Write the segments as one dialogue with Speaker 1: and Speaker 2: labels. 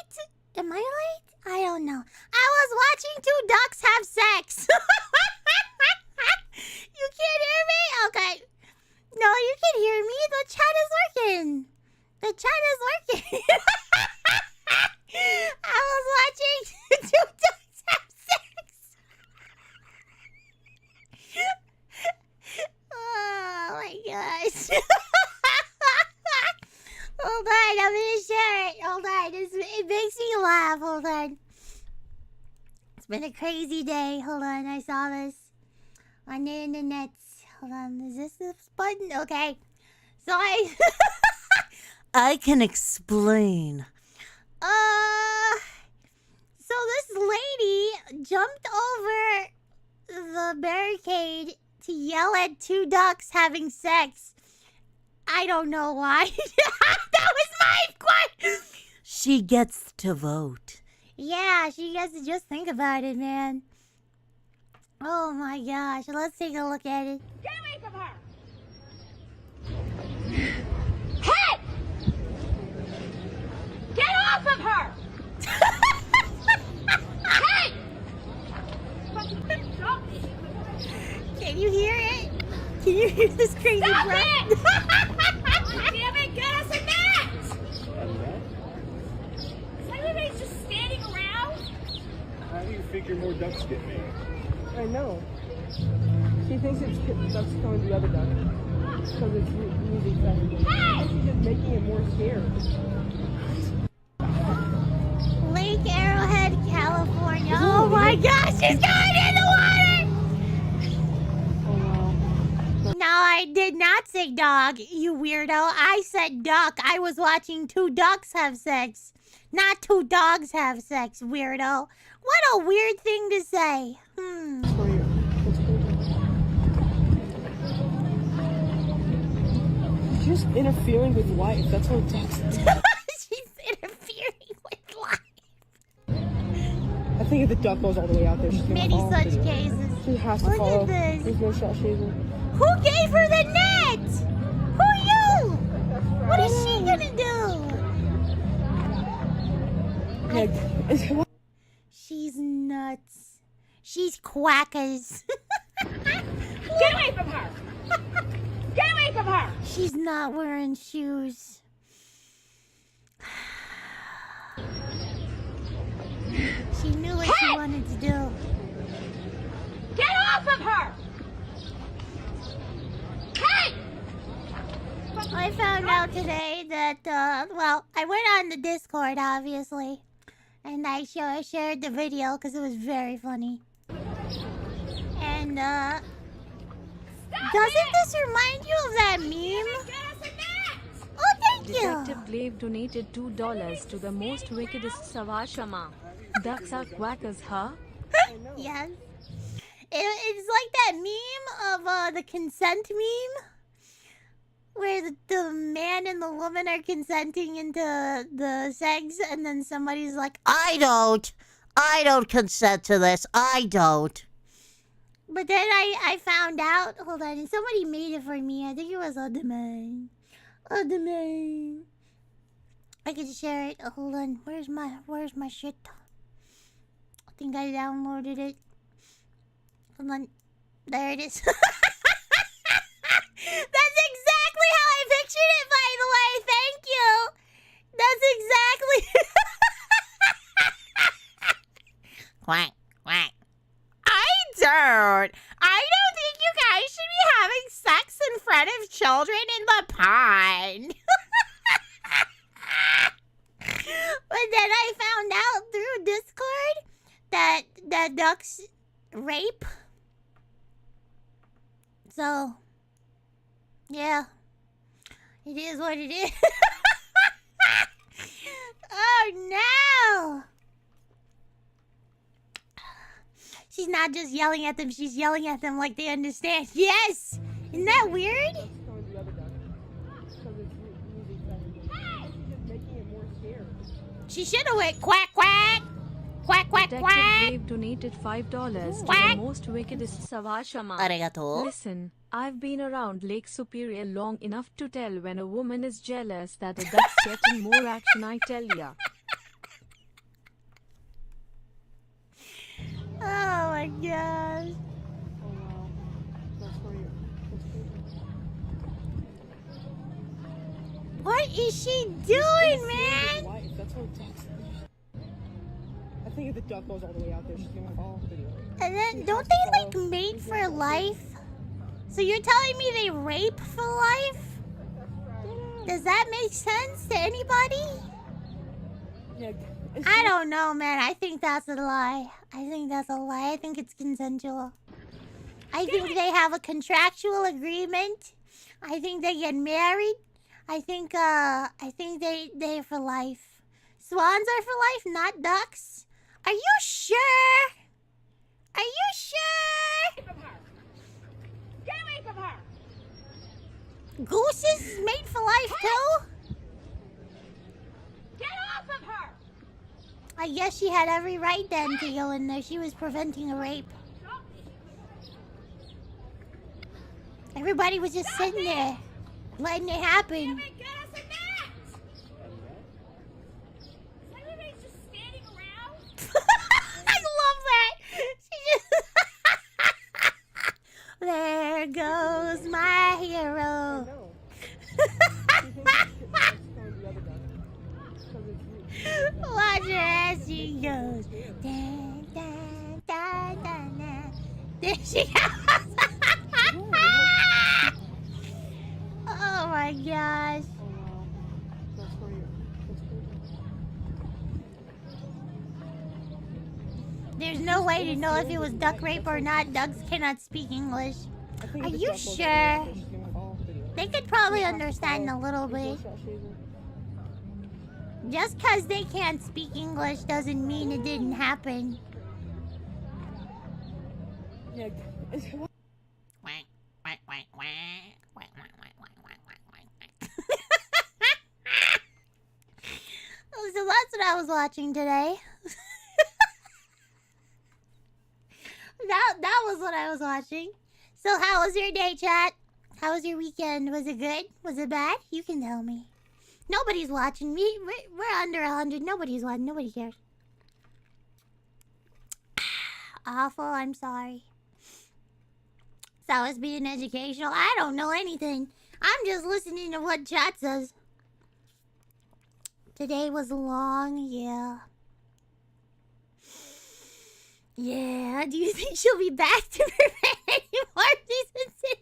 Speaker 1: late? Am I late? I don't know. I was watching two ducks have sex. You can't hear me? Okay. No, you can hear me. The chat is working. The chat is working. I was watching two ducks have sex. Oh my gosh. Hold on, I'm gonna share it. Hold on, it makes me laugh. Hold on. It's been a crazy day. Hold on, I saw this on the internet. Hold on, is this button? Okay. So
Speaker 2: I can explain.
Speaker 1: So this lady jumped over the barricade to yell at two ducks having sex. I don't know why. That was my question.
Speaker 2: She gets to vote.
Speaker 1: Yeah, she gets to just think about it, man. Oh my gosh, let's take a look at it.
Speaker 3: Get away from her! Hey! Get off of her! Hey!
Speaker 1: Can you hear it? Can you hear this crazy
Speaker 3: Stop
Speaker 1: breath?
Speaker 3: it! Damn it, get us a net! So everybody's just standing around?
Speaker 4: How do you figure more ducks get made?
Speaker 5: I know. She thinks it's ducks killing the other duck. Because it's losing sex.
Speaker 3: Hey!
Speaker 5: She's just making it more scared.
Speaker 1: Lake Arrowhead, California. Oh my gosh, she's going in the water!
Speaker 5: Oh wow.
Speaker 1: No, I did not say dog, you weirdo. I said duck. I was watching two ducks have sex. Not two dogs have sex, weirdo. What a weird thing to say.
Speaker 5: It's crazy. She's just interfering with life. That's what ducks do.
Speaker 1: She's interfering with life.
Speaker 5: I think if the duck goes all the way out there, she's gonna
Speaker 1: Many
Speaker 5: fall.
Speaker 1: such cases.
Speaker 5: She has to
Speaker 1: Look
Speaker 5: follow.
Speaker 1: at this.
Speaker 5: There's no shot shaver.
Speaker 1: Who gave her the net? Who you? What is she gonna do? She's nuts. She's quackers.
Speaker 3: Get away from her! Get away from her!
Speaker 1: She's not wearing shoes. She knew what she wanted to do.
Speaker 3: Get off of her! Hey!
Speaker 1: I found out today that, well, I went on the Discord, obviously. And I shared the video because it was very funny. And, doesn't this remind you of that meme? Oh, thank you!
Speaker 6: Detective Glaive donated $2 to the most wickedest sawagrapesama. Ducks are quackers, huh?
Speaker 1: Yes. It's like that meme of the consent meme. Where the man and the woman are consenting into the sex, and then somebody's like,
Speaker 2: I don't consent to this. I don't.
Speaker 1: but then I found out, hold on, and somebody made it for me. I think it was Odemane. Odemane. I can share it. Hold on, where's my shit? I think I downloaded it. Hold on. There it is. That's exactly how I pictured it, by the way. Thank you. That's exactly.
Speaker 2: Quack, quack.
Speaker 1: I don't think you guys should be having sex in front of children in the pond. But then I found out through Discord that ducks rape. So, yeah. It is what it is. Oh no! She's not just yelling at them, she's yelling at them like they understand. Yes! Isn't that weird?
Speaker 5: Killing the other duck. Because it's losing sex. She's just making it more scared.
Speaker 1: She should have went quack quack! Quack quack
Speaker 6: Detective
Speaker 1: quack!
Speaker 6: Glaive donated $5 to
Speaker 1: Quack.
Speaker 6: the most wickedest sawagrapesama.
Speaker 2: Arigato.
Speaker 6: Listen, I've been around Lake Superior long enough to tell when a woman is jealous that a duck's getting more action, I tell ya.
Speaker 1: is she doing, man?
Speaker 5: Life. That's what ducks. I think if the duck goes all the way out there, she's gonna fall.
Speaker 1: And then, don't they like mate for life? So you're telling me they rape for life? Does that make sense to anybody?
Speaker 5: Yeah.
Speaker 1: I don't know, man. I think that's a lie. I think that's a lie. I think it's consensual. I think they have a contractual agreement. I think they get married. I think they're for life. Swans are for life, not ducks. Are you sure? Are you sure?
Speaker 3: Get away from her! Get away from her!
Speaker 1: Gooses made for life too?
Speaker 3: Get off of her!
Speaker 1: I guess she had every right then to go in there. She was preventing a rape. Everybody was just sitting there, letting it happen.
Speaker 3: Get us a mat! Everybody's just standing around.
Speaker 1: I love that. She just... There goes my hero.
Speaker 5: No. She thinks it's ducks going the other duck. Because it's
Speaker 1: Watch her as she goes. Dun, dun, dun, dun, dun. There she goes. Oh my gosh.
Speaker 5: Oh wow. That's great. That's great.
Speaker 1: There's no way to know if it was duck rape or not. Ducks cannot speak English.
Speaker 5: I think
Speaker 1: Are
Speaker 5: if the
Speaker 1: you
Speaker 5: duck goes all the way
Speaker 1: sure?
Speaker 5: out there, she's gonna fall.
Speaker 1: They could probably understand a little bit. Just because they can't speak English doesn't mean it didn't happen.
Speaker 5: Yeah.
Speaker 1: So that's what I was watching today. that was what I was watching. So how was your day, chat? How was your weekend? Was it good? Was it bad? You can tell me. Nobody's watching me. We're under 100. Nobody's watching. Nobody cares. Awful. I'm sorry. So I was being educational. I don't know anything. I'm just listening to what chat says. Today was long, yeah. Yeah, do you think she'll be back to prevent any more seasons?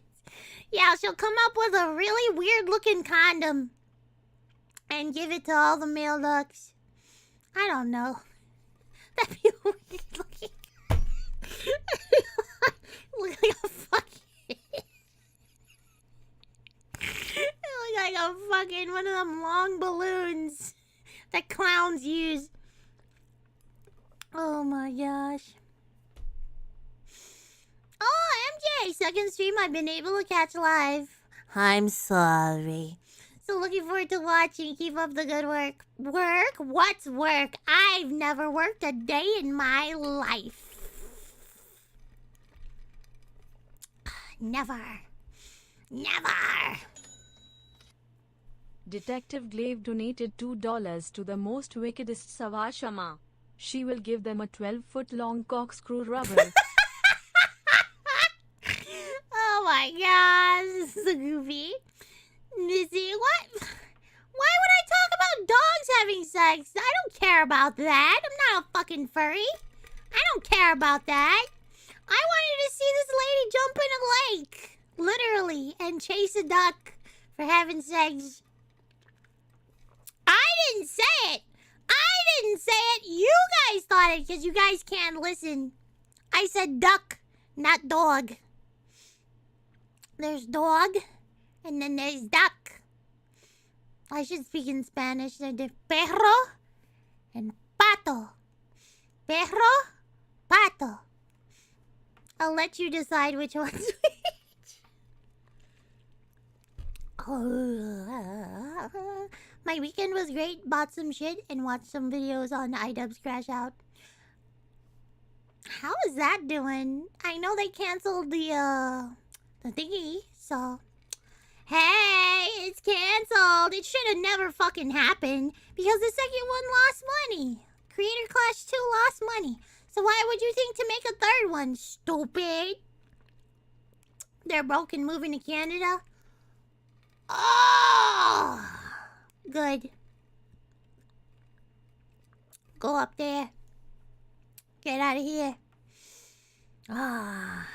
Speaker 1: Yeah, she'll come up with a really weird looking condom and give it to all the male ducks. I don't know. That'd be weird looking. Look like a fucking... Look like a fucking one of them long balloons that clowns use. Oh my gosh. Oh, MJ, second stream I've been able to catch live.
Speaker 2: I'm sorry.
Speaker 1: So looking forward to watching. Keep up the good work. Work? What's work? I've never worked a day in my life. Never. Never.
Speaker 6: Detective Glaive donated $2 to the most wickedest Sawashama. She will give them a 12-foot-long corkscrew rubber.
Speaker 1: Oh my gosh, this is so goofy. Missy, what? Why would I talk about dogs having sex? I don't care about that. I'm not a fucking furry. I don't care about that. I wanted to see this lady jump in a lake, literally, and chase a duck for having sex. I didn't say it. I didn't say it. You guys thought it because you guys can't listen. I said duck, not dog. There's dog, and then there's duck. I should speak in Spanish. There's perro and pato. Perro, pato. I'll let you decide which one's which. My weekend was great. Bought some shit and watched some videos on iDubbbz Crash Out. How is that doing? I know they canceled the thingy, so... Hey, it's canceled. It should have never fucking happened because the second one lost money. Creator Clash 2 lost money. So why would you think to make a third one, stupid? They're broke and moving to Canada? Oh! Good. Go up there. Get out of here. Ah.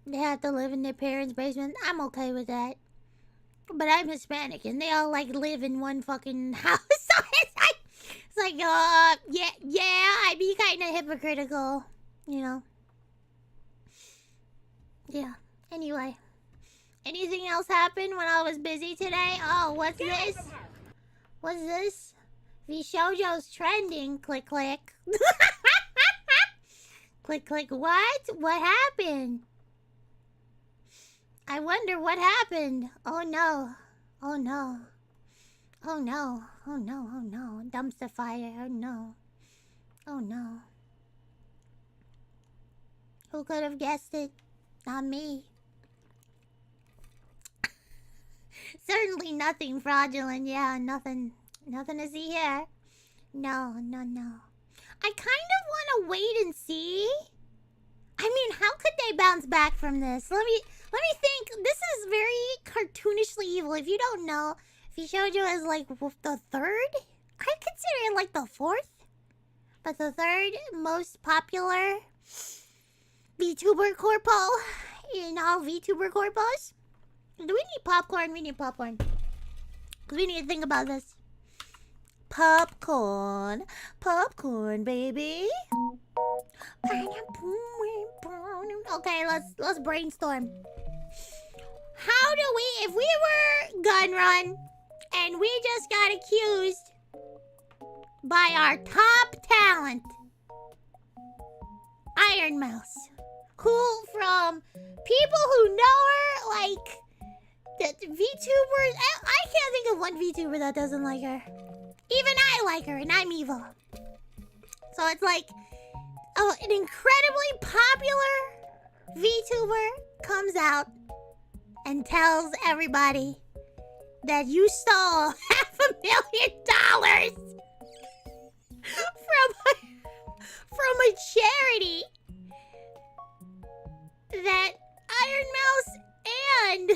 Speaker 1: They have to live in their parents' basement. I'm okay with that. But I'm Hispanic and they all like live in one fucking house. So it's like, yeah, I'd be kind of hypocritical, you know. Yeah. Anyway, anything else happened when I was busy today? Oh, what's this? What's this? VShojo's trending. Click, click. Click, click. What? What happened? I wonder what happened. Oh no. Oh no. Oh no. Oh no. Oh no. Dumpster fire. Oh no. Oh no. Who could have guessed it? Not me. Certainly nothing fraudulent. Yeah, nothing to see here. No. I kind of want to wait and see. I mean, how could they bounce back from this? Let me think. This is very cartoonishly evil. If you don't know, VShojo is like the third. I consider it like the fourth, but the third most popular VTuber Corpo in all VTuber Corpos. Do we need popcorn? We need popcorn. We need to think about this. Popcorn, baby. Okay, let's brainstorm. How do we, if we were gun run and we just got accused by our top talent, Iron Mouse, who from people who know her, like the VTubers, I can't think of one VTuber that doesn't like her. Even I like her, and I'm evil. So it's like, an incredibly popular VTuber comes out and tells everybody that you stole $500,000 from a charity that Iron Mouse and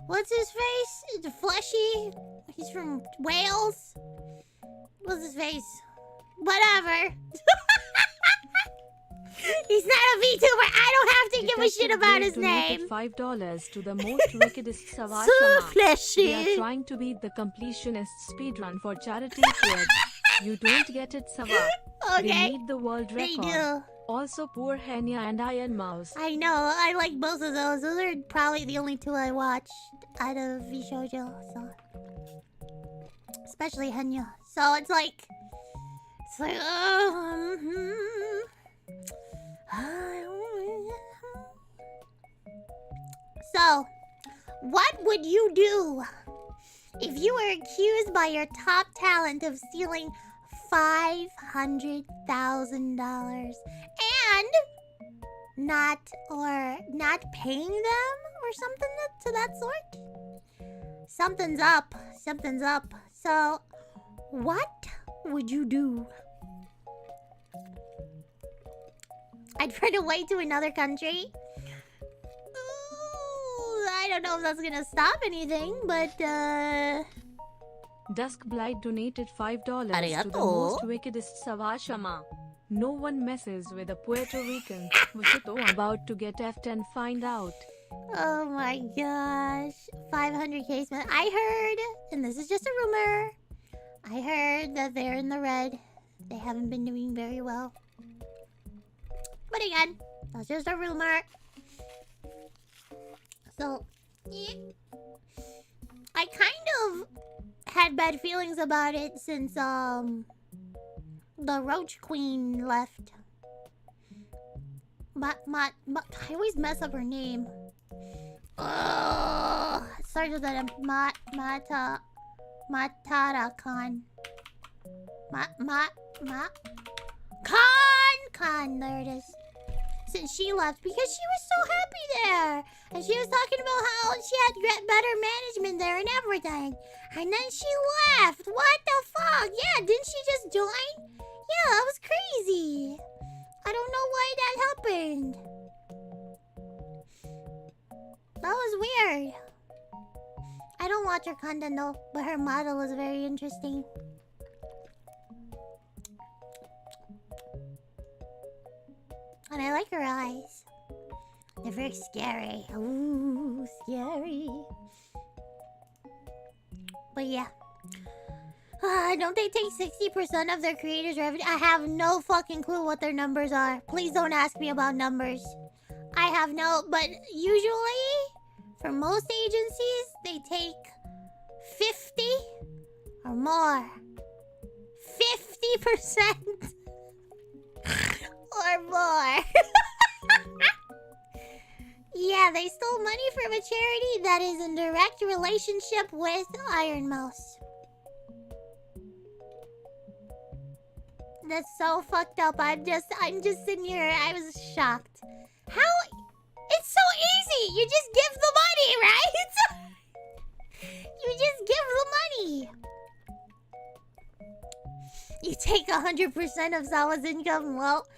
Speaker 1: what's his face? It's Fleshy. He's from Wales. What's his face? Whatever. He's not a VTuber. I don't have to give a shit about his name.
Speaker 6: $5 to the most wickedest
Speaker 1: So
Speaker 6: Sawashama.
Speaker 1: fleshy.
Speaker 6: They are trying to beat the completionist speedrun for charity shield. You don't get it, Sawa.
Speaker 1: Okay.
Speaker 6: They need the world
Speaker 1: They
Speaker 6: record.
Speaker 1: do.
Speaker 6: Also, poor Henya and Iron Mouse.
Speaker 1: I know. I like both of those. Those are probably the only two I watched out of VShojo. So, especially Henya. So it's like, So, what would you do if you were accused by your top talent of stealing $500,000 and not paying them or something to that sort? Something's up. Something's up. So, what would you do? I'd run away to another country. Ooh, I don't know if that's gonna stop anything, but
Speaker 6: Duskblight donated $5 to the
Speaker 2: Arigato.
Speaker 6: most wickedest Sawashama. No one messes with a Puerto Rican. VShojo about to get effed and find out.
Speaker 1: oh my gosh, 500K spent. I heard, and this is just a rumor, I heard that they're in the red. They haven't been doing very well. But again, that's just a rumor. So, yeah. I kind of had bad feelings about it since the Roach Queen left. I always mess up her name. Ugh, it starts with that Matara-kan. Con, there it is. Since she left, because she was so happy there, and she was talking about how she had better management there and everything, and then she left. What the fuck? Yeah, didn't she just join? Yeah, that was crazy. I don't know why that happened. That was weird. I I don't watch her content though, but her model is very interesting. And I like her eyes. They're very scary. Ooh, scary. But yeah. Don't they take 60% of their creators' revenue? I have no fucking clue what their numbers are. Please don't ask me about numbers. I have no... But usually, for most agencies, they take 50 or more. 50% or more. Yeah, they stole money from a charity that is in direct relationship with Iron Mouse. That's so fucked up. I'm just sitting here. I was shocked. How? It's so easy. You just give the money, right? You just give the money. You take 100% of Sawa's income. Well,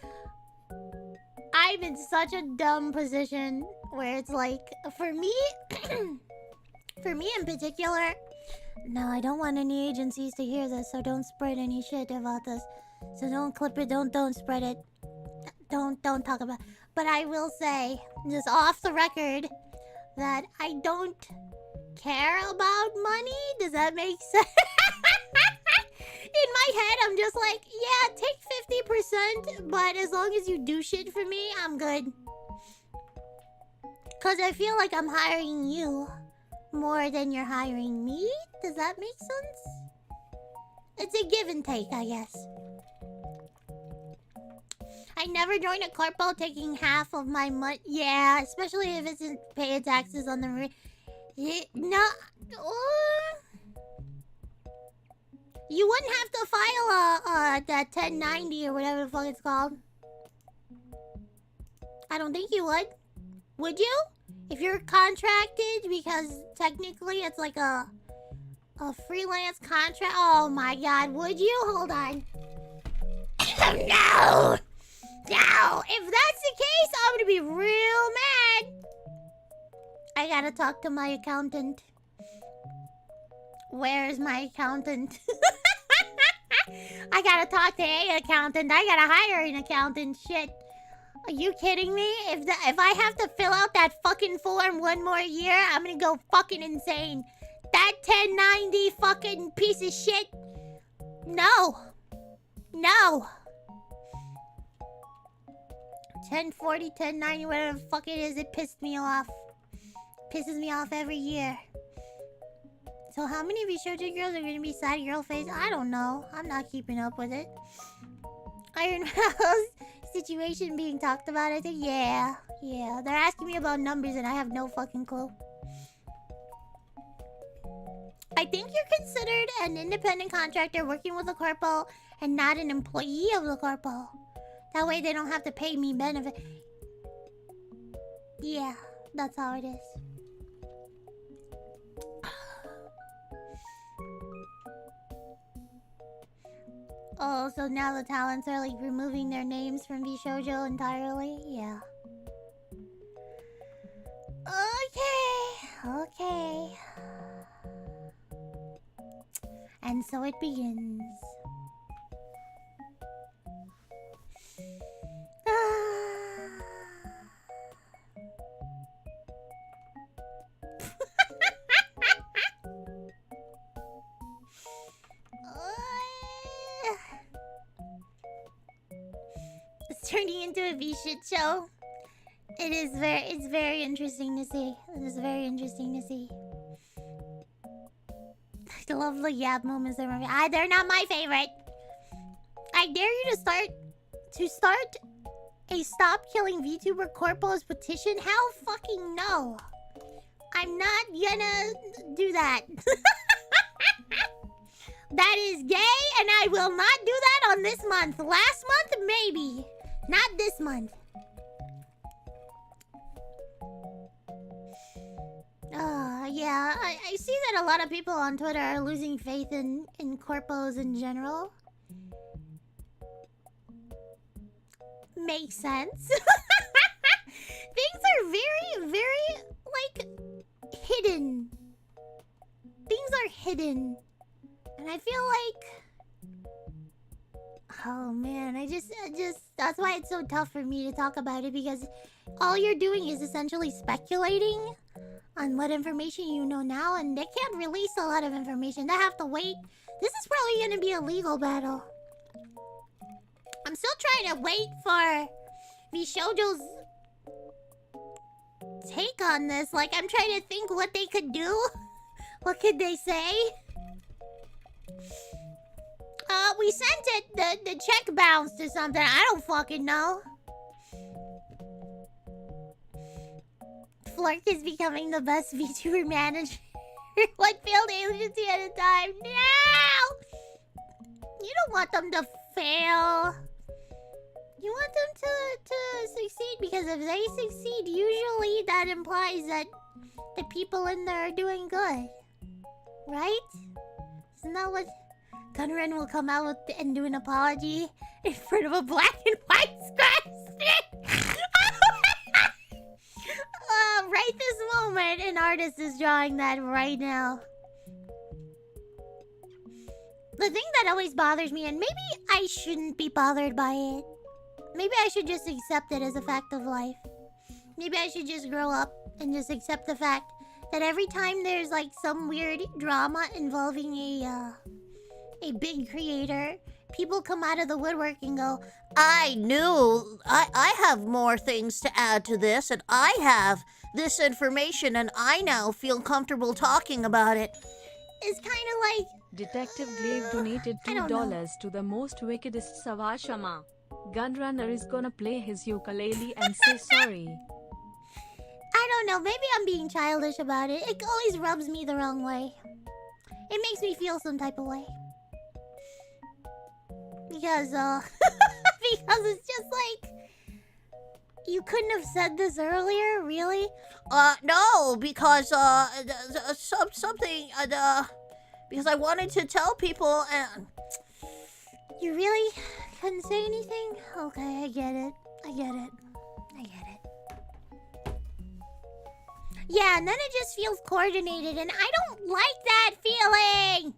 Speaker 1: I'm in such a dumb position where it's like, for me, for me in particular, no, I don't want any agencies to hear this, so don't spread any shit about this. So don't clip it, don't spread it. Don't talk about it. But I will say, just off the record, that I don't care about money. Does that make sense? In my head, I'm just like, yeah, take 50%, but as long as you do shit for me, I'm good. Cause I feel like I'm hiring you more than you're hiring me. Does that make sense? It's a give and take, I guess. I never joined a corpo taking half of my money. Yeah, especially if it's paying taxes on the... No. You wouldn't have to file that 1090 or whatever the fuck it's called. I don't think you would. Would you? If you're contracted, because technically it's like a freelance contract. Oh my god, would you? Hold on. No! No! If that's the case, I'm gonna be real mad. I gotta talk to my accountant. Where's my accountant? I gotta talk to an accountant. I gotta hire an accountant. Shit. Are you kidding me? If I have to fill out that fucking form one more year, I'm gonna go fucking insane. That 1090 fucking piece of shit. No. No. 1040, 1090, whatever the fuck it is, it pissed me off. Pisses me off every year. So how many VShojo girls are gonna be sad girl face? I don't know. I'm not keeping up with it. Iron Mouse situation being talked about, I think. Yeah. Yeah. They're asking me about numbers and I have no fucking clue. I think you're considered an independent contractor working with a corpo and not an employee of the corpo. That way they don't have to pay me benefit. Yeah, that's how it is. Oh, so now the talents are like removing their names from VShojo entirely? Yeah. Okay. Okay. And so it begins. It's turning into a V-shit show. It's very interesting to see. It is very interesting to see. I love the yab moments. They're not my favorite. I dare you to start a Stop Killing VTuber Corpo's petition. Hell fucking no. I'm not gonna do that. That is gay, and I will not do that on this month. Last month, maybe. Not this month. Yeah, I see that a lot of people on Twitter are losing faith in corpos in general. Makes sense. Things are very, very, like, hidden they're hidden. And I feel like... Oh man, I just that's why it's so tough for me to talk about it, because all you're doing is essentially speculating on what information you know now, and they can't release a lot of information. They have to wait. This is probably gonna be a legal battle. I'm still trying to wait for VShojo's take on this. Like, I'm trying to think what they could do. What could they say? We sent it. The check bounced or something. I don't fucking know. Flurk is becoming the best VTuber manager. One failed agency at a time. No! You don't want them to fail. You want them to succeed, because if they succeed, usually that implies that the people in there are doing good. Right? Isn't that what... Gunren will come out with and do an apology in front of a black and white screen. Right this moment, an artist is drawing that right now. The thing that always bothers me, and maybe I shouldn't be bothered by it. Maybe I should just accept it as a fact of life. Maybe I should just grow up and just accept the fact that every time there's like some weird drama involving a big creator, people come out of the woodwork and go,
Speaker 2: I knew. I have more things to add to this, and I have this information, and I now feel comfortable talking about it.
Speaker 1: It's kind of like...
Speaker 6: Detective Glaive donated $2 to the most wickedest Sawashama. Gunrunner is gonna play his ukulele and say sorry.
Speaker 1: I don't know, maybe I'm being childish about it. It always rubs me the wrong way. It makes me feel some type of way. Because, because it's just like... You couldn't have said this earlier, really?
Speaker 2: No, because, something, because I wanted to tell people, and...
Speaker 1: You really couldn't say anything? Okay, I get it. I get it. Yeah, and then it just feels coordinated, and I don't like that feeling!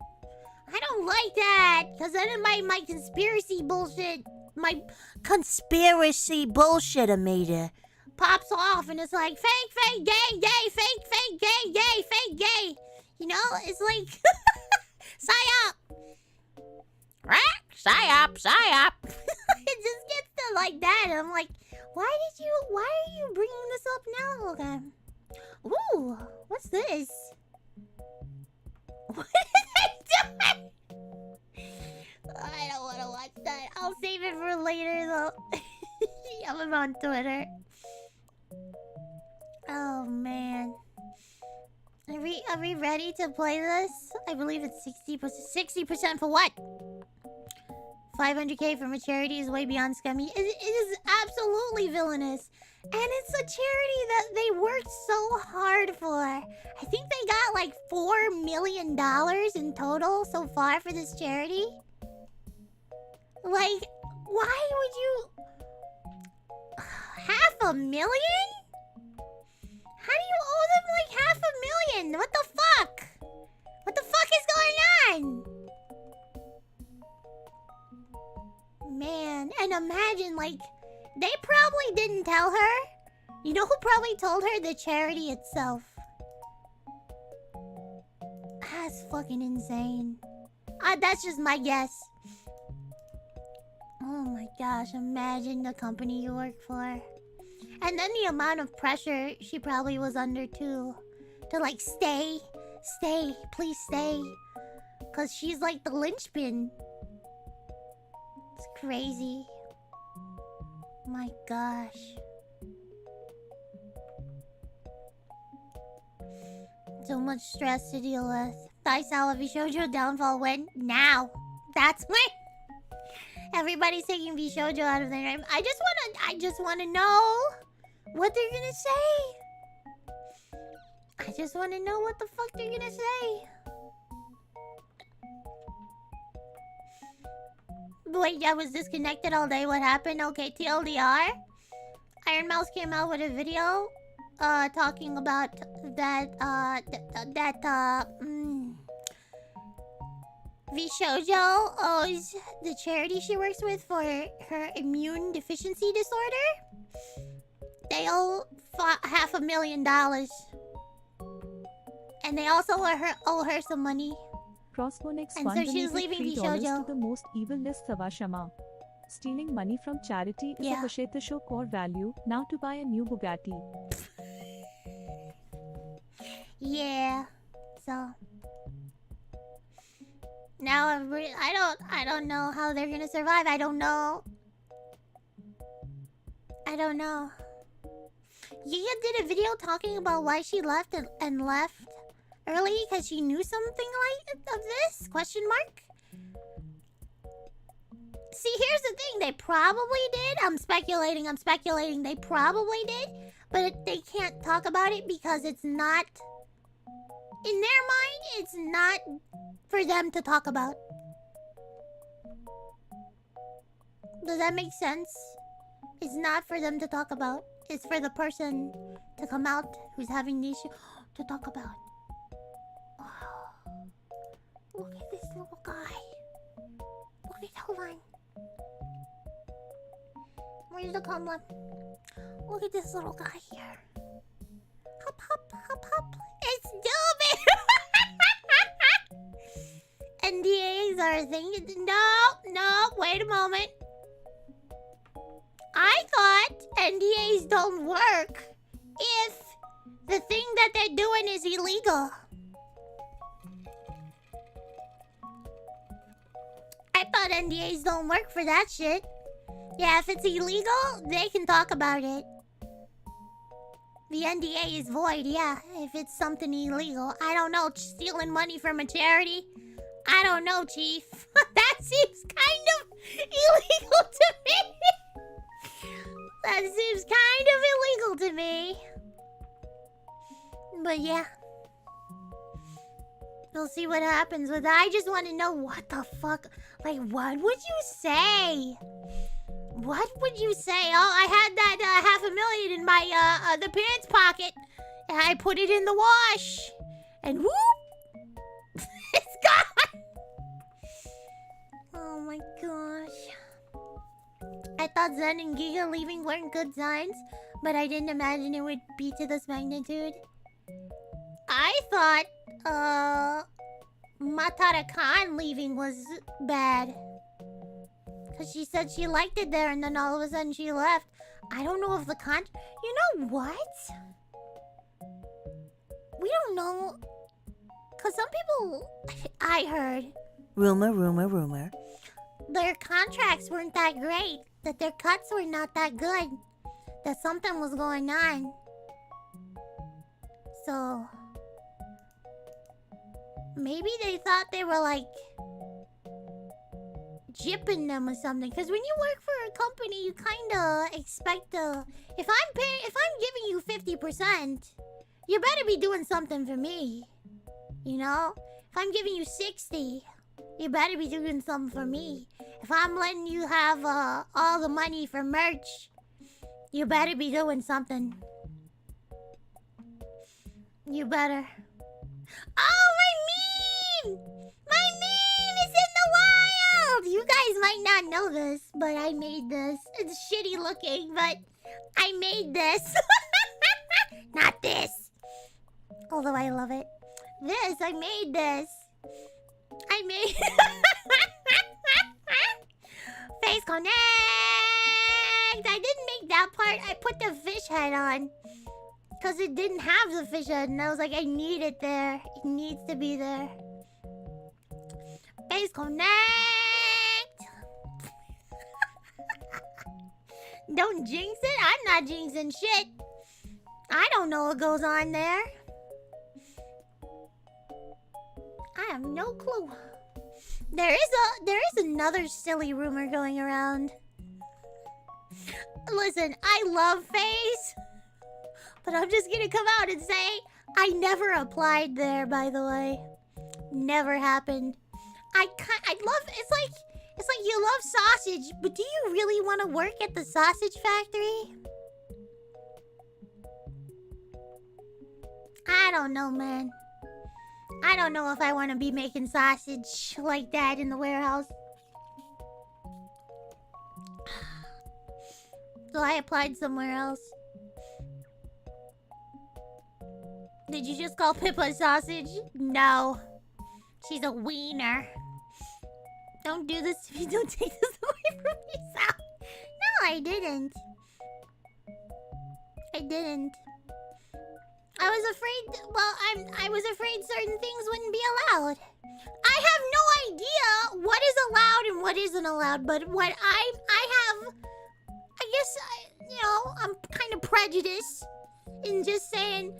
Speaker 1: I don't like that, because then my conspiracy bullshit, my
Speaker 2: conspiracy bullshit, Amita,
Speaker 1: pops off, and it's like, fake, gay, fake, gay. You know, it's like, psyop. Right? Psyop. It just gets to like that, and I'm like, why are you bringing this up now? Okay. Ooh, what's this? What is I doing? I don't want to watch that. I'll save it for later, though. I'm on Twitter. Oh, man. Are we ready to play this? I believe it's 60%. 60% for what? 500k from a charity is way beyond scummy. It is absolutely villainous. And it's a charity that they worked so hard for. I think they got like $4 million in total so far for this charity. Like, why would you... $500,000? How do you owe them like $500,000? What the fuck? What the fuck is going on? Man, and imagine like... They probably didn't tell her. You know who probably told her? The charity itself. That's fucking insane. That's just my guess. Oh my gosh, imagine the company you work for. And then the amount of pressure she probably was under too. To like, stay, please stay. Cause she's like the linchpin. It's crazy. My gosh. So much stress to deal with. Daisawa VShojo downfall when? Now. That's when everybody's taking VShojo out of their name. I just wanna know what they're gonna say. I just wanna know what the fuck they're gonna say. Wait, I was disconnected all day. What happened? Okay, TLDR. Iron Mouse came out with a video talking about that VShojo owes the charity she works with for her immune deficiency disorder. They owe $500,000. And they also owe her some money.
Speaker 7: Crossbonex
Speaker 1: And so she's leaving
Speaker 7: $3
Speaker 1: VShojo.
Speaker 7: to the most evilness Sawashama. Stealing money from charity is
Speaker 1: Yeah.
Speaker 7: a Vashetasho core value. Now to buy a new Bugatti.
Speaker 1: Yeah. So now I don't know how they're gonna survive. I don't know. Yaya did a video talking about why she left and left early because she knew something like of this? Question mark. See, here's the thing. They probably did. I'm speculating. They probably did. But they can't talk about it because it's not... In their mind, it's not for them to talk about. Does that make sense? It's not for them to talk about. It's for the person to come out who's having the issue to talk about. Oh, look at this little guy. Hold on. Where's the camera? Look at this little guy here. Hop, hop, hop, hop. It's stupid! NDAs are a thing. No, wait a moment. I thought NDAs don't work if the thing that they're doing is illegal. I thought NDAs don't work for that shit. Yeah, if it's illegal, they can talk about it. The NDA is void, yeah, if it's something illegal. I don't know, stealing money from a charity? I don't know, Chief. That seems kind of illegal to me. That seems kind of illegal to me. But yeah. We'll see what happens with that. I just want to know what the fuck. Like, what would you say? What would you say? Oh, I had that $500,000 in my the pants pocket, and I put it in the wash, and whoop, it's gone. Oh my gosh! I thought Zen and Giga leaving weren't good signs, but I didn't imagine it would be to this magnitude. I thought Matara Khan leaving was bad. Because she said she liked it there and then all of a sudden she left. I don't know if the You know what? We don't know. Because some people... I heard...
Speaker 2: Rumor.
Speaker 1: Their contracts weren't that great. That their cuts were not that good. That something was going on. So... Maybe they thought they were like... jipping them or something, because when you work for a company you kind of expect if I'm giving you 50%, you better be doing something for me, you know. If I'm giving you 60, you better be doing something for me. If I'm letting you have all the money for merch, you better be doing something. You better. Oh, my meme is in the wild. You guys might not know this, but I made this. It's shitty looking, but I made this. Not this. Although I love it. I made this. Face connect. I didn't make that part. I put the fish head on. Because it didn't have the fish head. And I was like, I need it there. It needs to be there. Face connect. Don't jinx it. I'm not jinxing shit. I don't know what goes on there. I have no clue. There is another silly rumor going around. Listen, I love FaZe, but I'm just gonna come out and say I never applied there. By the way, never happened. I love. It's like you love sausage, but do you really want to work at the sausage factory? I don't know, man. I don't know if I want to be making sausage like that in the warehouse. So I applied somewhere else. Did you just call Pippa sausage? No. She's a wiener. Don't do this to me. Don't take this away from me, Sal. No, I didn't. I didn't. I was afraid. Well, I was afraid certain things wouldn't be allowed. I have no idea what is allowed and what isn't allowed. But what I have, I guess, I'm kind of prejudiced in just saying.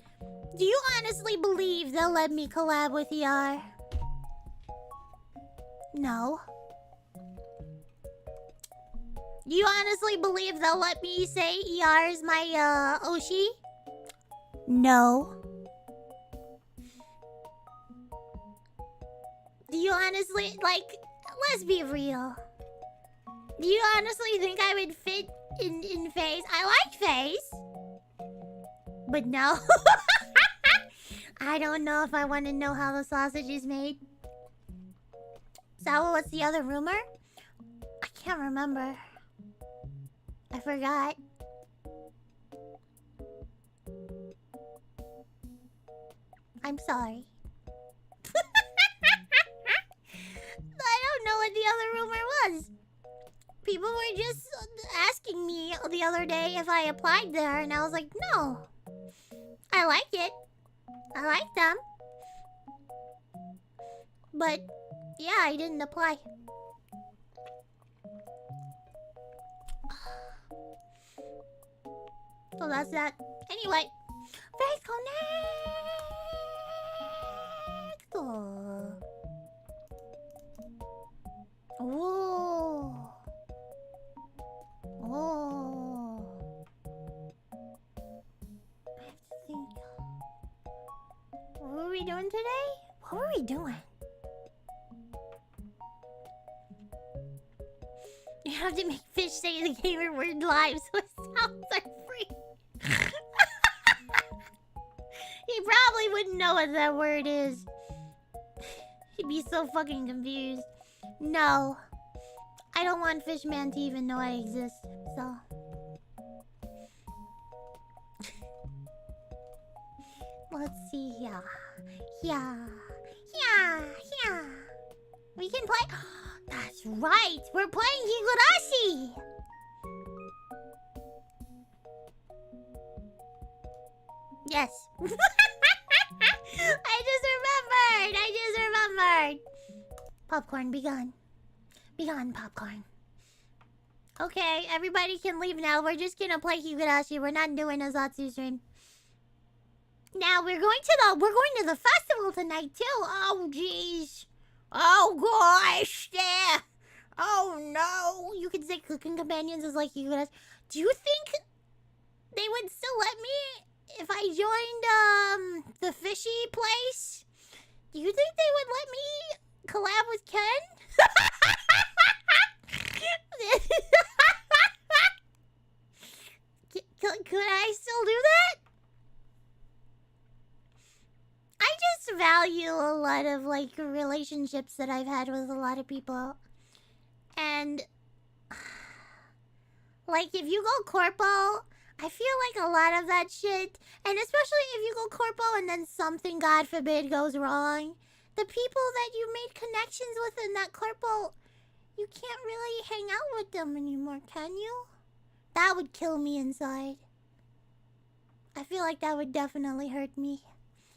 Speaker 1: Do you honestly believe they'll let me collab with ER? No. Do you honestly believe they'll let me say ER is my Oshi? No. Do you honestly, let's be real. Do you honestly think I would fit in Phase? I like Phase. But no. I don't know if I want to know how the sausage is made. Sawa, what's the other rumor? I can't remember. I forgot. I'm sorry. I don't know what the other rumor was. People were just asking me the other day if I applied there, and I was like, no. I like it. I like them. But, yeah, I didn't apply. So that's that. Anyway. Face Connect! Oh. Oh. I have to think. What were we doing today? What were we doing? You have to make Fish say the gamer word live so it sounds like free. He probably wouldn't know what that word is. He'd be so fucking confused. No. I don't want Fishman to even know I exist, so... Let's see here. Yeah. We can play... That's right! We're playing Higurashi! Yes. I just remembered! Popcorn, be gone. Be gone, popcorn. Okay, everybody can leave now. We're just gonna play Higurashi. We're not doing a Zatsu stream. Now we're going to the festival tonight too. Oh jeez. Oh gosh, yeah. Oh no. You could say cooking companions is like Higurashi. Do you think they would still let me if I joined the fishy place? Do you think they would let me collab with Ken? Could I still do that? I just value a lot of relationships that I've had with a lot of people. And if you go Corpo, I feel like a lot of that shit, and especially if you go Corpo and then something, God forbid, goes wrong, the people that you made connections with in that Corpo, you can't really hang out with them anymore, can you? That would kill me inside. I feel like that would definitely hurt me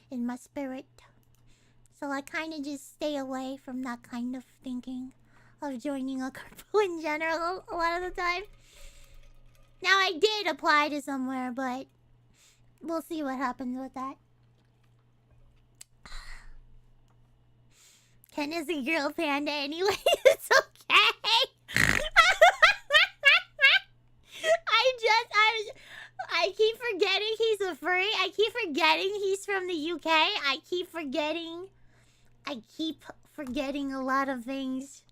Speaker 1: in my spirit. So I kind of just stay away from that kind of thinking of joining a Corpo in general a lot of the time. Now I did apply to somewhere, but we'll see what happens with that. Ken is a girl panda anyway. It's okay. I keep forgetting he's a furry. I keep forgetting he's from the UK. I keep forgetting a lot of things.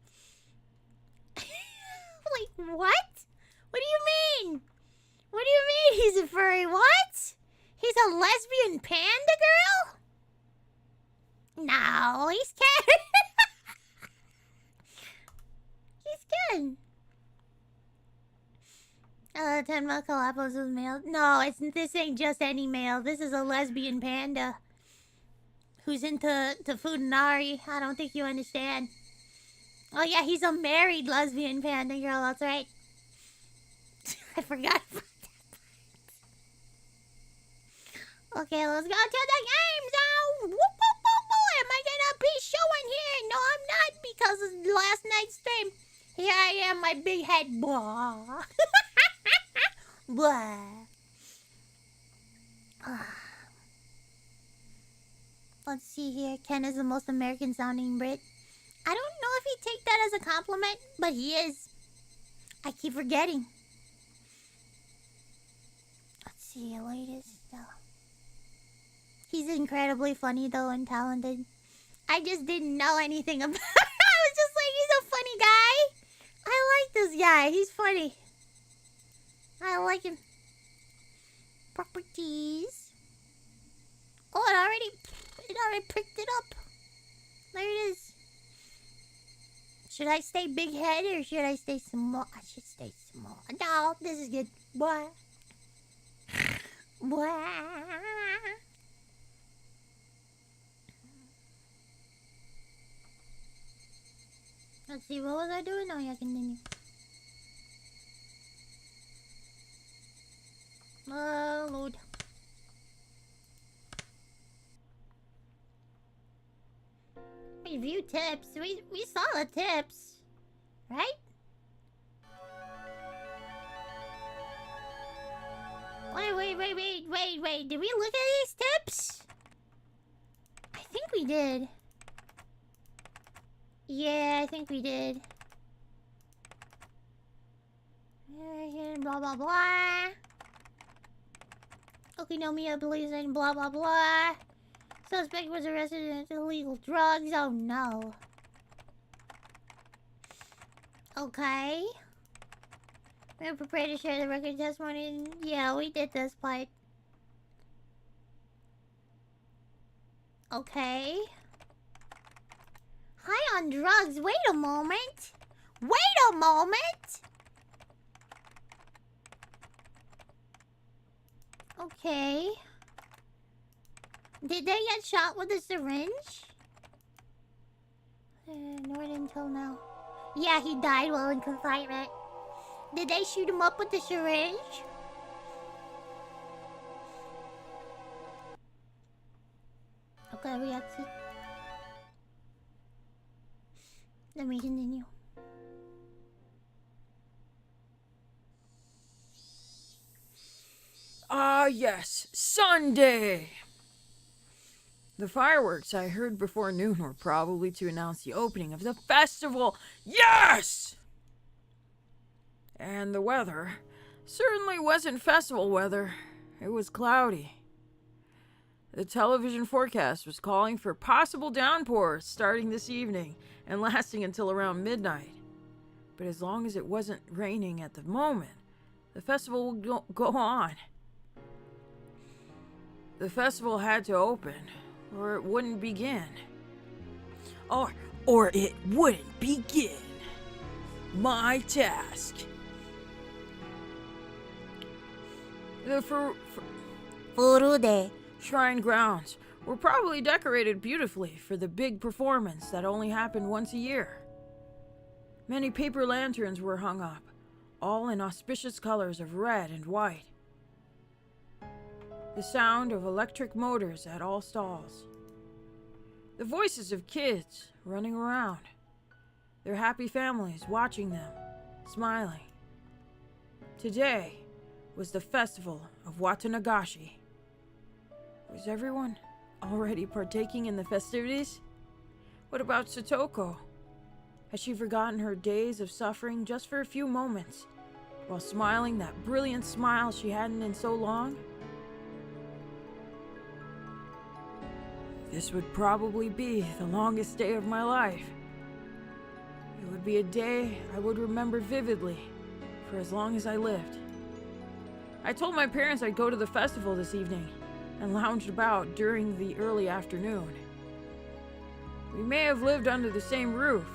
Speaker 1: What? What do you mean? What do you mean he's a furry? What? He's a lesbian panda girl? Nah. No, he's scared. He's scared. 10 milk collapos with male. No, this ain't just any male. This is a lesbian panda who's into Fudanari. I don't think you understand. Oh yeah, he's a married lesbian panda girl. That's right. I forgot. Okay, let's go to the game zone. Whoop, whoop, whoop, whoop. Am I gonna be showing here? No, I'm not, because of last night's stream. Here I am, my big head. Blah. Blah. Let's see here. Ken is the most American sounding Brit. I don't know if he'd take that as a compliment, but he is. I keep forgetting. Let's see, latest stuff. He's incredibly funny though and talented. I just didn't know anything about him. I was just like, he's a funny guy. I like this guy. He's funny. I like him. Properties. Oh, it already picked it up. There it is. Should I stay big head or should I stay small? I should stay small. No, this is good. Blah. Blah. Let's see, what was I doing? Oh, yeah, continue. Load. Review tips. We saw the tips, right? Wait. Did we look at these tips? I think we did. Yeah, I think we did. Blah, blah, blah. Okinomiya believes in blah, blah, blah. Suspect was arrested in illegal drugs. Oh, no. Okay. We're prepared to share the record testimony. Yeah, we did this part. Okay. High on drugs. Wait a moment. Okay. Did they get shot with a syringe? Not until now. Yeah, he died while in confinement. Did they shoot him up with the syringe? Okay, we exit. Let me continue.
Speaker 8: Ah, yes, Sunday! The fireworks I heard before noon were probably to announce the opening of the festival. Yes! And the weather certainly wasn't festival weather. It was cloudy. The television forecast was calling for possible downpours starting this evening and lasting until around midnight. But as long as it wasn't raining at the moment, the festival would go on. The festival had to open, or it wouldn't begin. Or it wouldn't begin. My task. The
Speaker 1: Furude.
Speaker 8: shrine grounds were probably decorated beautifully for the big performance that only happened once a year. Many paper lanterns were hung up, all in auspicious colors of red and white. The sound of electric motors at all stalls. The voices of kids running around. Their happy families watching them, smiling. Today was the festival of Watanagashi. Was everyone already partaking in the festivities? What about Satoko? Has she forgotten her days of suffering just for a few moments, while smiling that brilliant smile she hadn't in so long? This would probably be the longest day of my life. It would be a day I would remember vividly for as long as I lived. I told my parents I'd go to the festival this evening and lounged about during the early afternoon. We may have lived under the same roof.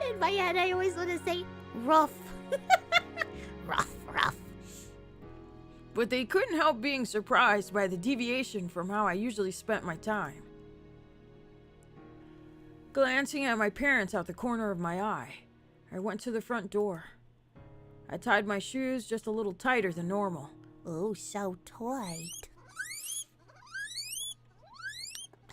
Speaker 1: In my head, I always want to say rough.
Speaker 2: Rough.
Speaker 8: But they couldn't help being surprised by the deviation from how I usually spent my time. Glancing at my parents out the corner of my eye, I went to the front door. I tied my shoes just a little tighter than normal.
Speaker 2: Oh, so tight.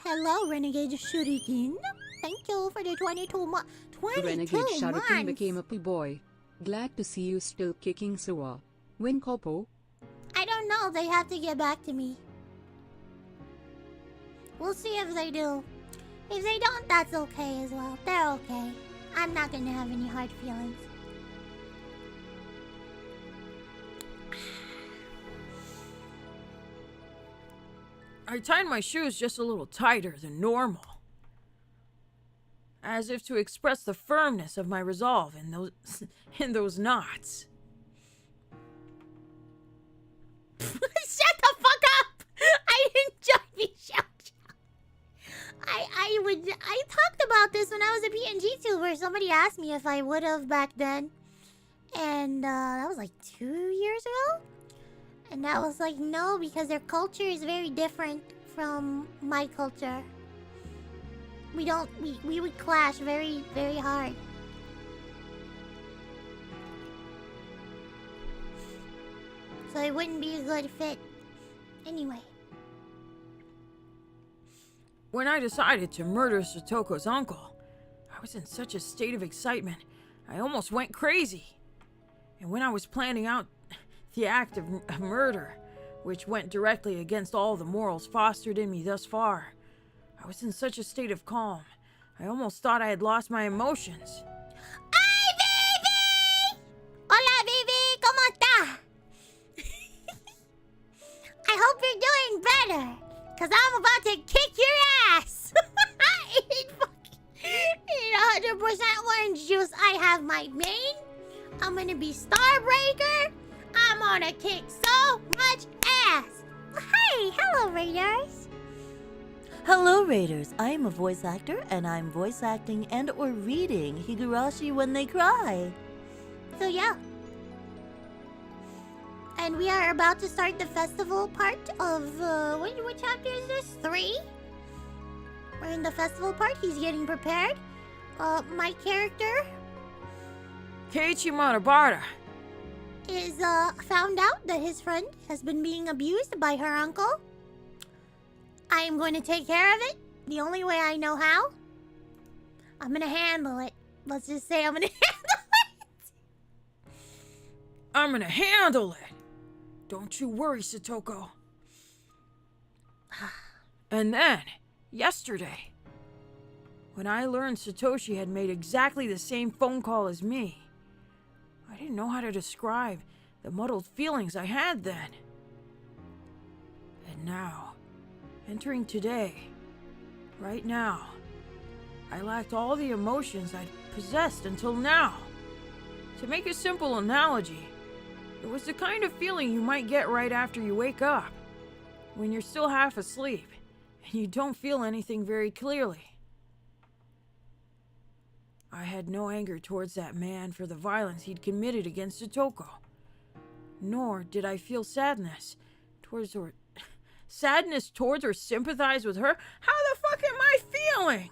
Speaker 1: Hello, Renegade Shuriken. Thank you for the 22 months. 22
Speaker 9: Renegade Shuriken
Speaker 1: months.
Speaker 9: became a boy. Glad to see you still kicking Sawa. When Corpo?
Speaker 1: I don't know. They have to get back to me. We'll see if they do. If they don't, that's okay as well. They're okay. I'm not gonna have any hard feelings.
Speaker 8: I tied my shoes just a little tighter than normal, as if to express the firmness of my resolve in those knots.
Speaker 1: Shut the fuck up! I enjoy VShojo. I talked about this when I was a PNG tuber. Somebody asked me if I would have back then. And that was like 2 years ago. And I was like, no, because their culture is very different from my culture. We would clash very, very hard. So it wouldn't be a good fit. Anyway.
Speaker 8: When I decided to murder Satoko's uncle, I was in such a state of excitement, I almost went crazy. And when I was planning out the act of murder, which went directly against all the morals fostered in me thus far, I was in such a state of calm, I almost thought I had lost my emotions.
Speaker 1: ¡Ay, Vivi! Hola, Vivi! ¿Cómo está? I hope you're doing better, because I'm about to kick your ass! In 100% orange juice, I have my main. I'm gonna be Starbreaker. I'm gonna kick so much ass. Hey, hello, Raiders.
Speaker 2: Hello, Raiders. I am a voice actor, and I'm voice acting and or reading Higurashi when they cry.
Speaker 1: So yeah. And we are about to start the festival part of, what chapter is this? 3? We're in the festival part. He's getting prepared. My character
Speaker 8: Keiichi Monobarda.
Speaker 1: is, found out that his friend has been being abused by her uncle. I am going to take care of it the only way I know how. I'm gonna handle it. Let's just say I'm gonna handle it.
Speaker 8: I'm gonna handle it. Don't you worry, Satoko. And then, yesterday, when I learned Satoshi had made exactly the same phone call as me, I didn't know how to describe the muddled feelings I had then. And now, entering today, right now, I lacked all the emotions I'd possessed until now. To make a simple analogy, it was the kind of feeling you might get right after you wake up, when you're still half asleep, and you don't feel anything very clearly. I had no anger towards that man for the violence he'd committed against Satoko. Nor did I feel sadness towards or sympathize with her. How the fuck am I feeling?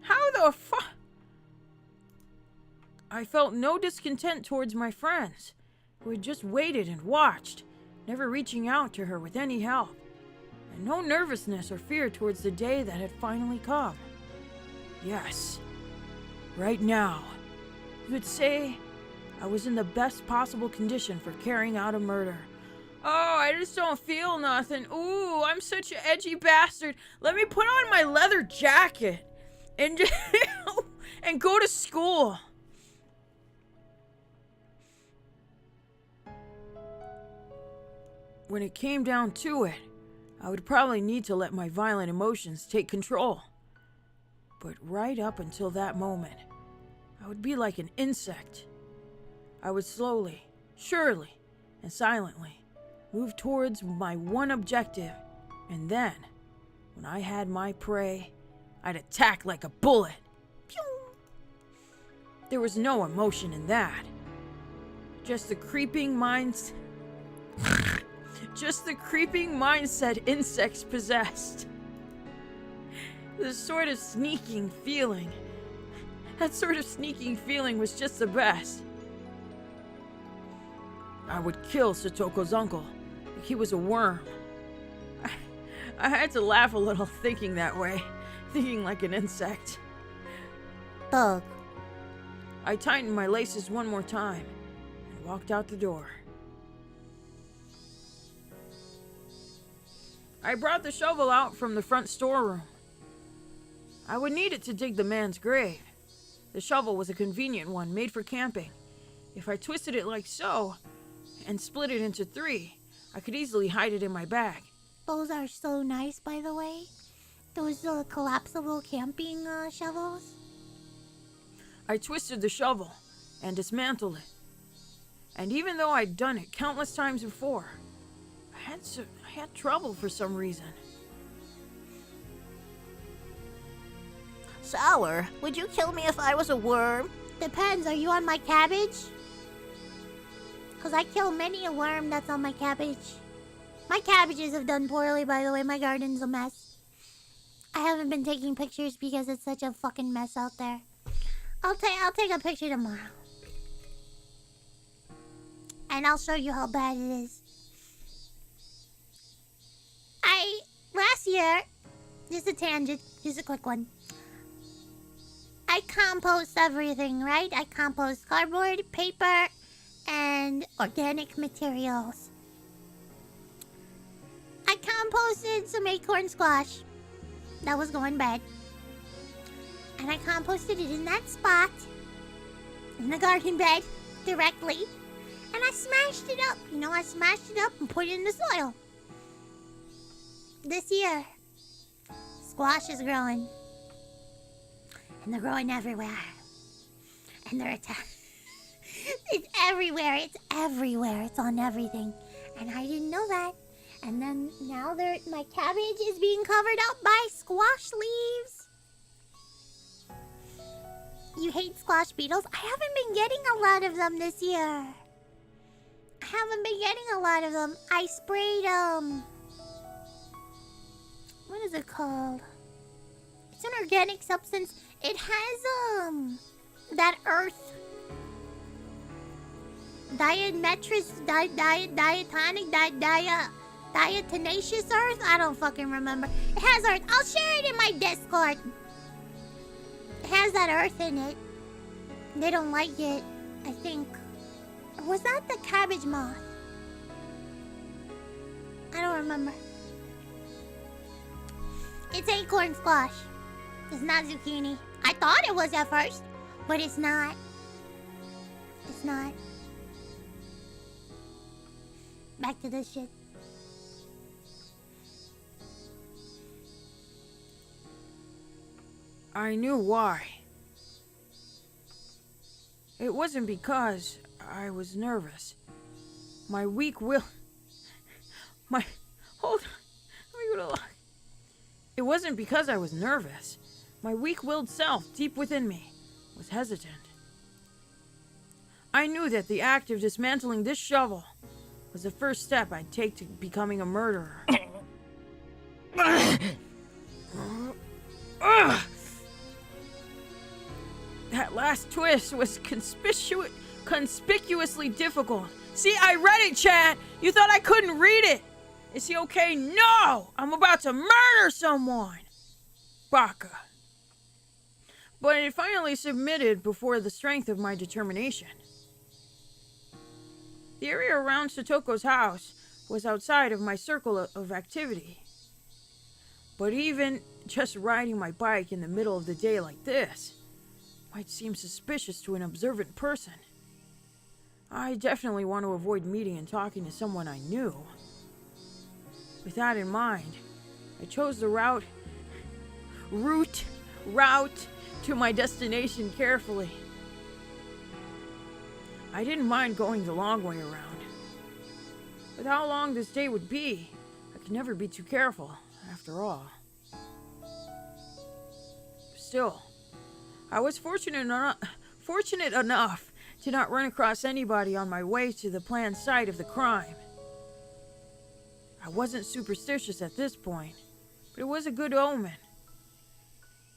Speaker 8: How the fuck? I felt no discontent towards my friends, who had just waited and watched, never reaching out to her with any help, and no nervousness or fear towards the day that had finally come. Yes, right now, you could say I was in the best possible condition for carrying out a murder. Oh, I just don't feel nothing. Ooh, I'm such an edgy bastard. Let me put on my leather jacket and just and go to school. When it came down to it, I would probably need to let my violent emotions take control. But right up until that moment, I would be like an insect. I would slowly, surely, and silently move towards my one objective, and then, When I had my prey, I'd attack like a bullet. Pew! There was no emotion in that. Just the creeping mindset insects possessed. The sort of sneaking feeling. That sort of sneaking feeling was just the best. I would kill Satoko's uncle like he was a worm. I had to laugh a little thinking that way, thinking like an insect.
Speaker 2: Ugh.
Speaker 8: I tightened my laces one more time and walked out the door. I brought the shovel out from the front storeroom. I would need it to dig the man's grave. The shovel was a convenient one made for camping. If I twisted it like so and split it into 3, I could easily hide it in my bag.
Speaker 1: Those are so nice, by the way. Those collapsible camping shovels.
Speaker 8: I twisted the shovel and dismantled it. And even though I'd done it countless times before, I had trouble for some reason.
Speaker 2: Sour, would you kill me if I was a worm?
Speaker 1: Depends, are you on my cabbage? Because I kill many a worm that's on my cabbage. My cabbages have done poorly, by the way. My garden's a mess. I haven't been taking pictures because it's such a fucking mess out there. I'll take a picture tomorrow. And I'll show you how bad it is. Last year, just a tangent, just a quick one. I compost everything, right? I compost cardboard, paper, and organic materials. I composted some acorn squash that was going bad. And I composted it in that spot, in the garden bed, directly. And I smashed it up. I smashed it up and put it in the soil. This year, squash is growing. And they're growing everywhere. And they're it's everywhere. It's everywhere. It's on everything. And I didn't know that. And then now my cabbage is being covered up by squash leaves. You hate squash beetles? I haven't been getting a lot of them this year. I haven't been getting a lot of them. I sprayed, what is it called? It's an organic substance. It has, that earth. Diatonaceous earth? I don't fucking remember. It has earth. I'll share it in my Discord. It has that earth in it. They don't like it, I think. Was that the cabbage moth? I don't remember. It's acorn squash. It's not zucchini. I thought it was at first, but it's not. It's not. Back to this shit.
Speaker 8: I knew why. It wasn't because I was nervous. My weak will... Hold on. Let me go to look. It wasn't because I was nervous. My weak-willed self, deep within me, was hesitant. I knew that the act of dismantling this shovel was the first step I'd take to becoming a murderer. That last twist was conspicuously difficult. See, I read it, chat. You thought I couldn't read it. Is he okay? No! I'm about to murder someone! Baka. But it finally submitted before the strength of my determination. The area around Satoko's house was outside of my circle of activity. But even just riding my bike in the middle of the day like this might seem suspicious to an observant person. I definitely want to avoid meeting and talking to someone I knew. With that in mind, I chose the route to my destination carefully. I didn't mind going the long way around. With how long this day would be, I could never be too careful, after all. still. I was fortunate enough to not run across anybody on my way to the planned site of the crime. I wasn't superstitious at this point, but it was a good omen.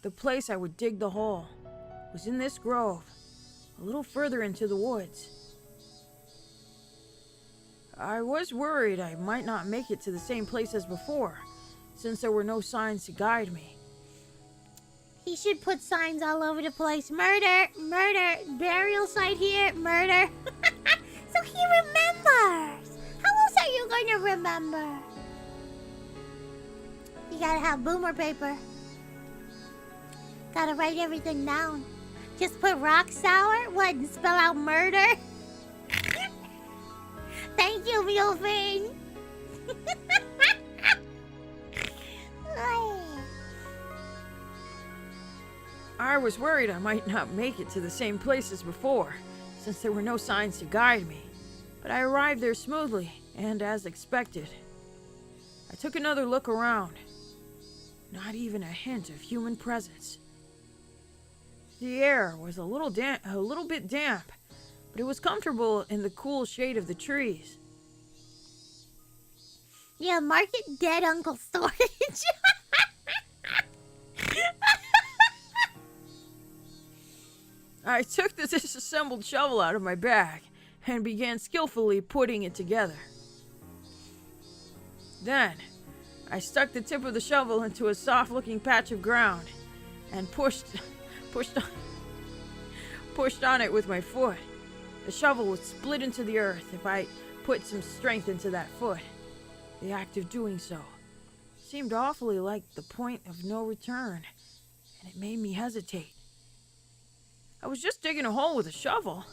Speaker 8: The place I would dig the hole was in this grove, a little further into the woods. I was worried I might not make it to the same place as before, since there were no signs to guide me.
Speaker 1: He should put signs all over the place. Murder, murder, burial site here, murder. So he remembers. How else are you going to remember? You gotta have boomer paper. Gotta write everything down. Just put rock sour, what, and spell out murder? Thank you, Mulfin.
Speaker 8: I was worried I might not make it to the same place as before, since there were no signs to guide me. But I arrived there smoothly, and as expected. I took another look around. Not even a hint of human presence. The air was a little bit damp, but it was comfortable in the cool shade of the trees.
Speaker 1: Yeah, mark it dead Uncle Storage.
Speaker 8: I took the disassembled shovel out of my bag and began skillfully putting it together. Then, I stuck the tip of the shovel into a soft-looking patch of ground and pushed on it with my foot. The shovel would split into the earth if I put some strength into that foot. The act of doing so seemed awfully like the point of no return, and it made me hesitate. I was just digging a hole with a shovel,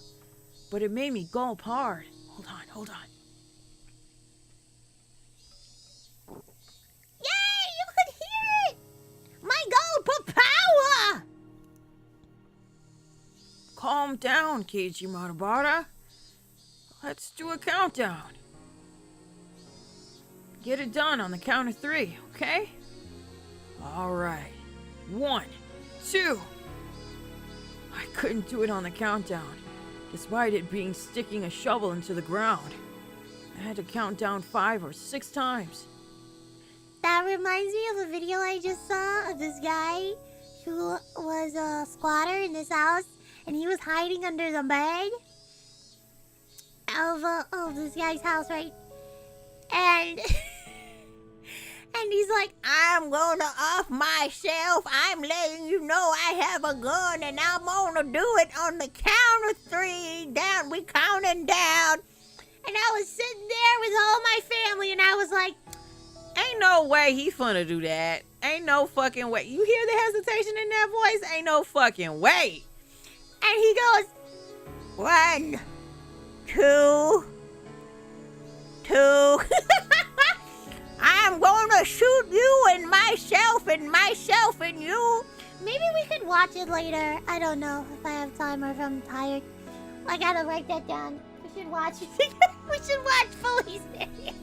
Speaker 8: but it made me gulp hard. Hold on.
Speaker 1: Yay! You could hear it! My gulp of power!
Speaker 8: Calm down, Keiichi Matabara. Let's do a countdown. Get it done on the count of 3, okay? All right. 1, 2. I couldn't do it on the countdown, despite it being sticking a shovel into the ground. I had to count down 5 or 6 times.
Speaker 1: That reminds me of a video I just saw of this guy who was a squatter in this house, and he was hiding under the bed of this guy's house, right? And and he's like,
Speaker 2: I'm gonna off myself. I'm letting you know I have a gun and I'm gonna do it on the count of 3. Down, we counting down.
Speaker 1: and I was sitting there with all my family, and I was like,
Speaker 10: ain't no way he finna do that. Ain't no fucking way. You hear the hesitation in that voice? Ain't no fucking way.
Speaker 1: and he goes,
Speaker 2: 1, 2, 2. I'm gonna shoot you and myself and you.
Speaker 1: maybe we could watch it later. I don't know if I have time or if I'm tired. I gotta write that down. We should watch it together. We should watch Police Area.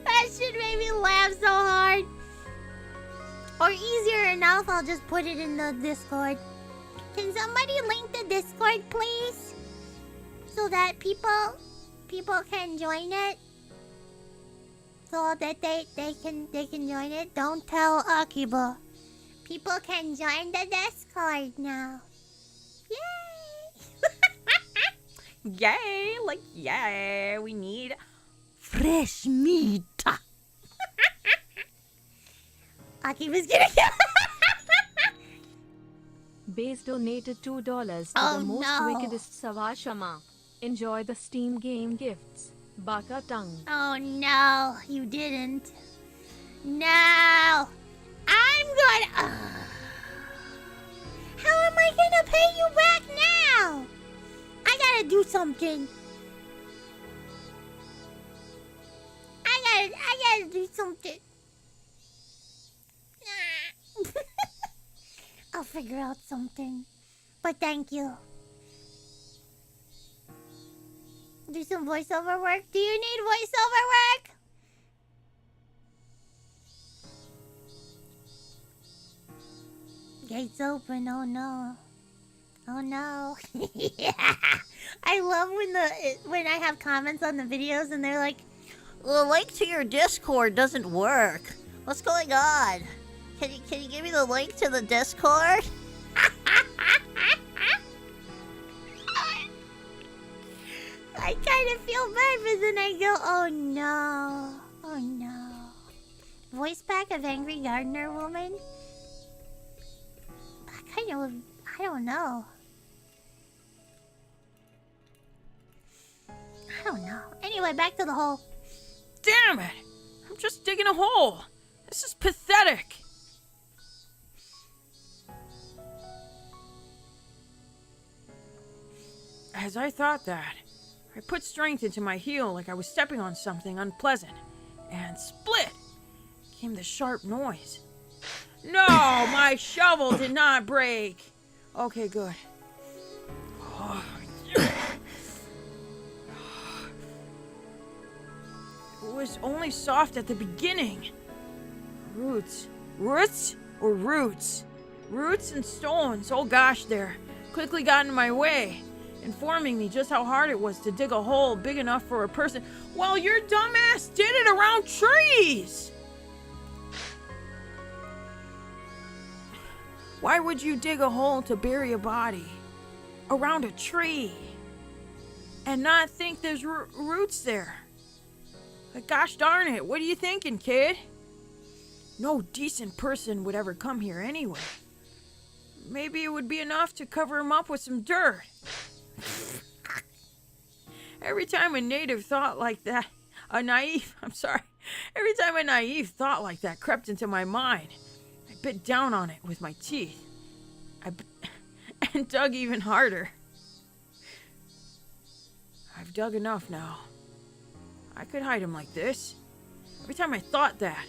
Speaker 1: That shit made me laugh so hard. Or easier enough, I'll just put it in the Discord. Can somebody link the Discord, please? So that people can join it. So that they can join it. Don't tell Akiba. People can join the Discord now. Yay!
Speaker 10: Yay, like, yeah, we need
Speaker 2: Fresh meat.
Speaker 1: Akiba's gonna kill.
Speaker 6: Base donated $2 to
Speaker 1: Oh,
Speaker 6: the most
Speaker 1: no.
Speaker 6: wickedest Sawashama. Enjoy the Steam game gifts. Baka tongue.
Speaker 1: Oh no, you didn't. No! I'm gonna... How am I gonna pay you back now? I gotta do something. I gotta do something. I'll figure out something. But thank you. Do some voiceover work? Do you need voiceover work? Gates open. Oh no. Oh no. I love when I have comments on the videos and they're like,
Speaker 2: The link to your Discord doesn't work. What's going on? Can you give me the link to the Discord?
Speaker 1: I kind of feel bad, but then I go, oh no. Oh no. Voice pack of Angry Gardener Woman? I don't know. I don't know. Anyway, back to the hole.
Speaker 8: Damn it! I'm just digging a hole. This is pathetic. As I thought that, I put strength into my heel like I was stepping on something unpleasant, and split came the sharp noise. No, my shovel did not break. Okay, good. It was only soft at the beginning. Roots or roots? Roots and stones, oh gosh, there, quickly got in my way, informing me just how hard it was to dig a hole big enough for a person. Well, your dumbass did it around trees! Why would you dig a hole to bury a body around a tree and not think there's roots there? Like, gosh darn it, what are you thinking, kid? No decent person would ever come here anyway. Maybe it would be enough to cover him up with some dirt. Every time a native thought like that, every time a naive thought like that crept into my mind, I bit down on it with my teeth. And dug even harder. I've dug enough now. I could hide him like this. Every time I thought that,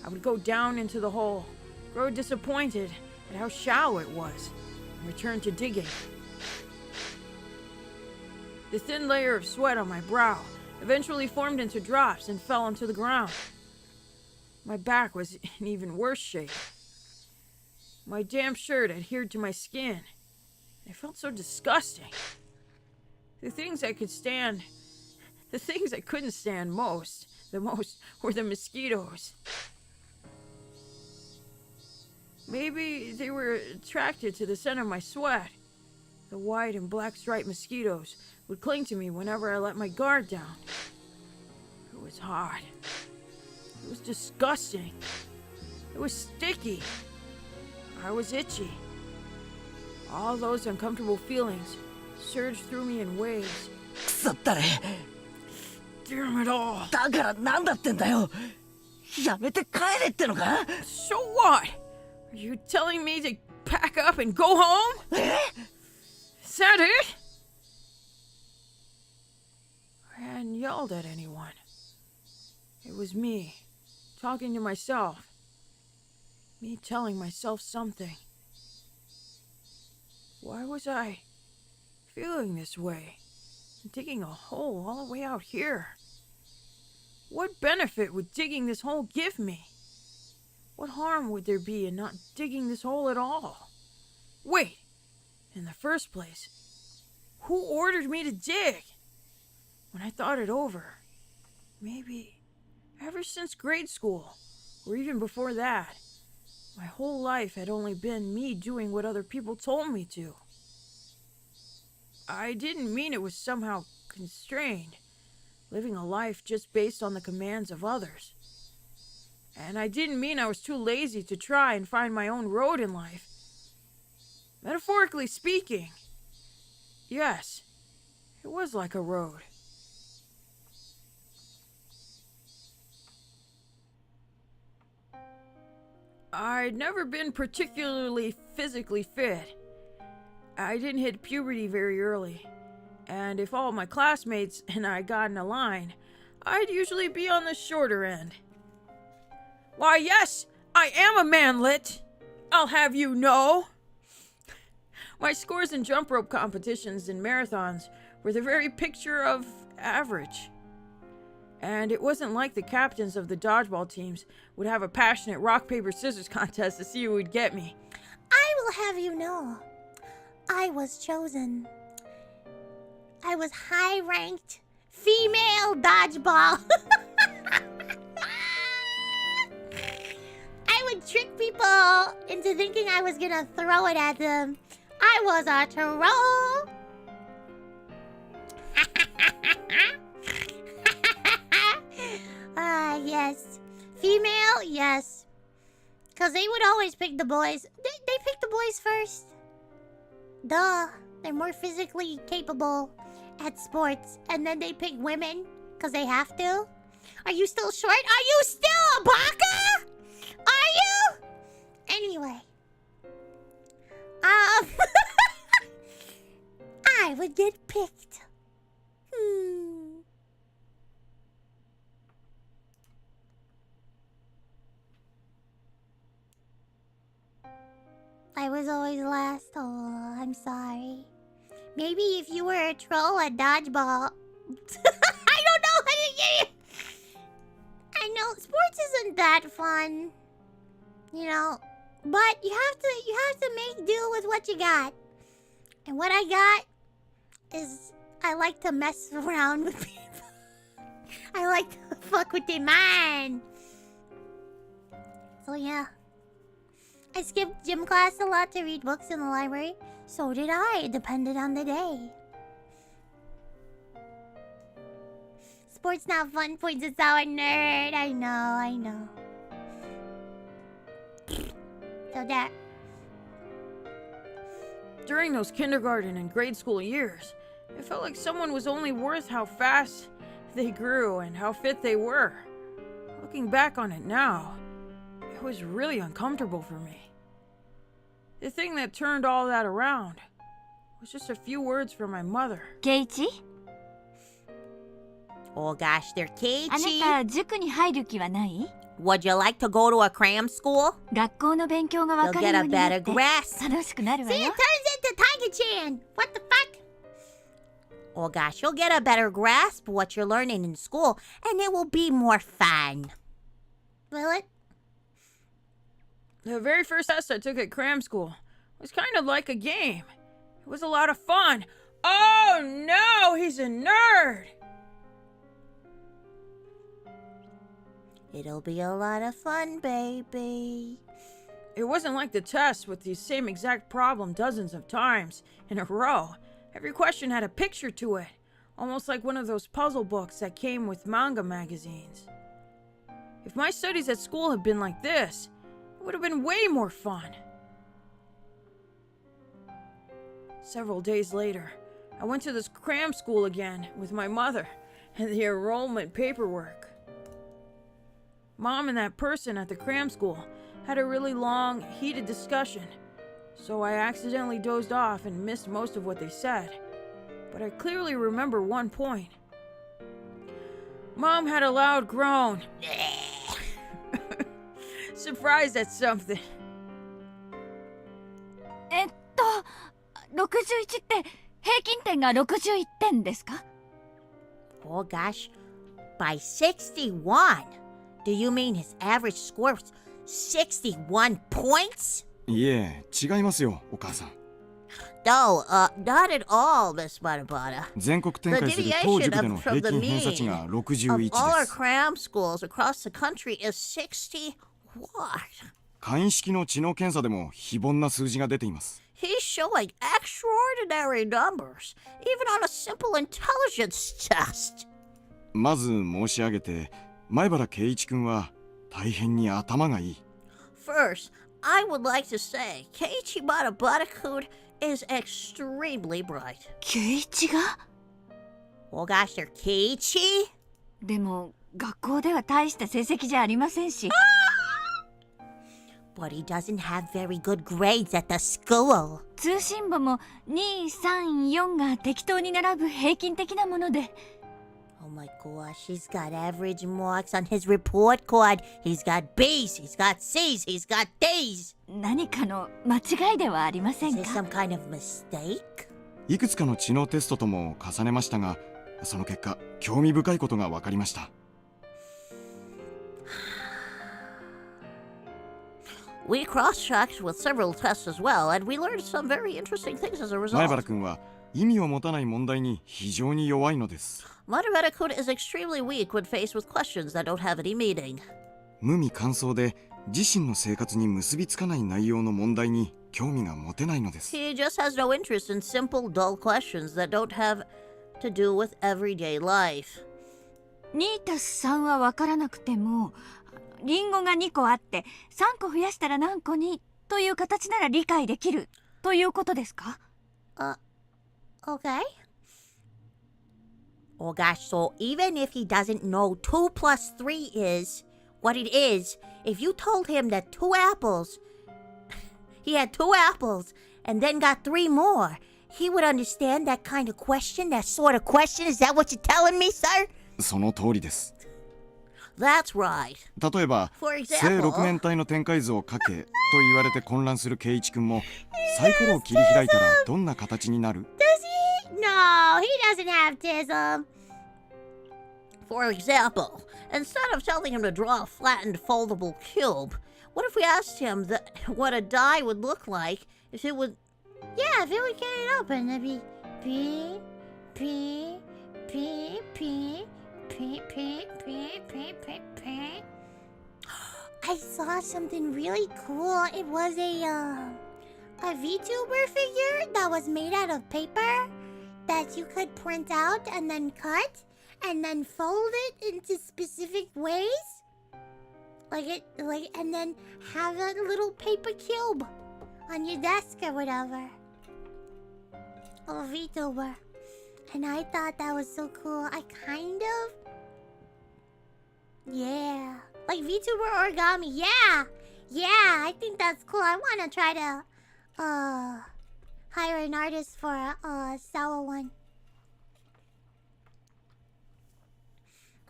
Speaker 8: I would go down into the hole, grow disappointed at how shallow it was, and return to digging. The thin layer of sweat on my brow eventually formed into drops and fell onto the ground. My back was in even worse shape. My damp shirt adhered to my skin. It felt so disgusting. The things I couldn't stand most, were the mosquitoes. Maybe they were attracted to the scent of my sweat. The white and black striped mosquitoes would cling to me whenever I let my guard down. It was hot. It was disgusting. It was sticky. I was itchy. All those uncomfortable feelings surged through me in waves. Damn it all. So what? Are you telling me to pack up and go home? Is that it? I hadn't yelled at anyone. It was me, talking to myself. Me telling myself something. Why was I feeling this way? Digging a hole all the way out here? What benefit would digging this hole give me? What harm would there be in not digging this hole at all? Wait, in the first place, who ordered me to dig? When I thought it over, maybe ever since grade school, or even before that, my whole life had only been me doing what other people told me to. I didn't mean it was somehow constrained, living a life just based on the commands of others. And I didn't mean I was too lazy to try and find my own road in life. Metaphorically speaking, yes, it was like a road. I'd never been particularly physically fit. I didn't hit puberty very early, and if all my classmates and I got in a line, I'd usually be on the shorter end. Why, yes, I am a manlet, I'll have you know. My scores in jump rope competitions and marathons were the very picture of average. And it wasn't like the captains of the dodgeball teams would have a passionate rock, paper, scissors contest to see who would get me.
Speaker 1: I will have you know, I was chosen. I was high-ranked female dodgeball. I would trick people into thinking I was gonna throw it at them. I was a troll. Yes. Female, yes. Because they would always pick the boys. They pick the boys first. Duh. They're more physically capable at sports. And then they pick women because they have to. Are you still short? Are you still a baka? Are you? Anyway. I would get picked. I was always last. Oh, I'm sorry. Maybe if you were a troll at dodgeball. I don't know how to get it. I know sports isn't that fun, you know, but you have to make do with what you got. And what I got is I like to mess around with people. I like to fuck with their mind. So yeah. I skipped gym class a lot to read books in the library. So did I. It depended on the day. Sports not fun, points at sour nerd. I know. So that.
Speaker 8: During those kindergarten and grade school years, it felt like someone was only worth how fast they grew and how fit they were. Looking back on it now, it was really uncomfortable for me. The thing that turned all that around was just a few words from my mother.
Speaker 2: Keiichi? Oh gosh, they're Keiichi.
Speaker 11: あなた塾に入る気はない？
Speaker 2: Would you like to go to a cram school?
Speaker 11: 学校の勉強がわか
Speaker 2: You'll
Speaker 11: る
Speaker 2: get
Speaker 11: よ
Speaker 2: a
Speaker 11: うになっ
Speaker 2: better
Speaker 11: て
Speaker 2: grasp.
Speaker 11: 楽しくなるわ
Speaker 1: See, it
Speaker 11: よ。
Speaker 1: turns into Tiger-chan. What the fuck?
Speaker 2: Oh gosh, you'll get a better grasp of what you're learning in school, and it will be more fun.
Speaker 1: Will it?
Speaker 8: The very first test I took at cram school was kind of like a game. It was a lot of fun. Oh no, he's a nerd!
Speaker 2: It'll be a lot of fun, baby.
Speaker 8: It wasn't like the test with the same exact problem dozens of times in a row. Every question had a picture to it, almost like one of those puzzle books that came with manga magazines. If my studies at school had been like this, it would have been way more fun. Several days later, I went to this cram school again with my mother and the enrollment paperwork. Mom and that person at the cram school had a really long, heated discussion, so I accidentally dozed off and missed most of what they said. But I clearly remember one point. Mom had a loud groan. Surprised at something.
Speaker 11: 61って平均点が61点ですか？
Speaker 2: Oh gosh, by 61? Do you mean his average score was 61 points?
Speaker 12: いえ、違いますよ、お母さん。
Speaker 2: No, not at all, Miss Butter.
Speaker 12: 全国展開する当塾での平均偏差値が61で
Speaker 2: Of all our
Speaker 12: す。
Speaker 2: cram schools across the country is 60 what?
Speaker 12: 簡易式の知能検査でも非凡な数字が出ています。
Speaker 2: He's showing extraordinary numbers, even on a simple intelligence test.
Speaker 12: まず申し上げて、前原圭一君は大変に頭がいい。
Speaker 2: First, I would like to say Keiichi Butter is extremely bright.
Speaker 11: 圭一が？
Speaker 2: Oh gosh, they're Keiichi?
Speaker 11: でも学校では大した成績じゃありませんし。
Speaker 2: But he doesn't have very good grades at the school.
Speaker 11: 通信簿も2、3、4が適当に並ぶ平均的なもので。
Speaker 2: Oh my gosh, he's got average marks on his report card. He's got B's, he's got C's, he's got D's.
Speaker 11: 何かの間違いではありません
Speaker 2: Is
Speaker 11: か？
Speaker 2: this some kind of mistake?
Speaker 12: いくつかの知能テストとも重ねましたが、その結果、興味深いことが分かりました。
Speaker 2: We cross-checked with several tests as well, and we learned some very interesting things as a
Speaker 12: 前原
Speaker 2: result.
Speaker 12: 君は意味を持たない問題に非常に弱いのです。
Speaker 2: Maibara-kun is extremely weak when faced with questions that don't have any meaning.
Speaker 12: 無味乾燥で自身の生活に結びつかない内容の問題に興味が持てないのです。
Speaker 2: He just has no interest in simple, dull questions that don't have to do with everyday life.
Speaker 11: 2+3 は分からなくても、リンゴが2個あって3個増やしたら何個にという形なら理解できるということですか？
Speaker 1: Okay.
Speaker 2: Oh gosh, so even if he doesn't know 2 plus 3 is what it is, if you told him that he had 2 apples and then got 3 more, he would understand that kind of question, that sort of question. Is that what you're telling me, sir?
Speaker 12: その通りです。
Speaker 2: That's right.
Speaker 12: 例えば
Speaker 2: For example-
Speaker 12: 正六面体の展開図を書けと言われて混乱する圭一君もサイコロを切り開いたらどんな形になる？
Speaker 1: No, he doesn't have tism.
Speaker 2: For example, instead of telling him to draw a flattened foldable cube, what if we asked him what a die would look like if it would...
Speaker 1: Yeah, if it would get it open, it'd be P, P, P, P, P, P, P, P, P, P. I saw something really cool. It was a VTuber figure that was made out of paper that you could print out and then cut and then fold it into specific ways. And then have a little paper cube on your desk or whatever. A VTuber. And I thought that was so cool. Yeah. Like VTuber origami. Yeah, I think that's cool. I want to try to hire an artist for a Sawa one.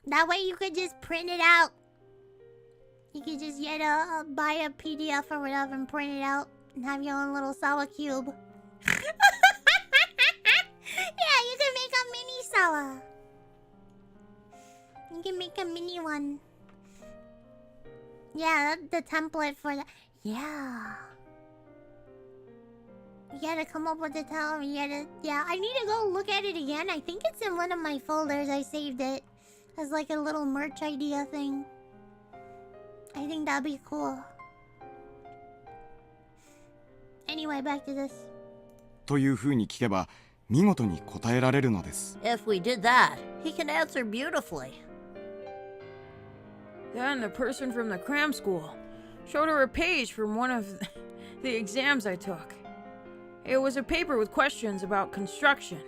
Speaker 1: That way you could just print it out. You could just buy a PDF or whatever and print it out and have your own little Sawa cube. Yeah, you can make a mini Sawa. You can make a mini one. Yeah, that's the template for that. Yeah. You gotta come up with the time. Yeah, I need to go look at it again. I think it's in one of my folders. I saved it as like a little merch idea thing. I think that'd be cool. Anyway, back to this.
Speaker 12: というふうに聞けば見事に答えられるのです。
Speaker 2: If we did that, he can answer beautifully.
Speaker 8: Then the person from the cram school showed her a page from one of the exams I took. It was a paper with questions about construction.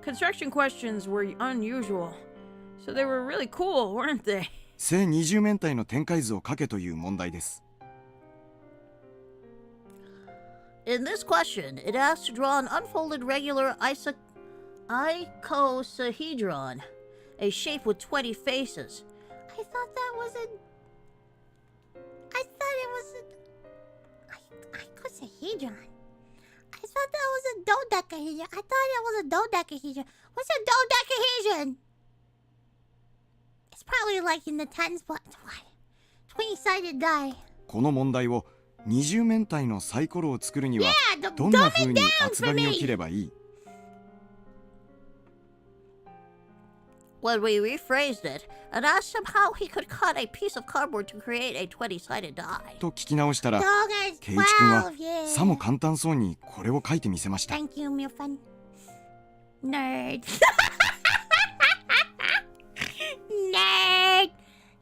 Speaker 8: Construction questions were unusual, so they were really cool, weren't they?
Speaker 12: 正二十面体の展開図を書けという問題です。
Speaker 2: In this question, it asks to draw an unfolded regular icosahedron, a shape with 20 faces.
Speaker 1: I thought it was a icosahedron. I thought that was a dodecahedron. I thought it was a dodecahedron. What's a dodecahedron? It's probably like in the tens, but what? 20-sided die.
Speaker 12: この問題を二十面体のサイコロを作るには
Speaker 1: Yeah,
Speaker 12: どんな風に厚紙を切ればいい？
Speaker 2: When we rephrased it and asked him how he could cut a piece of cardboard to create a 20-sided die.
Speaker 12: と聞き直したら
Speaker 1: Dog
Speaker 12: 圭
Speaker 1: has
Speaker 12: 一君は
Speaker 1: 12, yeah.
Speaker 12: さも簡単そうにこれを書いてみせました。
Speaker 1: Thank you, Milfan. Nerd. Nerd.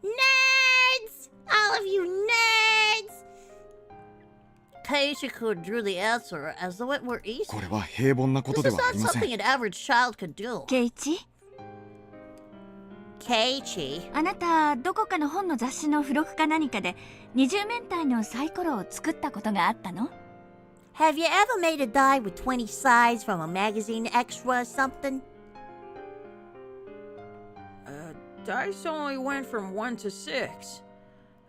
Speaker 1: Nerds. All of you nerds.
Speaker 2: Keiichi drew the answer as though it were easy.
Speaker 12: これは平凡なこと
Speaker 2: This
Speaker 12: で
Speaker 2: is
Speaker 12: はあ
Speaker 2: not
Speaker 12: りません。
Speaker 2: something an average child could do.
Speaker 11: ケイチ、
Speaker 2: Keiichi,
Speaker 11: あなたどこかの本の雑誌の付録か何かで二十面体のサイコロを作ったことがあったの？
Speaker 2: have you ever made a die with 20 sides from a magazine extra or something?
Speaker 8: Dice only went from 1 to 6.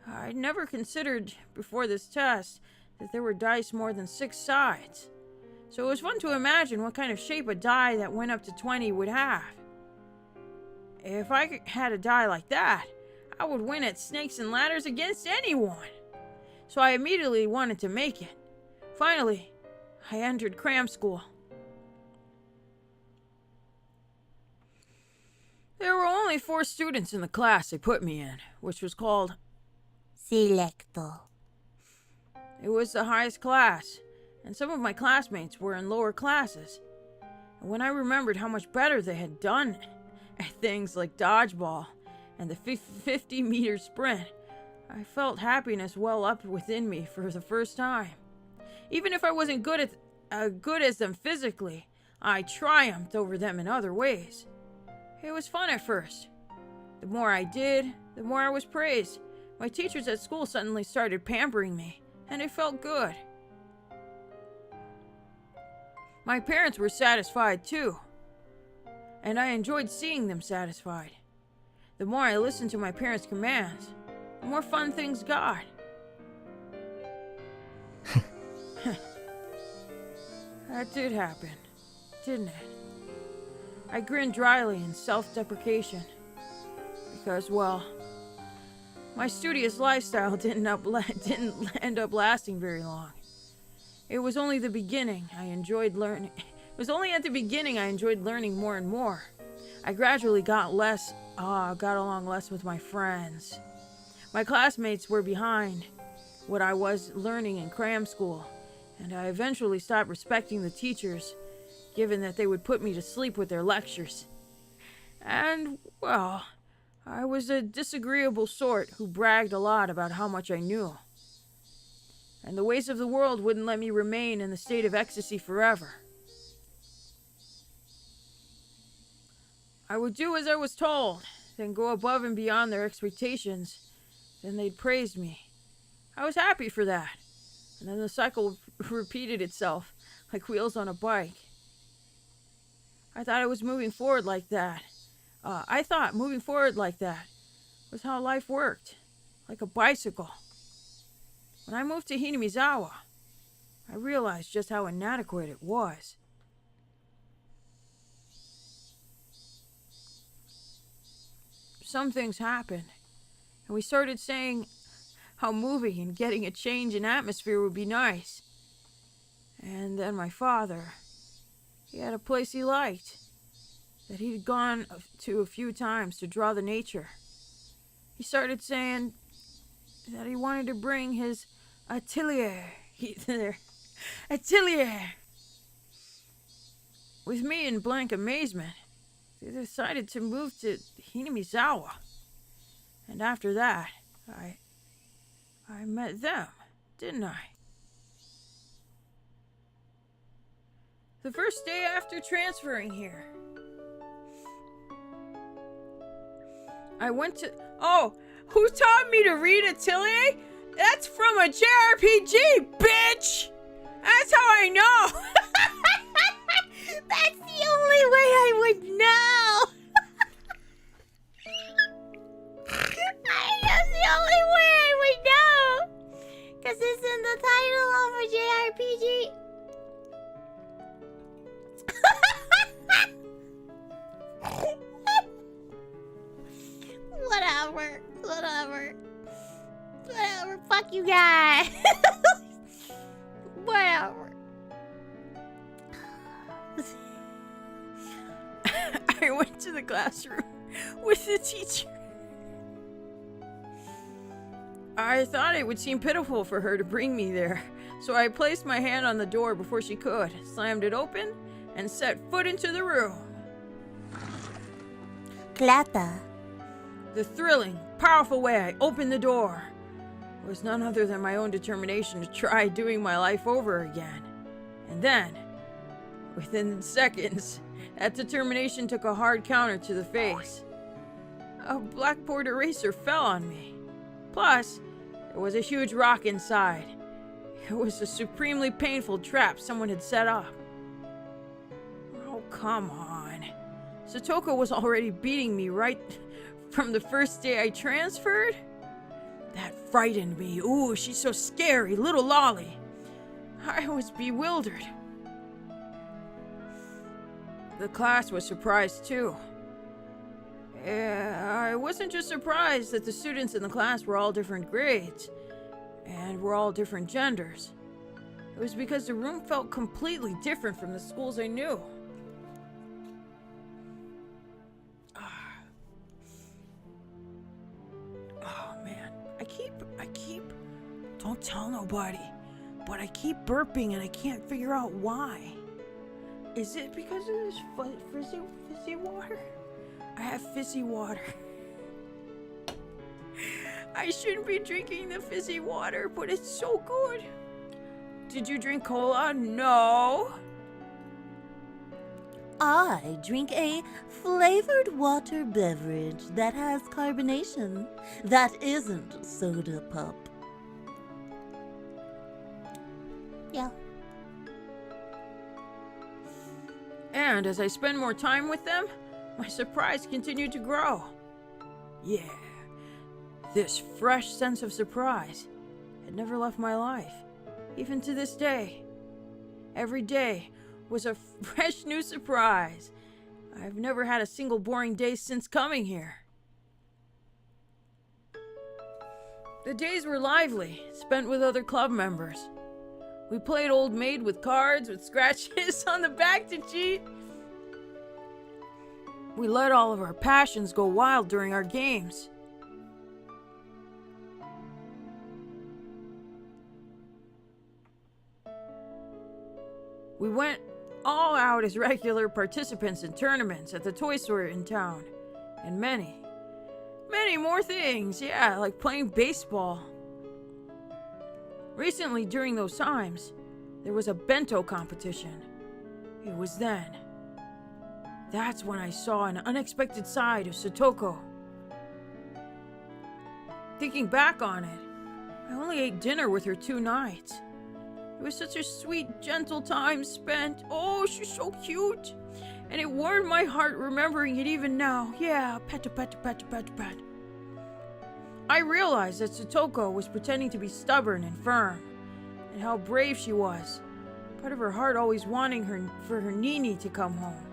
Speaker 8: I'd never considered before this test that there were dice more than 6 sides. So it was fun to imagine what kind of shape a die that went up to 20 would have. If I had a die like that, I would win at Snakes and Ladders against anyone. so I immediately wanted to make it. Finally, I entered cram school. There were only 4 students in the class they put me in, which was called
Speaker 1: Selecto.
Speaker 8: It was the highest class, and some of my classmates were in lower classes. And when I remembered how much better they had done at things like dodgeball and the 50-meter sprint, I felt happiness well up within me for the first time. Even if I wasn't good as them physically, I triumphed over them in other ways. It was fun at first. The more I did, the more I was praised. My teachers at school suddenly started pampering me, and it felt good. My parents were satisfied too, and I enjoyed seeing them satisfied. The more I listened to my parents' commands, the more fun things got. That did happen, didn't it? I grinned dryly in self-deprecation because, well, my studious lifestyle didn't end up lasting very long. It was only the beginning. I enjoyed learning. It was only at the beginning I enjoyed learning more and more. I gradually got along less with my friends. My classmates were behind what I was learning in cram school, and I eventually stopped respecting the teachers, given that they would put me to sleep with their lectures. And, well, I was a disagreeable sort who bragged a lot about how much I knew. And the ways of the world wouldn't let me remain in the state of ecstasy forever. I would do as I was told, then go above and beyond their expectations. Then they'd praise me. I was happy for that. And then the cycle repeated itself, like wheels on a bike. I thought I was moving forward like that. I thought moving forward like that was how life worked, like a bicycle. When I moved to Hinamizawa, I realized just how inadequate it was. Some things happened, and we started saying how moving and getting a change in atmosphere would be nice. And then my father, he had a place he liked, that he'd gone to a few times to draw the nature. He started saying that he wanted to bring his atelier with me. In blank amazement, they decided to move to Hinamizawa. And after that, I met them, didn't I? The first day after transferring here, I went to... Oh, who taught me to read Atelier? That's from a JRPG, bitch! That's how I know!
Speaker 1: That's the only way I would know! That's the only way I would know! Because it's in the title of a JRPG. Whatever. Fuck you guys. Whatever.
Speaker 8: I went to the classroom with the teacher. I thought it would seem pitiful for her to bring me there, so I placed my hand on the door before she could, slammed it open, and set foot into the room.
Speaker 1: Clata.
Speaker 8: The thrilling, powerful way I opened the door was none other than my own determination to try doing my life over again. And then, within seconds, that determination took a hard counter to the face. A blackboard eraser fell on me. Plus, there was a huge rock inside. It was a supremely painful trap someone had set up. Oh, come on. Satoko was already beating me right from the first day I transferred? That frightened me. Ooh, she's so scary, little lolly. I was bewildered. The class was surprised too. I wasn't just surprised that the students in the class were all different grades. and were all different genders. It was because the room felt completely different from the schools I knew. Oh man, I keep, don't tell nobody, but I keep burping and I can't figure out why. Is it because of this fizzy water? I have fizzy water. I shouldn't be drinking the fizzy water, but it's so good. Did you drink cola? No.
Speaker 13: I drink a flavored water beverage that has carbonation. That isn't soda pop.
Speaker 1: Yeah.
Speaker 8: And as I spend more time with them, my surprise continued to grow. Yeah, this fresh sense of surprise had never left my life, even to this day. Every day was a fresh new surprise. I've never had a single boring day since coming here. The days were lively, spent with other club members. We played Old Maid with cards, with scratches on the back to cheat. We let all of our passions go wild during our games. We went all out as regular participants in tournaments at the toy store in town. And many more things, yeah, like playing baseball. Recently, during those times, there was a bento competition. It was then. That's when I saw an unexpected side of Satoko. Thinking back on it, I only ate dinner with her 2 nights. It was such a sweet, gentle time spent. Oh, she's so cute. And it warmed my heart remembering it even now. Yeah, pat. I realized that Satoko was pretending to be stubborn and firm, and how brave she was. Part of her heart always wanting for her Nini to come home.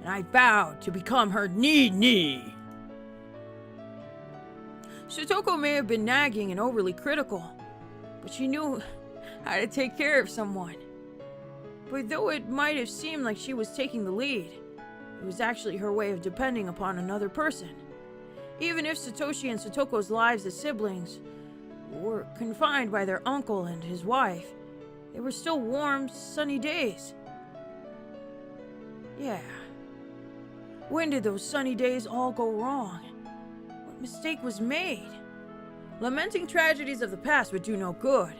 Speaker 8: And I vowed to become her Nini. Satoko may have been nagging and overly critical, but she knew how to take care of someone. But though it might have seemed like she was taking the lead, it was actually her way of depending upon another person. Even if Satoshi and Satoko's lives as siblings were confined by their uncle and his wife, they were still warm, sunny days. Yeah. When did those sunny days all go wrong? What mistake was made? Lamenting tragedies of the past would do no good,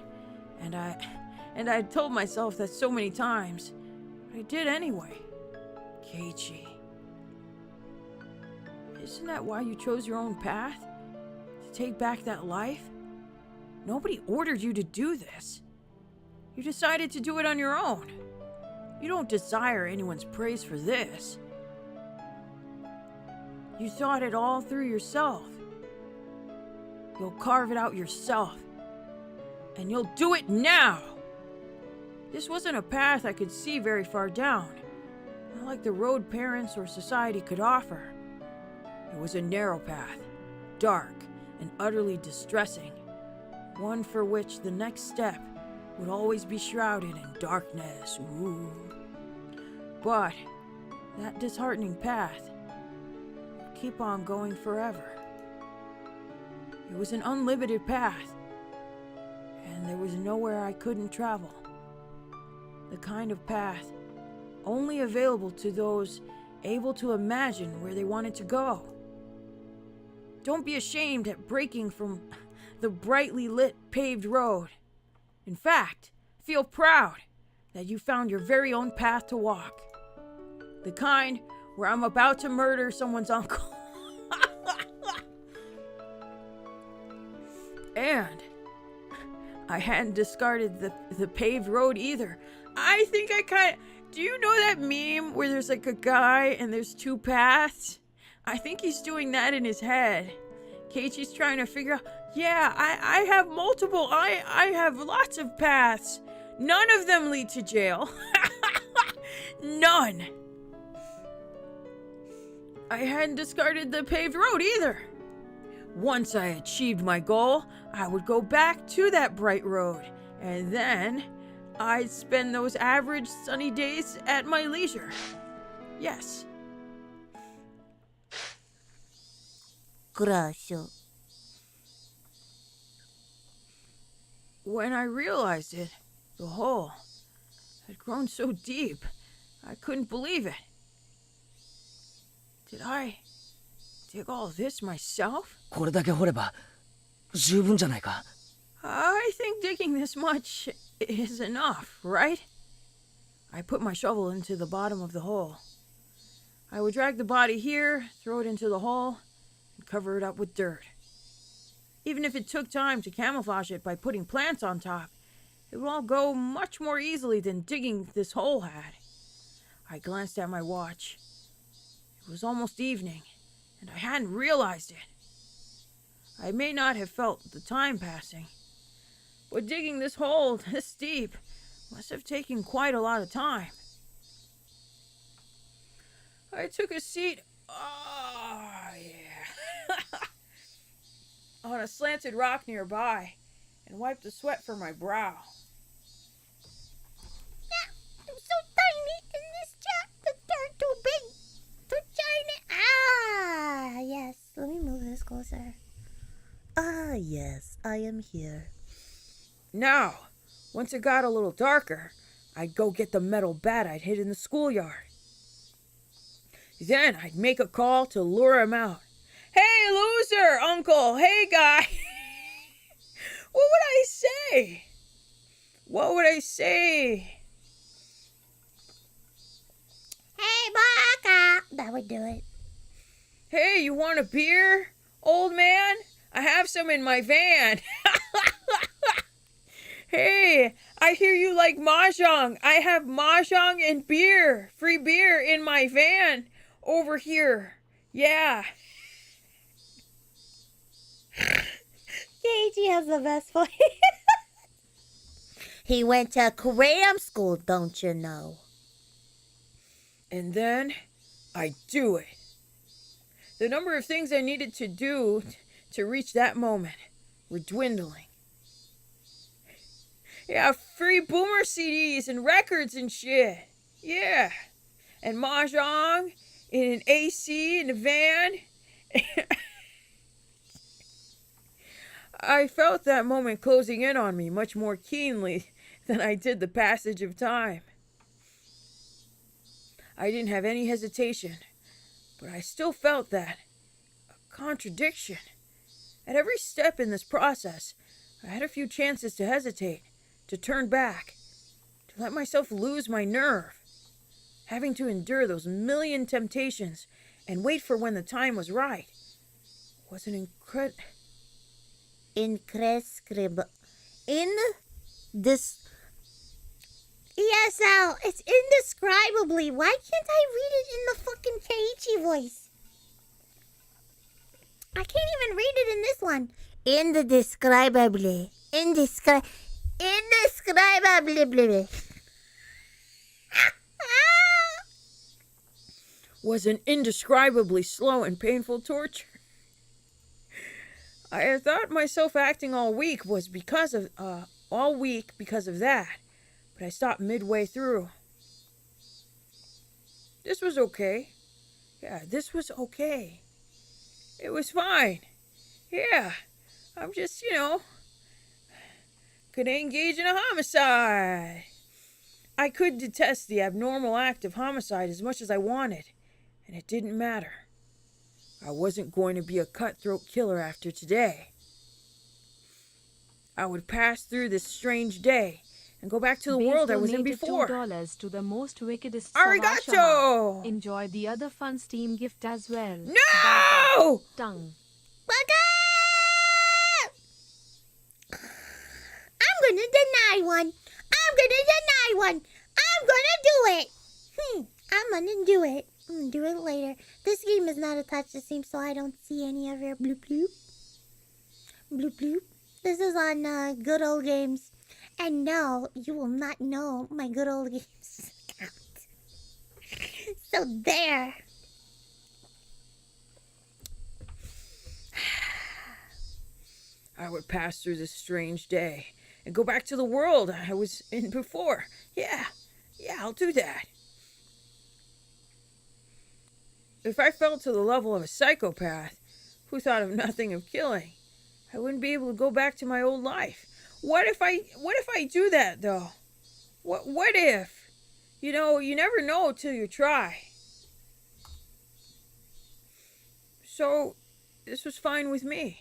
Speaker 8: and I told myself that so many times, but I did anyway. Keiichi. Isn't that why you chose your own path? To take back that life? Nobody ordered you to do this. You decided to do it on your own. You don't desire anyone's praise for this. You thought it all through yourself. You'll carve it out yourself. And you'll do it now! This wasn't a path I could see very far down. Not like the road parents or society could offer. It was a narrow path, dark and utterly distressing. One for which the next step would always be shrouded in darkness. Ooh. But that disheartening path would keep on going forever. It was an unlimited path, and there was nowhere I couldn't travel. The kind of path only available to those able to imagine where they wanted to go. Don't be ashamed at breaking from the brightly lit paved road. In fact, feel proud that you found your very own path to walk. The kind where I'm about to murder someone's uncle. And I hadn't discarded the paved road either. I think do you know that meme where there's like a guy and there's 2 paths? I think he's doing that in his head. Keiichi's trying to figure out, yeah, I have multiple, I have lots of paths. None of them lead to jail. None. I hadn't discarded the paved road either. Once I achieved my goal, I would go back to that bright road, and then I'd spend those average sunny days at my leisure. Yes.
Speaker 13: Gracias.
Speaker 8: When I realized it, the hole had grown so deep, I couldn't believe it. Did I dig all this myself?
Speaker 14: これだけ掘れば十分じゃないか。
Speaker 8: I think digging this much is enough, right? I put my shovel into the bottom of the hole. I would drag the body here, throw it into the hole, and cover it up with dirt. Even if it took time to camouflage it by putting plants on top, it would all go much more easily than digging this hole had. I glanced at my watch. It was almost evening, and I hadn't realized it. I may not have felt the time passing, but digging this hole this deep must have taken quite a lot of time. I took a seat, on a slanted rock nearby and wiped the sweat from my brow.
Speaker 1: I'm so tiny in this chat. The dirt too big. Too tiny. Ah, yes. Let me move this closer.
Speaker 13: Ah, yes, I am here.
Speaker 8: Now, once it got a little darker, I'd go get the metal bat I'd hid in the schoolyard. Then I'd make a call to lure him out. Hey, loser, uncle. Hey, guy. What would I say? What would I say?
Speaker 1: Hey, baka. That would do it.
Speaker 8: Hey, you want a beer, old man? I have some in my van. Hey, I hear you like mahjong. I have mahjong and beer, free beer in my van over here. Yeah.
Speaker 1: Keiichi has the best voice.
Speaker 13: He went to Korean school, don't you know?
Speaker 8: And then I do it. The number of things I needed to do to reach that moment were dwindling. Yeah, free boomer CDs and records and shit. Yeah. And mahjong in an AC in a van. I felt that moment closing in on me much more keenly than I did the passage of time. I didn't have any hesitation, but I still felt that a contradiction. At every step in this process, I had a few chances to hesitate, to turn back, to let myself lose my nerve. Having to endure those million temptations and wait for when the time was right was an incredible...
Speaker 1: ESL, it's indescribably. Why can't I read it in the fucking Keiichi voice? I can't even read it in this one.
Speaker 13: Indescribably. Indescribably.
Speaker 8: was an indescribably slow and painful torture. I had thought myself acting all week because of that, but I stopped midway through. This was okay. Yeah, this was okay. It was fine. Yeah, I'm just, gonna engage in a homicide. I could detest the abnormal act of homicide as much as I wanted, and it didn't matter. I wasn't going to be a cutthroat killer after today. I would pass through this strange day and go back to the world I was in before.
Speaker 6: $2 to the most wickedest
Speaker 8: Arigato!
Speaker 6: Sawagrapesama. Enjoy the other fun Steam gift as well.
Speaker 8: No!
Speaker 6: Tongue.
Speaker 1: Baka! I'm gonna deny one. I'm gonna do it. I'm gonna do it. I'm gonna do it later. This game is not attached to Steam, so I don't see any of your bloop bloop. Bloop bloop. This is on Good Old Games. And no, you will not know my Good Old Games account. So there.
Speaker 8: I would pass through this strange day and go back to the world I was in before. Yeah, I'll do that. If I fell to the level of a psychopath who thought of nothing of killing, I wouldn't be able to go back to my old life. What if I do that though? What if? You know, you never know till you try. So, this was fine with me.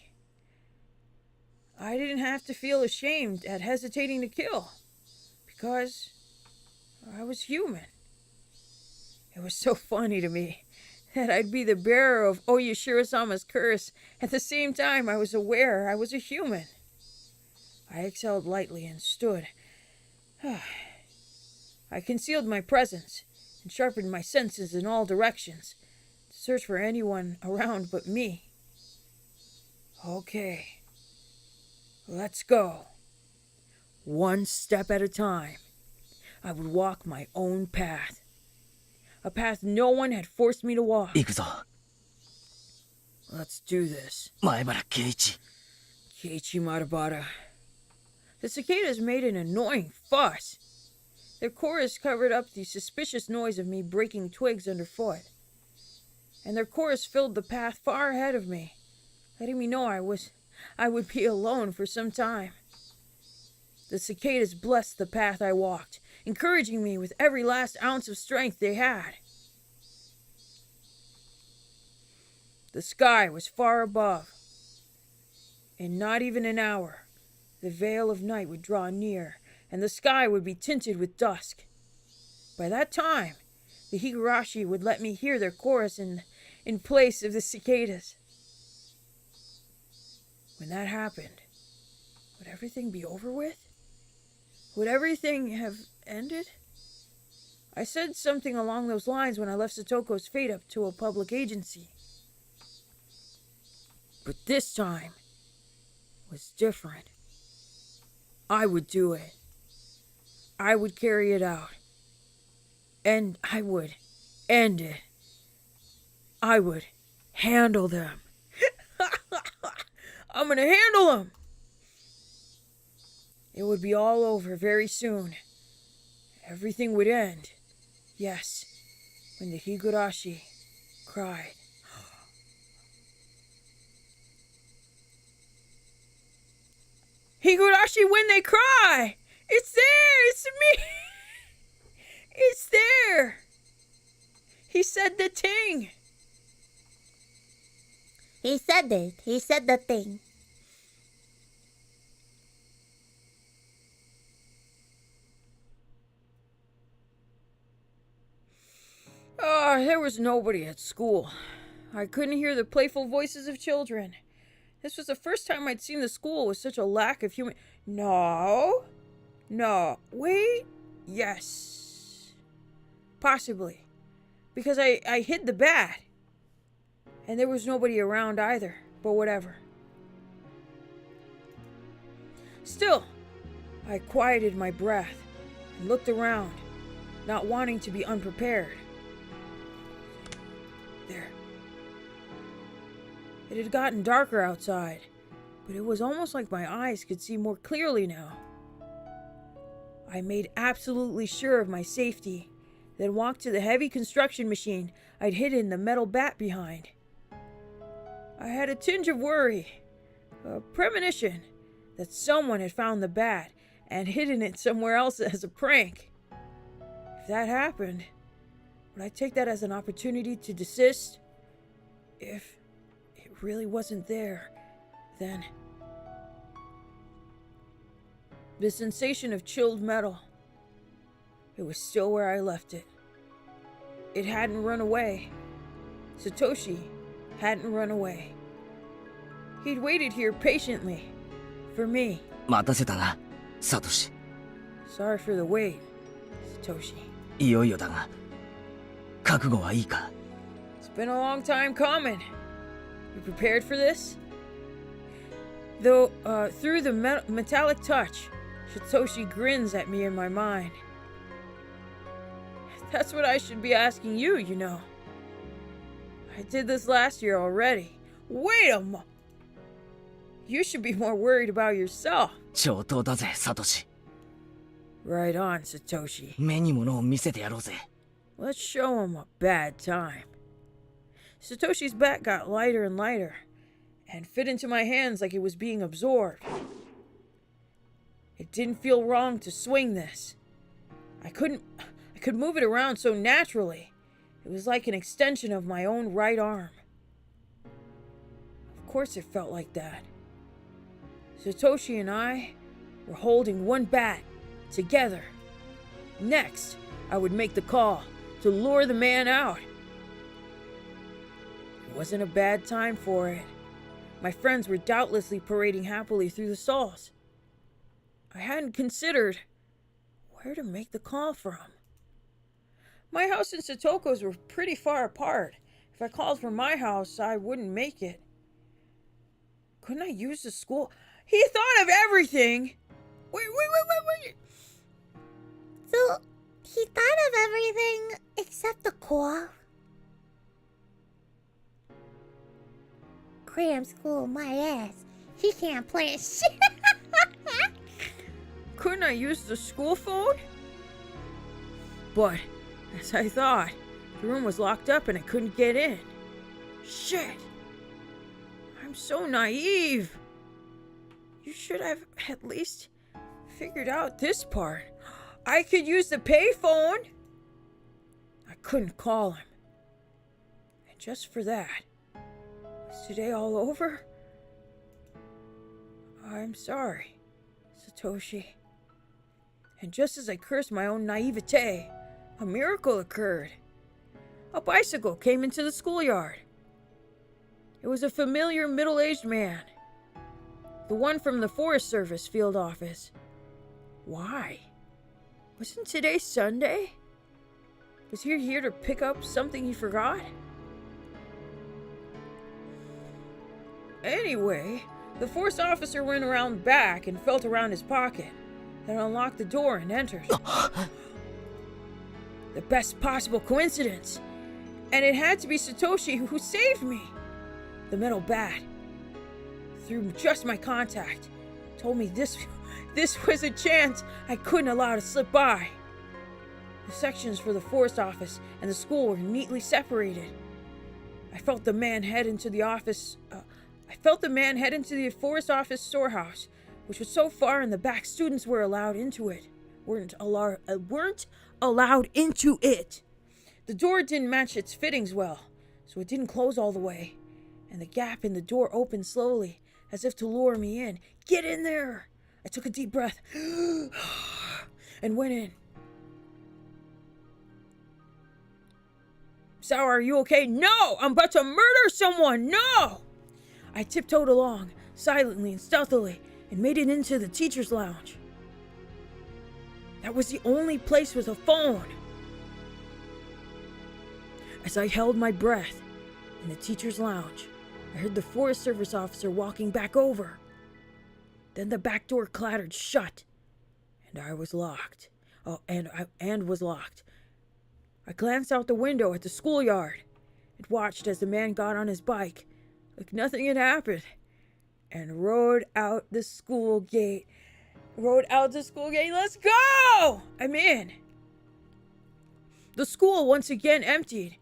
Speaker 8: I didn't have to feel ashamed at hesitating to kill, because I was human. It was so funny to me that I'd be the bearer of Oyashiro-sama's curse. At the same time, I was aware I was a human. I exhaled lightly and stood. I concealed my presence and sharpened my senses in all directions to search for anyone around but me. Okay, let's go. One step at a time, I would walk my own path. A path no one had forced me to walk.
Speaker 14: 行くぞ。
Speaker 8: Let's do this.
Speaker 14: 前原圭一。
Speaker 8: Keiichi Marabara. The cicadas made an annoying fuss. Their chorus covered up the suspicious noise of me breaking twigs underfoot. And their chorus filled the path far ahead of me, letting me know I would be alone for some time. The cicadas blessed the path I walked, encouraging me with every last ounce of strength they had. The sky was far above. In not even an hour, the veil of night would draw near, and the sky would be tinted with dusk. By that time, the Higurashi would let me hear their chorus in place of the cicadas. When that happened, would everything be over with? Would everything have ended? I said something along those lines when I left Satoko's fate up to a public agency. But this time was different. I would do it. I would carry it out. And I would end it. I would handle them. I'm gonna handle them. It would be all over very soon. Everything would end. Yes, when the Higurashi cried. Higurashi, when they cry! It's there! It's me! It's there! He said the thing!
Speaker 2: He said it. He said the thing.
Speaker 8: There was nobody at school. I couldn't hear the playful voices of children. This was the first time I'd seen the school with such a lack of human... No, wait, yes. Possibly. Because I hid the bat. And there was nobody around either, but whatever. Still, I quieted my breath and looked around, not wanting to be unprepared. There. It had gotten darker outside, but it was almost like my eyes could see more clearly now. I made absolutely sure of my safety, then walked to the heavy construction machine I'd hidden the metal bat behind. I had a tinge of worry, a premonition that someone had found the bat and hidden it somewhere else as a prank. If that happened, would I take that as an opportunity to desist? If it really wasn't there, then... The sensation of chilled metal. It was still where I left it. It hadn't run away. Satoshi hadn't run away. He'd waited here patiently. For me.
Speaker 14: 待たせたな、サトシ。
Speaker 8: Sorry for the wait, Satoshi.
Speaker 14: いよいよだが、覚悟はいいか?
Speaker 8: It's been a long time coming. You prepared for this? Though, through the metallic touch, Satoshi grins at me in my mind. That's what I should be asking you, you know. I did this last year already. Wait a mo... You should be more worried about yourself.
Speaker 14: 上等だぜ、サトシ。
Speaker 8: Right on, Satoshi.
Speaker 14: 目に物を見せてやろうぜ。
Speaker 8: Let's show him a bad time. Satoshi's bat got lighter and lighter, and fit into my hands like it was being absorbed. It didn't feel wrong to swing this. I could move it around so naturally. It was like an extension of my own right arm. Of course it felt like that. Satoshi and I were holding one bat together. Next, I would make the call to lure the man out. It wasn't a bad time for it. My friends were doubtlessly parading happily through the stalls. I hadn't considered where to make the call from. My house and Satoko's were pretty far apart. If I called from my house, I wouldn't make it. Couldn't I use the school? He thought of everything! Wait.
Speaker 1: So, he thought of everything except the call? Cram school my ass. He can't plan shit.
Speaker 8: Couldn't I use the school phone? But, as I thought, the room was locked up and I couldn't get in. Shit! I'm so naive. You should have at least figured out this part. I could use the payphone. I couldn't call him. And just for that, is today all over? I'm sorry, Satoshi. And just as I cursed my own naivete, a miracle occurred. A bicycle came into the schoolyard. It was a familiar middle-aged man. The one from the Forest Service field office. Why? Wasn't today Sunday? Was he here to pick up something he forgot? Anyway, the forest officer went around back and felt around his pocket, then unlocked the door and entered. The best possible coincidence. And it had to be Satoshi who saved me. The metal bat, through just my contact, told me this was a chance I couldn't allow to slip by. The sections for the forest office and the school were neatly separated. I felt the man head into the forest office storehouse, which was so far in the back students were allowed into it. Weren't allowed into it. The door didn't match its fittings well, so it didn't close all the way, and the gap in the door opened slowly, as if to lure me in. Get in there! I took a deep breath and went in. Sour, are you okay? No! I'm about to murder someone! No! I tiptoed along, silently and stealthily, and made it into the teacher's lounge. That was the only place with a phone. As I held my breath in the teacher's lounge, I heard the Forest Service officer walking back over. Then the back door clattered shut, and I was locked. Was locked. I glanced out the window at the schoolyard and watched as the man got on his bike, like nothing had happened, and rode out the school gate. Let's go! I'm in. The school once again emptied,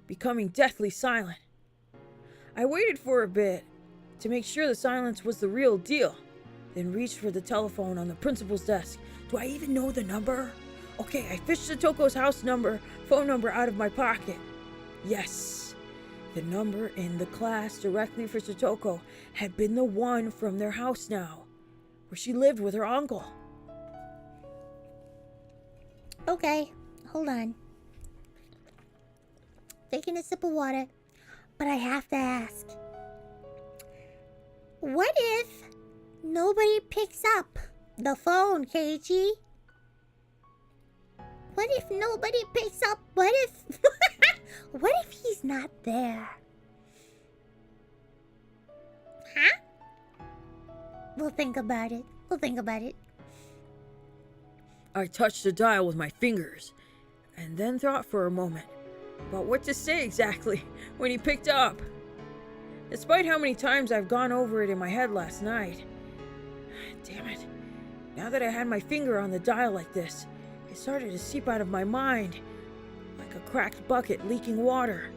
Speaker 8: becoming deathly silent. I waited for a bit to make sure the silence was the real deal, then reached for the telephone on the principal's desk. Do I even know the number? Okay, I fished Satoko's phone number out of my pocket. Yes, the number in the class directly for Satoko had been the one from their house now, where she lived with her uncle.
Speaker 1: Okay, hold on. Taking a sip of water, but I have to ask. What if nobody picks up the phone, Keiichi? What if nobody picks up? What if he's not there? Huh? We'll think about it.
Speaker 8: I touched the dial with my fingers, and then thought for a moment about what to say exactly when he picked up. despite how many times I've gone over it in my head last night. Damn it. Now that I had my finger on the dial like this, it started to seep out of my mind, like a cracked bucket leaking water.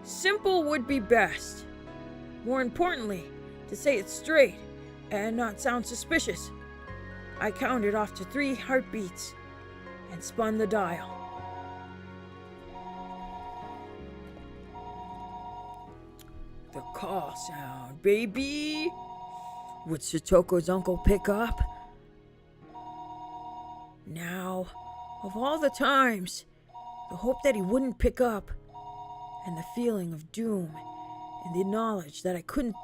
Speaker 8: Simple would be best. More importantly, to say it straight and not sound suspicious. I counted off to 3 heartbeats and spun the dial. The call sound, baby! Would Satoko's uncle pick up? Now, of all the times, the hope that he wouldn't pick up, and the feeling of doom, and the knowledge that I couldn't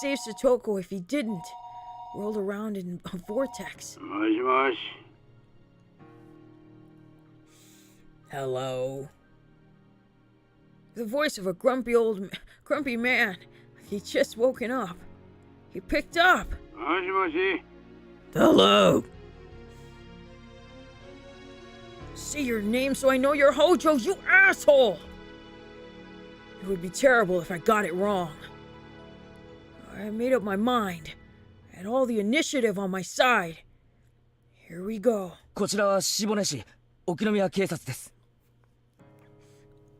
Speaker 8: save Satoko if he didn't, rolled around in a vortex. Hello. The voice of a grumpy man. He'd just woken up. He picked up. Hello. Say your name so I know you're Hōjō, you asshole! It would be terrible if I got it wrong. I made up my mind. I had all the initiative on my side. Here we go.
Speaker 14: こちらは下市沖宮警察です。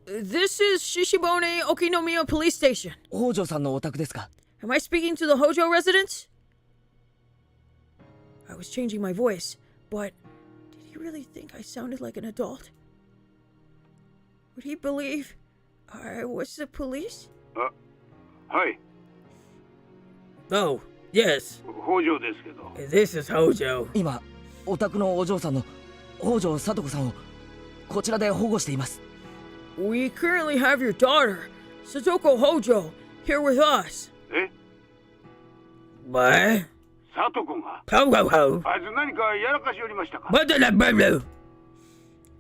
Speaker 8: This is Shishibone Okinomiya Police Station.
Speaker 14: 北条さんのお宅ですか?
Speaker 8: Am I speaking to the Hōjō residents? I was changing my voice, but did he really think I sounded like an adult? Would he believe I was the police?
Speaker 4: Hi.
Speaker 8: Oh, yes.
Speaker 4: 北条ですけど。
Speaker 8: This is Hōjō.
Speaker 14: 今、お宅のお嬢さんの北条聡子さんをこちらで保護しています。
Speaker 8: We currently have your daughter, Satoko Hōjō, here with us.
Speaker 4: え?
Speaker 8: What?
Speaker 4: サトコが。
Speaker 8: Ho.
Speaker 4: あいつ何かやらかしおりましたか?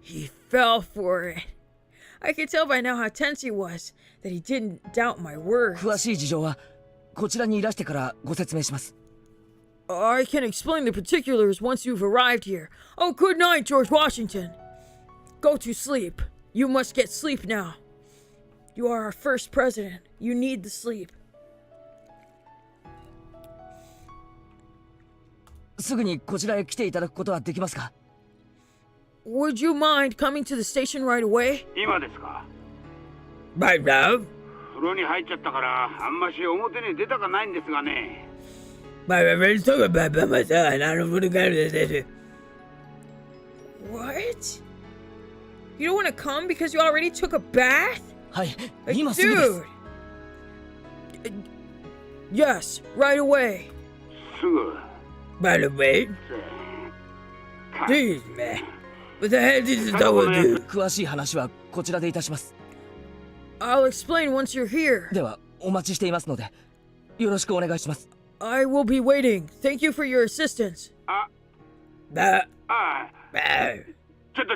Speaker 8: He fell for it. I could tell by now how tense he was, that he didn't doubt my words.
Speaker 14: 詳しい事情はこちらにいらしてからご説明します。
Speaker 8: I can explain the particulars once you've arrived here. Oh, good night, George Washington. Go to sleep. You must get sleep now. You are our first president. You need the sleep.
Speaker 14: すぐにこちらへ来ていただくことはできますか?
Speaker 8: Would you mind coming to the station right away?
Speaker 4: 今ですか?
Speaker 8: Right now?
Speaker 4: 風呂に入っちゃったからあんまし表に出たかないんですがね。
Speaker 8: What? You don't want to come because you already took a bath?
Speaker 14: はい、今すぐです。
Speaker 8: Dude! Yes, right away.
Speaker 4: すぐ。
Speaker 8: By the way? Jeez, man. What the hell did this dog do?
Speaker 14: 詳しい話はこちらでいたします。
Speaker 8: I'll explain once you're here.
Speaker 14: では、お待ちしていますので、よろしくお願いします。
Speaker 8: I will be waiting. Thank you for your assistance.
Speaker 4: ちょっと。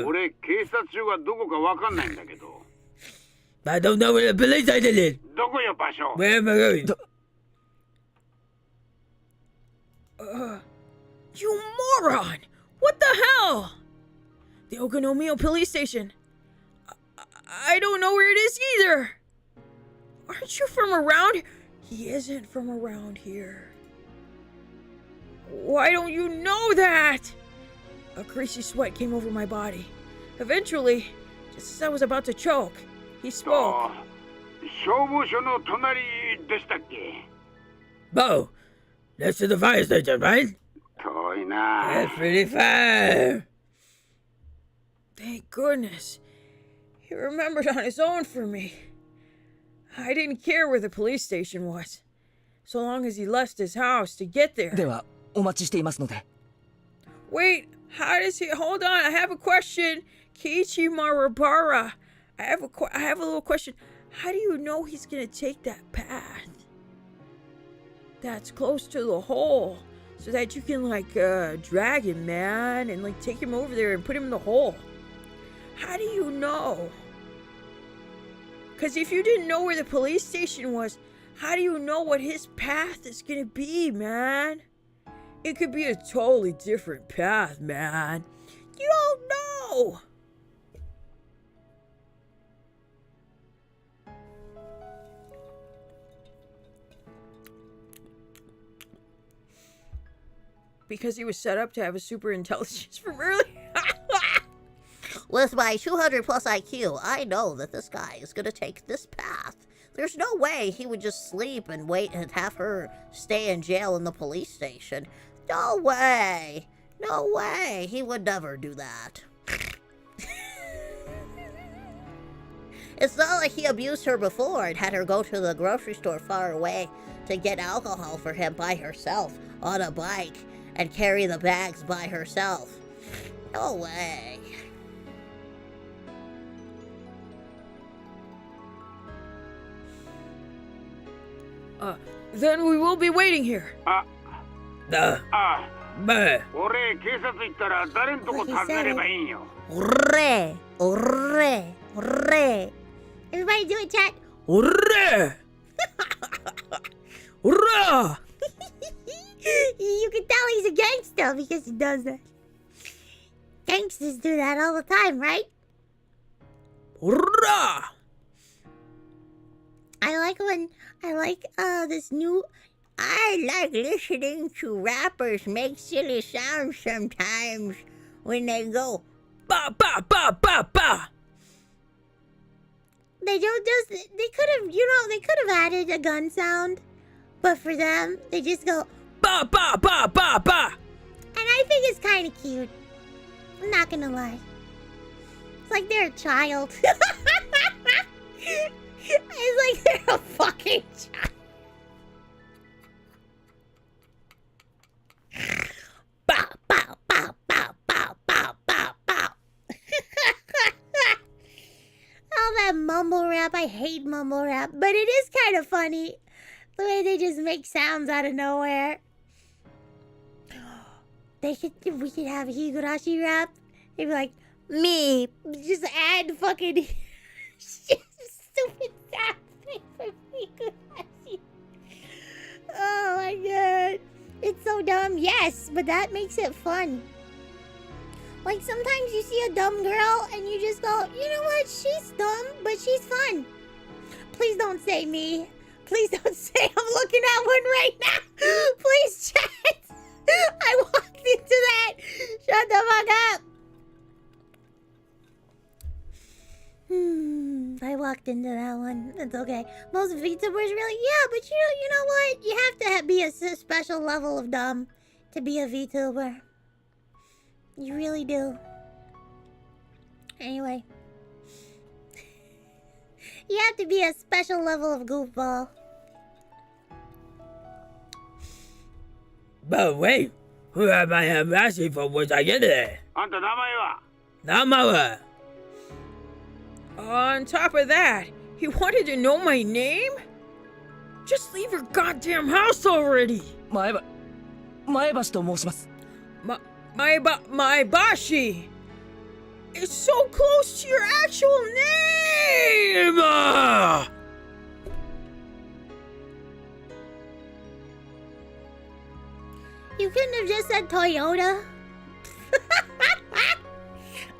Speaker 4: 俺、警察署がどこかわかんないんだけど。
Speaker 8: I don't know where the police station is.
Speaker 4: どこよ、場所?
Speaker 8: Where am I going? You moron! What the hell? The Okinomiya police station. I don't know where it is either. Aren't you from around here? He isn't from around here. Why don't you know that? A greasy sweat came over my body. Eventually, just as I was about to choke, he spoke.
Speaker 4: 消防署の隣でしたっけ?
Speaker 8: Bo, next to the fire station, right?
Speaker 4: 遠いな.
Speaker 8: That's pretty far. Thank goodness. He remembered on his own for me. I didn't care where the police station was, so long as he left his house to get there.
Speaker 14: では、お待ちしていますので。
Speaker 8: Wait, how does he... Hold on, I have a question. Keiichi Marabara. I have a little question. How do you know he's gonna take that path that's close to the hole, so that you can, like, drag him, man, and, like, take him over there and put him in the hole? How do you know? Because if you didn't know where the police station was, how do you know what his path is gonna be, man? It could be a totally different path, man. You don't know! because he was set up to have a super intelligence from early.
Speaker 2: With my 200 plus IQ, I know that this guy is gonna take this path. There's no way he would just sleep and wait and have her stay in jail in the police station. No way. No way. He would never do that. It's not like he abused her before and had her go to the grocery store far away to get alcohol for him by herself on a bike and carry the bags by herself. No way.
Speaker 8: Then we will be waiting here.
Speaker 4: 俺警察行ったら誰んとこ訪ねればいいんよ。
Speaker 2: Orre, orre, orre.
Speaker 1: Everybody do it, chat.
Speaker 8: Hurrah! Hurrah!
Speaker 1: You can tell he's a gangster because he does that. Gangsters do that all the time, right?
Speaker 8: Hurrah!
Speaker 1: I like this new.
Speaker 2: I like listening to rappers make silly sounds sometimes when they go
Speaker 8: ba ba ba ba ba.
Speaker 1: They don't just. They could have, they could have added a gun sound, but for them, they just go
Speaker 8: ba ba ba ba ba.
Speaker 1: And I think it's kind of cute. I'm not gonna lie. It's like they're a child.
Speaker 2: It's like they're a fucking child. Bow, bow, bow, bow, bow, bow, bow, bow.
Speaker 1: All that mumble rap, I hate mumble rap, but it is kind of funny the way they just make sounds out of nowhere. We could have a Higurashi rap. They'd be like, me, just add fucking stupid sounds for Higurashi. Oh my god. It's so dumb, yes, but that makes it fun. Like, sometimes you see a dumb girl and you just go, you know what, she's dumb, but she's fun. Please don't say me. Please don't say I'm looking at one right now. Please, chat. I walked into that. Shut the fuck up. I walked into that one. It's okay. Most VTubers really, yeah, but you know what? You have to be a special level of dumb to be a VTuber. You really do. Anyway. You have to be a special level of goofball.
Speaker 14: But wait, who am I asking for once I get there?
Speaker 4: あんた名前は?
Speaker 14: 名前は?
Speaker 8: On top of that, he wanted to know my name? Just leave your goddamn house already!
Speaker 14: 前橋と申します。
Speaker 8: My Bashi! It's so close to your actual name!
Speaker 1: You couldn't have just said Toyota.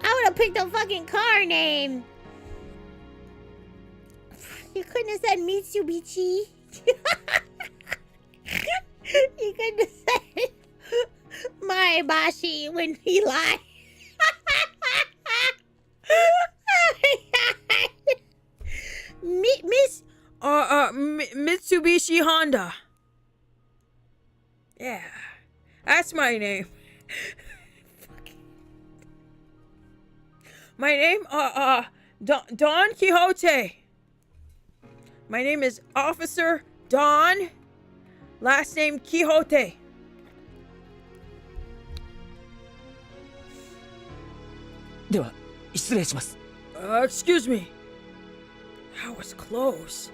Speaker 1: I would have picked a fucking car name. You couldn't have said Mitsubishi. You couldn't have said my Bashi when he lied.
Speaker 8: Mitsubishi Honda. Yeah, that's my name. My name, Don Quixote. My name is Officer Don. Last name Quixote. Excuse me. That was close.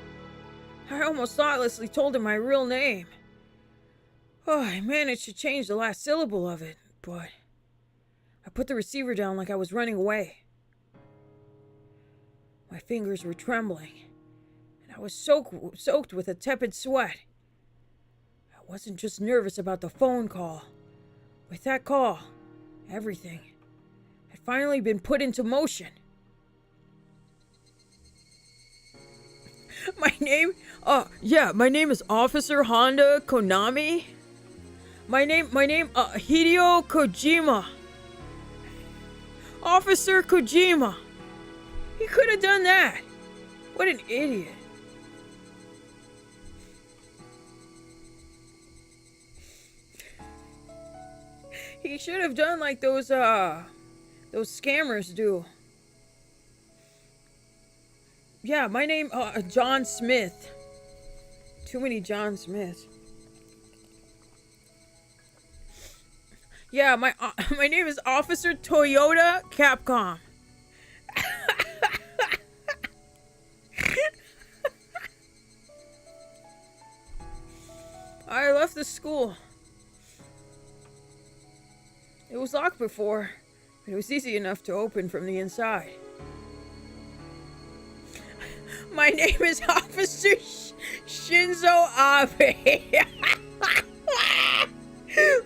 Speaker 8: I almost thoughtlessly told him my real name. Oh, I managed to change the last syllable of it, but I put the receiver down like I was running away. My fingers were trembling, and I was soaked with a tepid sweat. I wasn't just nervous about the phone call. With that call, everything had finally been put into motion. My name is Officer Honda Konami. My name, Hideo Kojima. Officer Kojima. He could have done that. What an idiot. He should have done like those scammers do. Yeah, my name, John Smith. Too many John Smiths. Yeah, my name is Officer Toyota Capcom. I left the school. It was locked before, but it was easy enough to open from the inside. My name is Officer Shinzo Abe.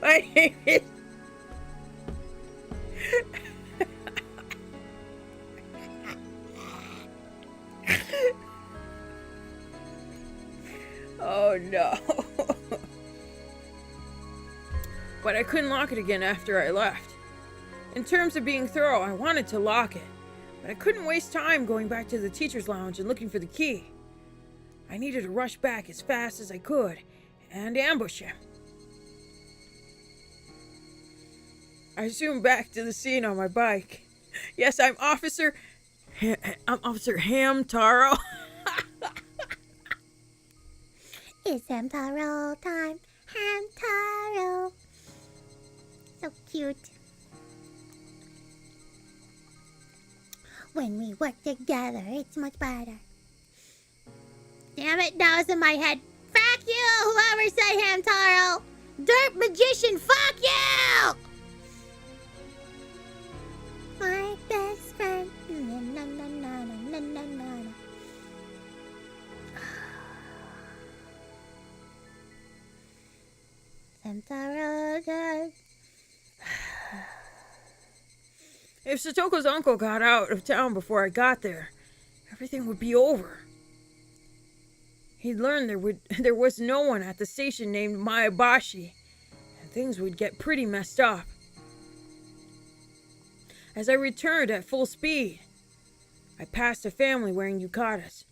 Speaker 8: My name is... Oh no. But I couldn't lock it again after I left. In terms of being thorough, I wanted to lock it, but I couldn't waste time going back to the teacher's lounge and looking for the key. I needed to rush back as fast as I could and ambush him. I zoomed back to the scene on my bike. Yes, I'm Officer Hamtaro.
Speaker 1: It's Hamtaro time. Hamtaro. So cute. When we work together, it's much better. Damn it, that was in my head. Fuck you, whoever said Hamtaro. Dirt magician, fuck you! My best friend. Na, na, na, na, na, na, na, na. Hamtaro does.
Speaker 8: If Satoko's uncle got out of town before I got there, everything would be over. He'd learned there was no one at the station named Maebashi, and things would get pretty messed up. As I returned at full speed, I passed a family wearing yukatas.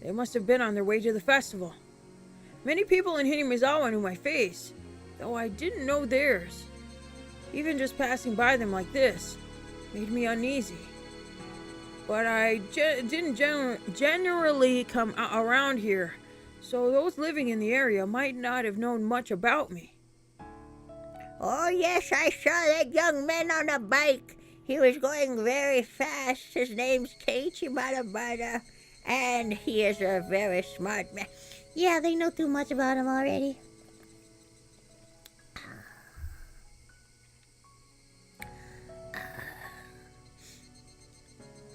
Speaker 8: They must have been on their way to the festival. Many people in Hinamizawa knew my face, though I didn't know theirs. Even just passing by them like this made me uneasy. But I didn't generally come around here, so those living in the area might not have known much about me.
Speaker 2: Oh yes, I saw that young man on a bike. He was going very fast. His name's Keiichi, and he is a very smart man.
Speaker 1: Yeah, they know too much about him already.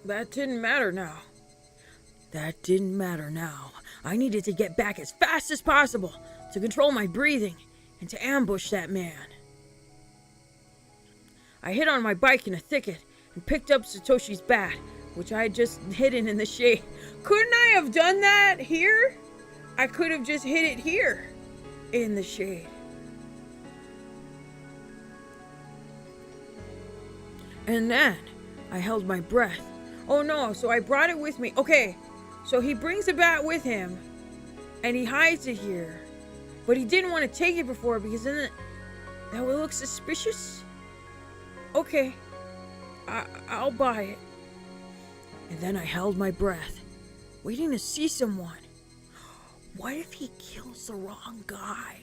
Speaker 8: That didn't matter now. I needed to get back as fast as possible to control my breathing and to ambush that man. I hid on my bike in a thicket and picked up Satoshi's bat, which I had just hidden in the shade. Couldn't I have done that here? I could have just hid it here in the shade. And then I held my breath. Oh no, so I brought it with me. Okay, so he brings the bat with him and he hides it here. But he didn't want to take it before because then that would look suspicious. Okay, I'll buy it. And then I held my breath, waiting to see someone. What if he kills the wrong guy?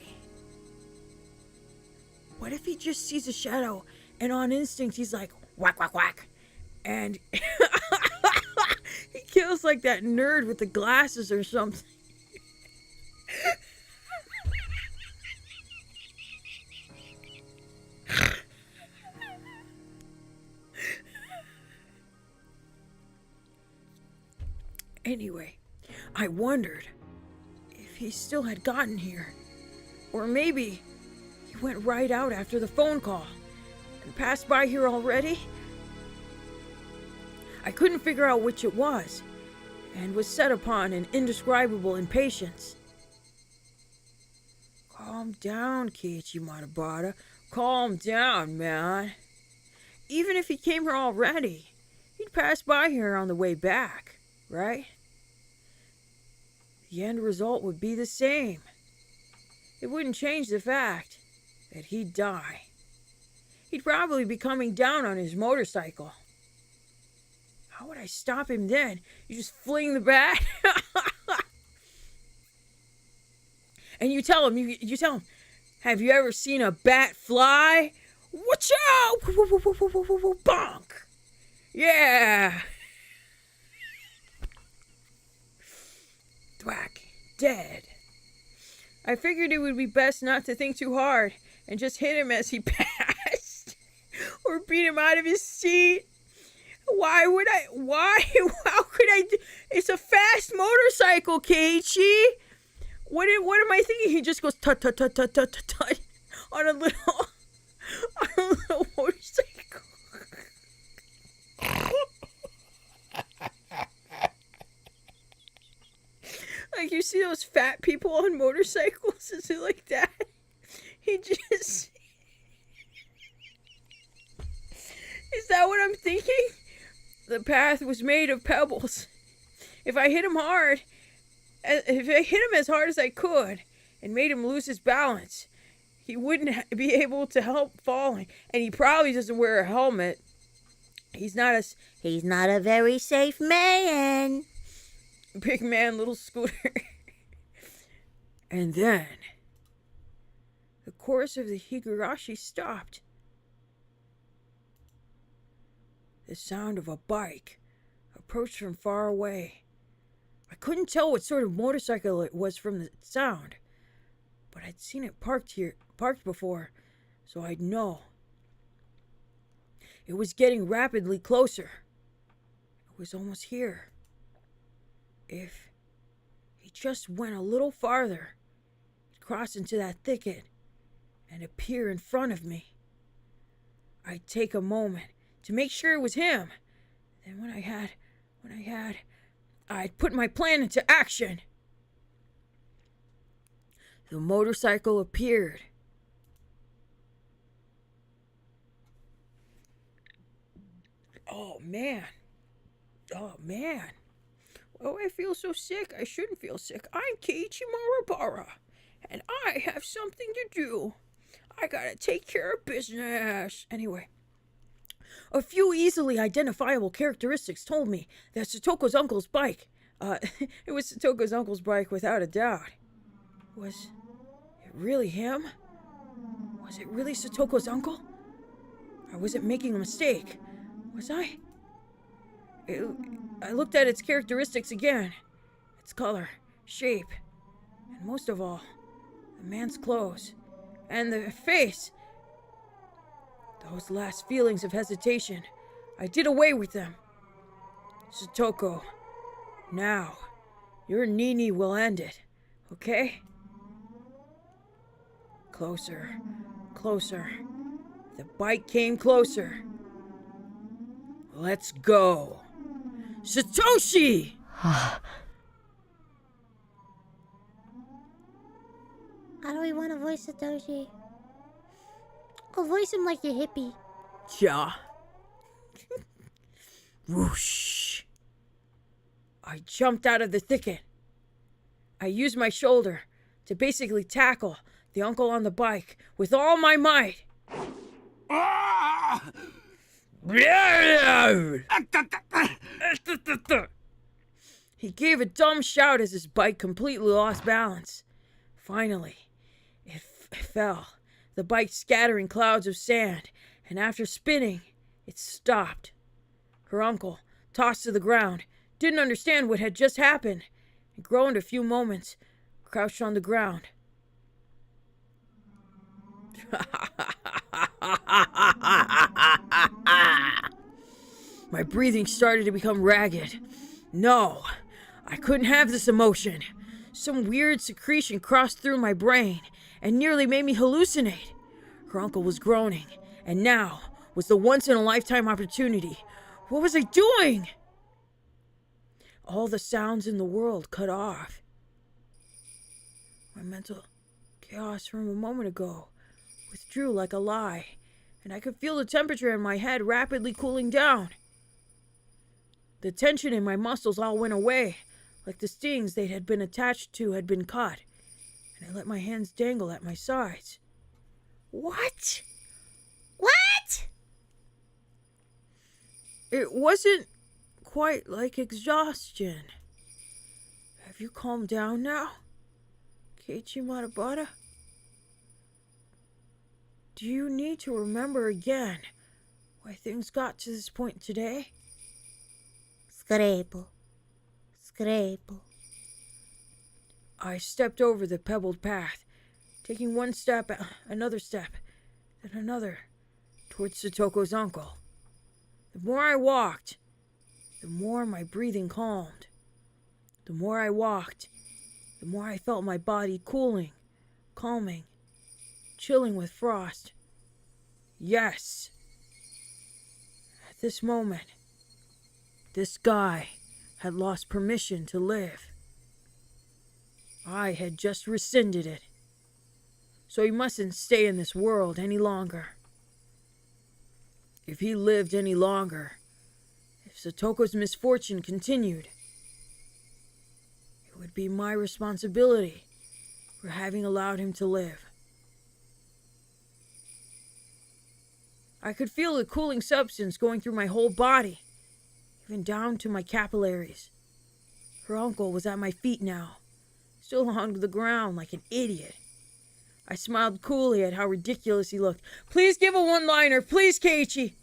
Speaker 8: What if he just sees a shadow and on instinct he's like, whack, whack, whack. And he kills like that nerd with the glasses or something. Anyway, I wondered if he still had gotten here. Or maybe he went right out after the phone call and passed by here already. I couldn't figure out which it was, and was set upon an indescribable impatience. Calm down, Keiichi Matabata. Calm down, man. Even if he came here already, he'd pass by here on the way back, right? The end result would be the same. It wouldn't change the fact that he'd die. He'd probably be coming down on his motorcycle. How would I stop him then? You just fling the bat? And you tell him, you tell him, have you ever seen a bat fly? Watch out! Bonk! Yeah! Thwack. Dead. I figured it would be best not to think too hard and just hit him as he passed. Or beat him out of his seat. How could I do? It's a fast motorcycle, Keiichi. What am I thinking? He just goes tut tut tut tut tut tut on a little motorcycle. Like, you see those fat people on motorcycles? Is it like that? He just... Is that what I'm thinking? The path was made of pebbles. If I hit him hard, if I hit him as hard as I could and made him lose his balance, he wouldn't be able to help falling. And he probably doesn't wear a helmet. He's not a very safe man. Big man, little scooter. And then the chorus of the Higurashi stopped. The sound of a bike approached from far away. I couldn't tell what sort of motorcycle it was from the sound, but I'd seen it parked before, so I'd know. It was getting rapidly closer. It was almost here. If he just went a little farther, he'd cross into that thicket and appear in front of me. I'd take a moment to make sure it was him. Then I'd put my plan into action. The motorcycle appeared. Oh man. Oh, I feel so sick. I shouldn't feel sick. I'm Keiichi Matabata, and I have something to do. I gotta take care of business. Anyway, a few easily identifiable characteristics told me that Satoko's uncle's bike, it was Satoko's uncle's bike without a doubt. Was it really him? Was it really Satoko's uncle? Or was it making a mistake? Was I? I looked at its characteristics again. Its color, shape, and most of all, the man's clothes. And the face. Those last feelings of hesitation, I did away with them. Satoko, now, your Nini will end it, okay? Closer. The bike came closer. Let's go. Satoshi!
Speaker 1: How do we want to voice Satoshi? I'll voice him like a hippie.
Speaker 8: Yeah. Whoosh. I jumped out of the thicket. I used my shoulder to basically tackle the uncle on the bike with all my might. He gave a dumb shout as his bike completely lost balance. Finally, it fell, the bike scattering clouds of sand, and after spinning, it stopped. Her uncle, tossed to the ground, didn't understand what had just happened, and groaned a few moments, crouched on the ground. My breathing started to become ragged. No, I couldn't have this emotion. Some weird secretion crossed through my brain and nearly made me hallucinate. Her uncle was groaning, and now was the once-in-a-lifetime opportunity. What was I doing? All the sounds in the world cut off. My mental Chaos from a moment ago withdrew like a lie, and I could feel the temperature in my head rapidly cooling down. The tension in my muscles all went away, like the stings they had been attached to had been cut, and I let my hands dangle at my sides.
Speaker 1: What? What?
Speaker 8: It wasn't quite like exhaustion. Have you calmed down now, Keiichi Marabara? Do you need to remember again why things got to this point today?
Speaker 1: Scrapo. Scrapo.
Speaker 8: I stepped over the pebbled path, taking one step, another step, then another, towards Satoko's uncle. The more I walked, the more my breathing calmed. The more I walked, the more I felt my body cooling, calming, chilling with frost. Yes. At this moment, this guy had lost permission to live. I had just rescinded it. So he mustn't stay in this world any longer. If he lived any longer, if Satoko's misfortune continued, it would be my responsibility for having allowed him to live. I could feel the cooling substance going through my whole body, even down to my capillaries. Her uncle was at my feet now, still on the ground like an idiot. I smiled coolly at how ridiculous he looked. Please give a one-liner, please, Keiichi.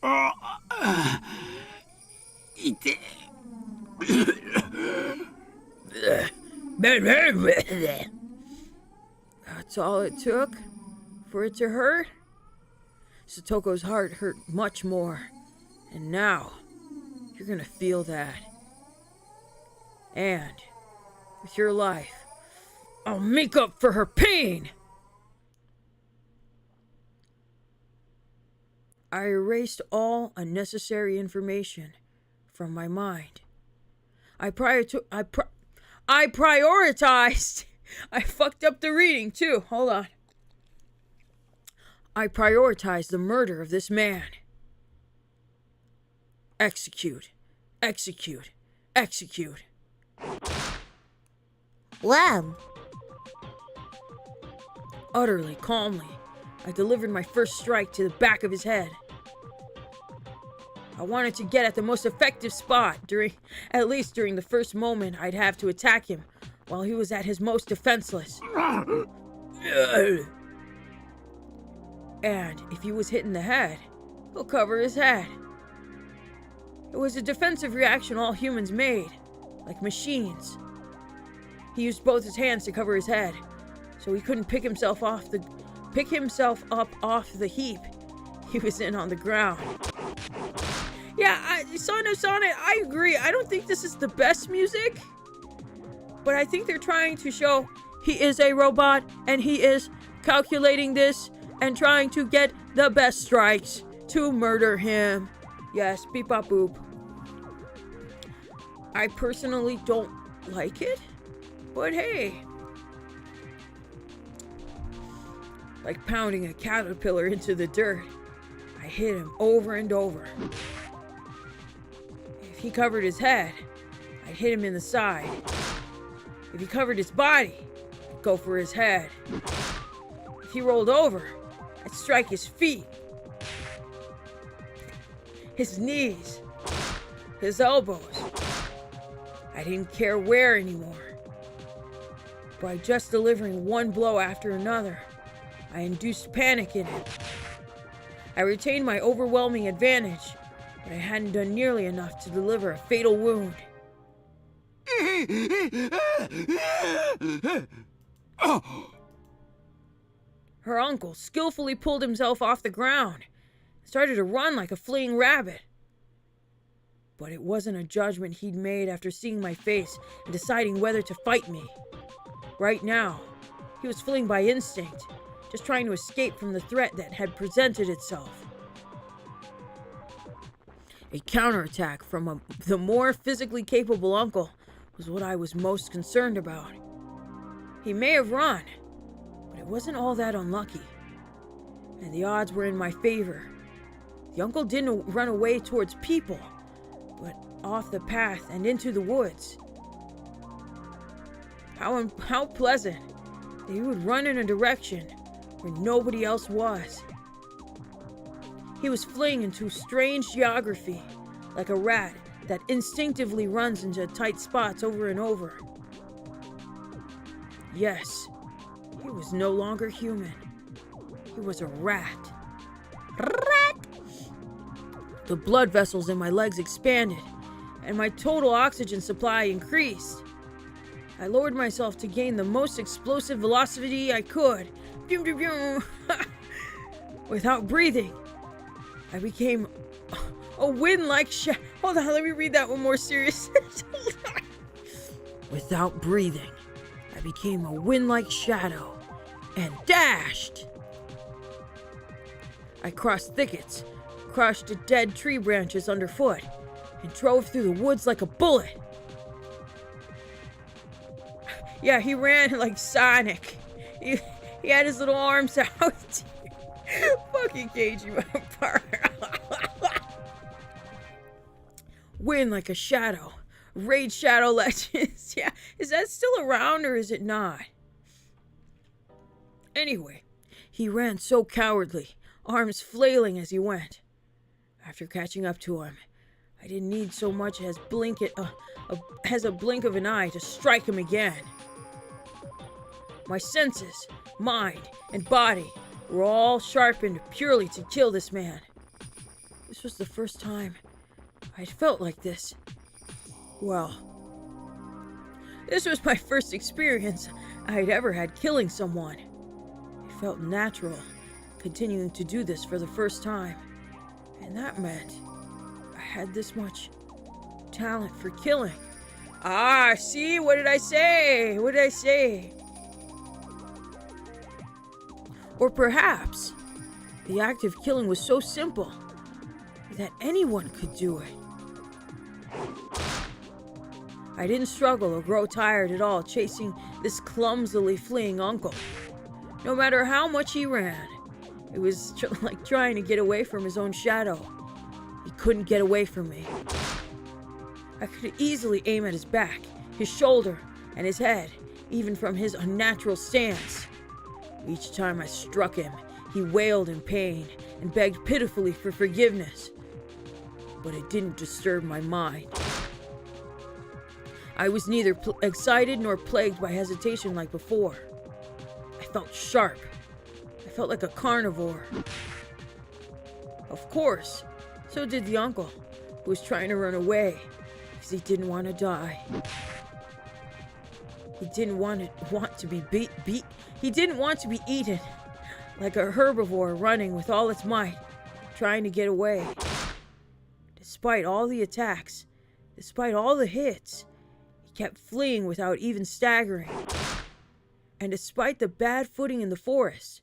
Speaker 8: That's all it took for it to hurt? Satoko's heart hurt much more. And now, you're gonna feel that. And, with your life, I'll make up for her pain! I erased all unnecessary information from my mind. I prioritized. I fucked up the reading too. Hold on. I prioritized the murder of this man. Execute. Execute. Execute.
Speaker 1: Wham!
Speaker 8: Utterly calmly, I delivered my first strike to the back of his head. I wanted to get at the most effective spot at least during the first moment I'd have to attack him while he was at his most defenseless. And if he was hit in the head, he'll cover his head. It was a defensive reaction all humans made, like machines. He used both his hands to cover his head, so he couldn't pick himself up off the heap he was in on the ground. Yeah, Sonnet, I agree. I don't think this is the best music, but I think they're trying to show he is a robot and he is calculating this and trying to get the best strikes to murder him. Yes, beep bop boop. I personally don't like it, but hey. Like pounding a caterpillar into the dirt, I hit him over and over. If he covered his head, I'd hit him in the side. If he covered his body, I'd go for his head. If he rolled over, I'd strike his feet, his knees, his elbows. I didn't care where anymore. By just delivering one blow after another, I induced panic in him. I retained my overwhelming advantage, but I hadn't done nearly enough to deliver a fatal wound. Her uncle skillfully pulled himself off the ground and started to run like a fleeing rabbit. But it wasn't a judgment he'd made after seeing my face and deciding whether to fight me. Right now, he was fleeing by instinct, just trying to escape from the threat that had presented itself. A counterattack from the more physically capable uncle was what I was most concerned about. He may have run, but wasn't all that unlucky, and the odds were in my favor. The uncle didn't run away towards people, but off the path and into the woods. How pleasant that he would run in a direction where nobody else was. He was fleeing into strange geography, like a rat that instinctively runs into tight spots over and over. Yes, he was no longer human. He was a rat. Rat! The blood vessels in my legs expanded, and my total oxygen supply increased. I lowered myself to gain the most explosive velocity I could. Without breathing, I became a wind-like shadow. Hold on, let me read that one more serious. Without breathing, I became a wind-like shadow and dashed. I crossed thickets, crushed dead tree branches underfoot, and drove through the woods like a bullet. Yeah, he ran like Sonic. He had his little arms out. Fucking Keiichi. Wind like a shadow. Raid Shadow Legends. Yeah, is that still around or is it not? Anyway, he ran so cowardly, arms flailing as he went. After catching up to him, I didn't need so much as a blink of an eye to strike him again. My senses, mind, and body were all sharpened purely to kill this man. This was the first time I'd felt like this. Well, this was my first experience I'd ever had killing someone. It felt natural, continuing to do this for the first time. And that meant I had this much talent for killing. Ah, see? What did I say? What did I say? Or perhaps the act of killing was so simple that anyone could do it. I didn't struggle or grow tired at all chasing this clumsily fleeing uncle. No matter how much he ran, it was like trying to get away from his own shadow. He couldn't get away from me. I could easily aim at his back, his shoulder, and his head, even from his unnatural stance. Each time I struck him, he wailed in pain and begged pitifully for forgiveness. But it didn't disturb my mind. I was neither excited nor plagued by hesitation like before. I felt sharp. I felt like a carnivore. Of course, so did the uncle, who was trying to run away because he didn't want to die. He didn't want to be beat. He didn't want to be eaten, like a herbivore running with all its might, trying to get away. Despite all the attacks, despite all the hits, he kept fleeing without even staggering. And despite the bad footing in the forest,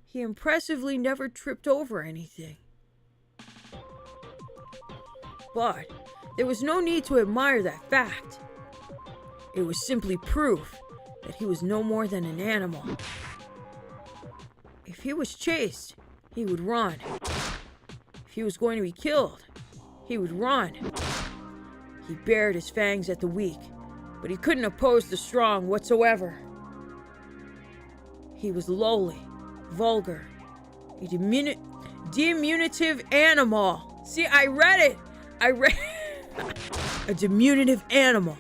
Speaker 8: he impressively never tripped over anything. But there was no need to admire that fact. It was simply proof that he was no more than an animal. If he was chased, he would run. If he was going to be killed, he would run. He bared his fangs at the weak, but he couldn't oppose the strong whatsoever. He was lowly, vulgar, a diminutive animal. See, I read it. A diminutive animal.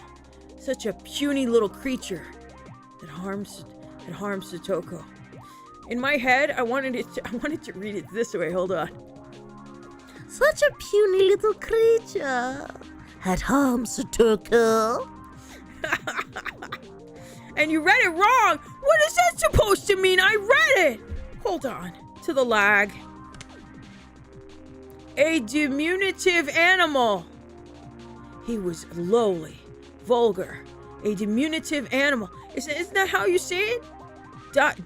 Speaker 8: Such a puny little creature that harms Satoko. In my head, I wanted to read it this way. Hold on.
Speaker 13: Such a puny little creature had harmed Satoko.
Speaker 8: And you read it wrong. What is that supposed to mean? I read it. Hold on to the lag. A diminutive animal. He was lowly, vulgar, a diminutive animal. Isn't that how you say it?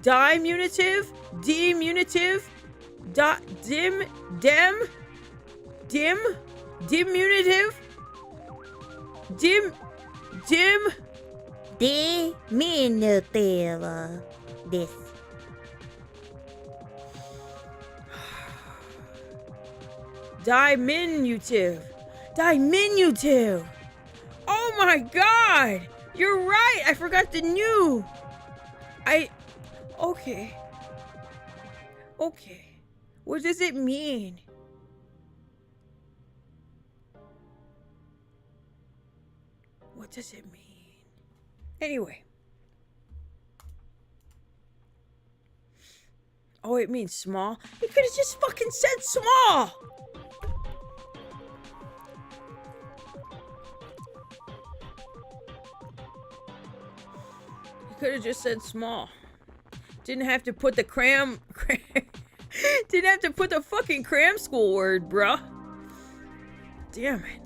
Speaker 8: Diminutive? Diminutive? Diminutive?
Speaker 13: Diminutive. This.
Speaker 8: Diminutive. Diminutive. Oh my god! You're right! I forgot the new. Okay. Okay. What does it mean? What does it mean? Anyway. Oh, it means small? You could have just fucking said small! You could have just said small. Didn't have to put the didn't have to put the fucking cram school word, bruh. Damn it.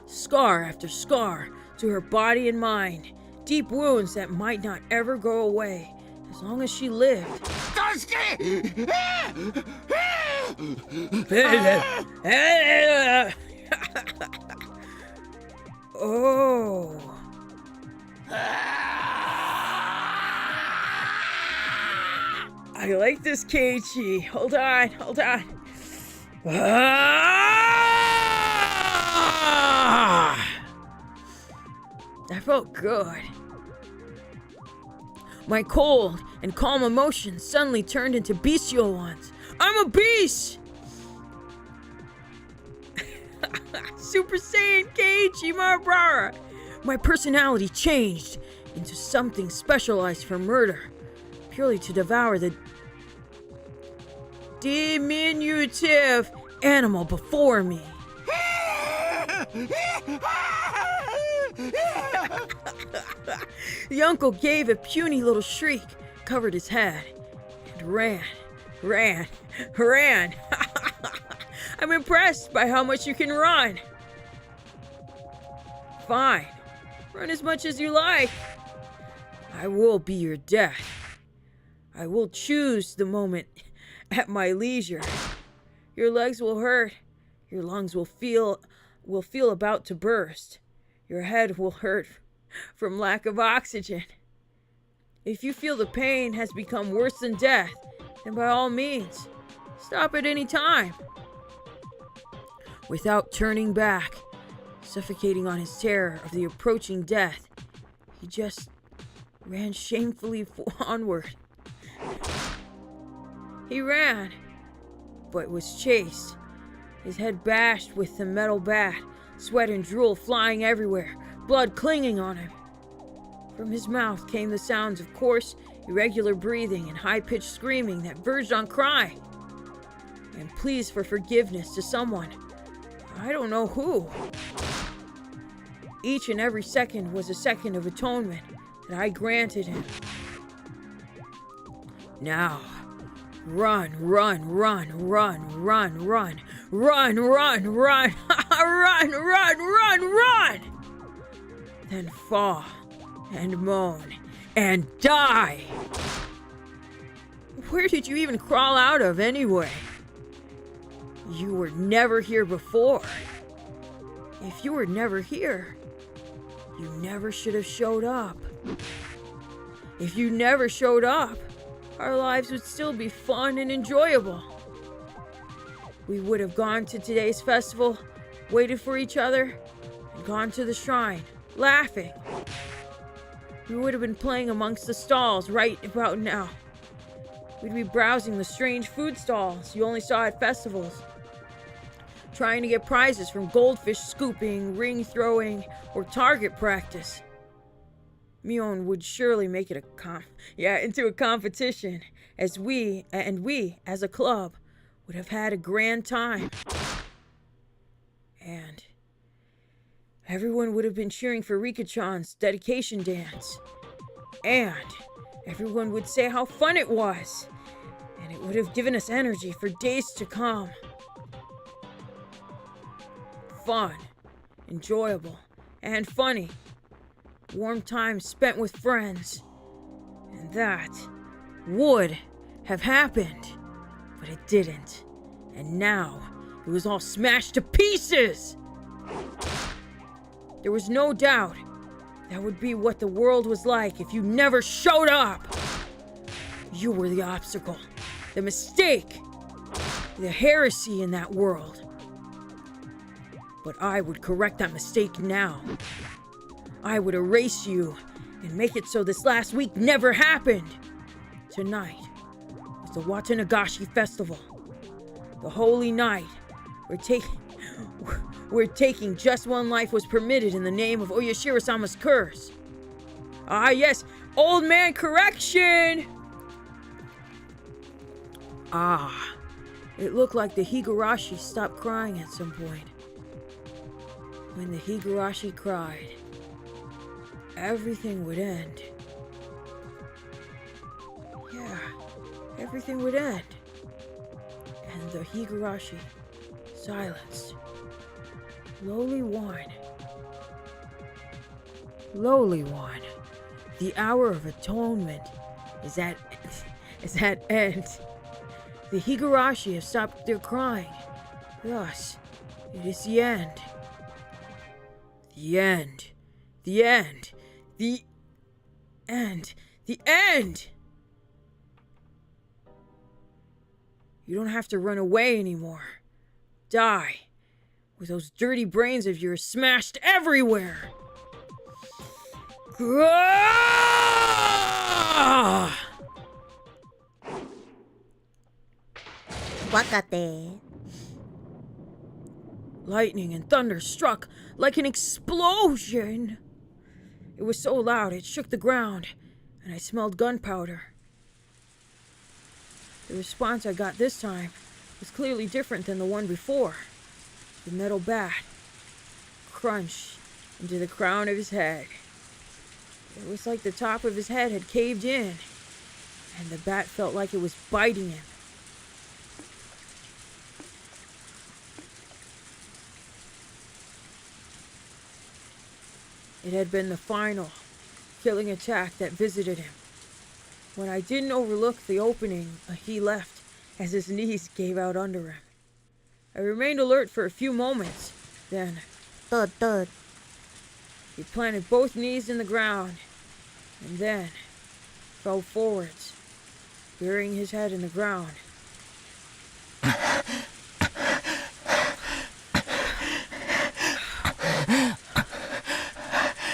Speaker 8: Scar after scar to her body and mind. Deep wounds that might not ever go away as long as she lived. Oh. I like this, Keiichi. Hold on. That felt good. My cold and calm emotions suddenly turned into bestial ones. I'm a beast! Super Saiyan Keiichi, my brother! My personality changed into something specialized for murder, purely to devour the diminutive animal before me. The uncle gave a puny little shriek, covered his head, and ran. I'm impressed by how much you can run. Fine, run as much as you like. I will be your death. I will choose the moment at my leisure. Your legs will hurt. Your lungs will feel about to burst. Your head will hurt from lack of oxygen. If you feel the pain has become worse than death, then by all means, stop at any time. Without turning back, suffocating on his terror of the approaching death, he just ran shamefully onward. He ran, but was chased, his head bashed with the metal bat, sweat and drool flying everywhere, blood clinging on him. From his mouth came the sounds of coarse, irregular breathing and high-pitched screaming that verged on cry. And pleas for forgiveness to someone. I don't know who. Each and every second was a second of atonement that I granted him. Now, run, then fall and moan and die. Where did you even crawl out of anyway? You were never here before. If you were never here, you never should have showed up. If you never showed up, our lives would still be fun and enjoyable. We would have gone to today's festival, waited for each other, and gone to the shrine, laughing. We would have been playing amongst the stalls right about now. We'd be browsing the strange food stalls you only saw at festivals, trying to get prizes from goldfish scooping, ring throwing, or target practice. Mion would surely make it into a competition, as we, as a club, would have had a grand time. And everyone would have been cheering for Rika-chan's dedication dance. And everyone would say how fun it was. And it would have given us energy for days to come. Fun, enjoyable, and funny. Warm times spent with friends. And that would have happened. But it didn't. And now, it was all smashed to pieces! There was no doubt that would be what the world was like if you never showed up! You were the obstacle, the mistake, the heresy in that world. But I would correct that mistake now. I would erase you and make it so this last week never happened. Tonight is the Watanagashi Festival, the holy night where taking just one life was permitted in the name of Oyashiro-sama's curse. Ah yes, old man correction! Ah, it looked like the Higurashi stopped crying at some point. When the Higurashi cried, everything would end. Yeah, everything would end. And the Higurashi silenced. Lowly one. Lowly one. The hour of atonement is at end. The Higurashi have stopped their crying. Thus, it is the end. The end. The end. The end. The end! You don't have to run away anymore. Die. With those dirty brains of yours smashed everywhere.
Speaker 2: Wakate.
Speaker 8: Lightning and thunder struck like an explosion. It was so loud it shook the ground, and I smelled gunpowder. The response I got this time was clearly different than the one before. The metal bat crunched into the crown of his head. It was like the top of his head had caved in, and the bat felt like it was biting him. It had been the final, killing attack that visited him. When I didn't overlook the opening, he left as his knees gave out under him. I remained alert for a few moments, then...
Speaker 2: Thud.
Speaker 8: He planted both knees in the ground, and then fell forwards, burying his head in the ground.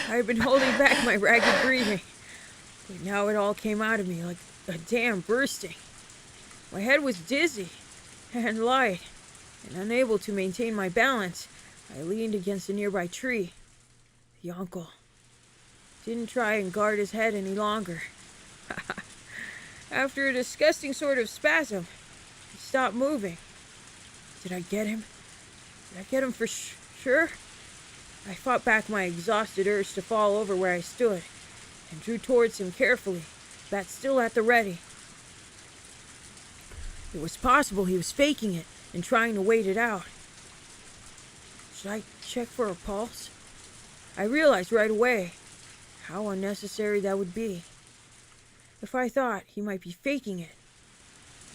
Speaker 8: I had been holding back my ragged breathing, but now it all came out of me like a dam bursting. My head was dizzy and light, and unable to maintain my balance, I leaned against a nearby tree. The uncle didn't try and guard his head any longer. After a disgusting sort of spasm, he stopped moving. Did I get him? Did I get him for sure? I fought back my exhausted urge to fall over where I stood, and drew towards him carefully, bat still at the ready. It was possible he was faking it and trying to wait it out. Should I check for a pulse? I realized right away how unnecessary that would be. If I thought he might be faking it,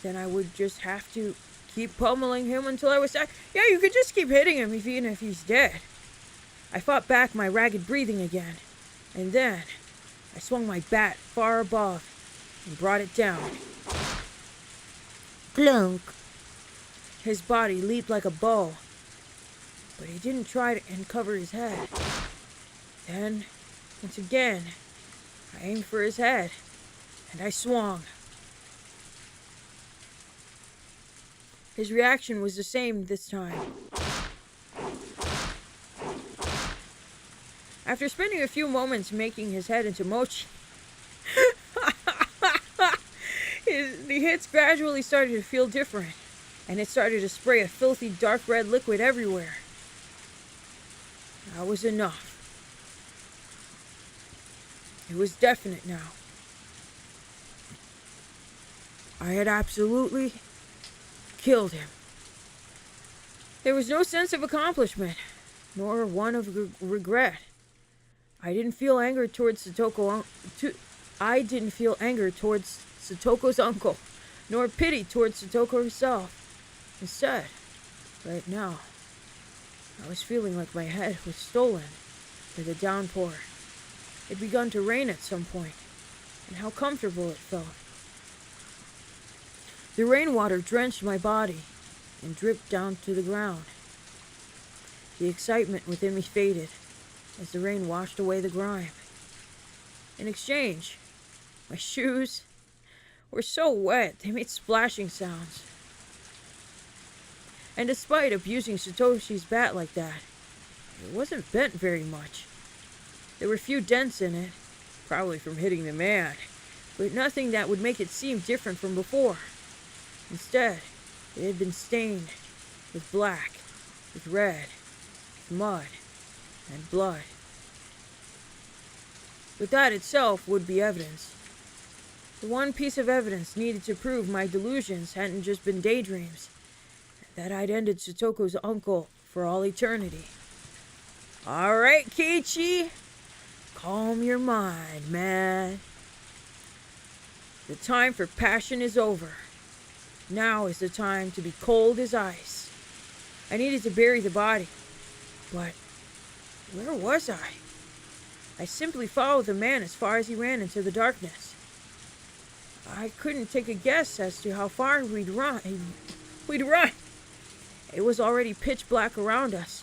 Speaker 8: then I would just have to keep pummeling him until I was... Yeah, you could just keep hitting him even if he's dead. I fought back my ragged breathing again, and then I swung my bat far above and brought it down.
Speaker 2: Clunk.
Speaker 8: His body leaped like a bow, but he didn't try to uncover his head. Then, once again, I aimed for his head, and I swung. His reaction was the same this time. After spending a few moments making his head into mochi, the hits gradually started to feel different, and it started to spray a filthy dark red liquid everywhere. That was enough. It was definite now. I had absolutely killed him. There was no sense of accomplishment, nor one of regret. I didn't feel anger towards Satoko's uncle, nor pity towards Satoko herself. Instead, right now, I was feeling like my head was stolen by the downpour. It had begun to rain at some point, and how comfortable it felt. The rainwater drenched my body, and dripped down to the ground. The excitement within me faded as the rain washed away the grime. In exchange, my shoes were so wet they made splashing sounds. And despite abusing Satoshi's bat like that, it wasn't bent very much. There were few dents in it, probably from hitting the man, but nothing that would make it seem different from before. Instead, it had been stained with black, with red, with mud, and blood. But that itself would be evidence. The one piece of evidence needed to prove my delusions hadn't just been daydreams, that I'd ended Satoko's uncle for all eternity. All right, Keiichi, calm your mind, man. The time for passion is over. Now is the time to be cold as ice. I needed to bury the body, but where was I? I simply followed the man as far as he ran into the darkness. I couldn't take a guess as to how far we'd run. It was already pitch black around us,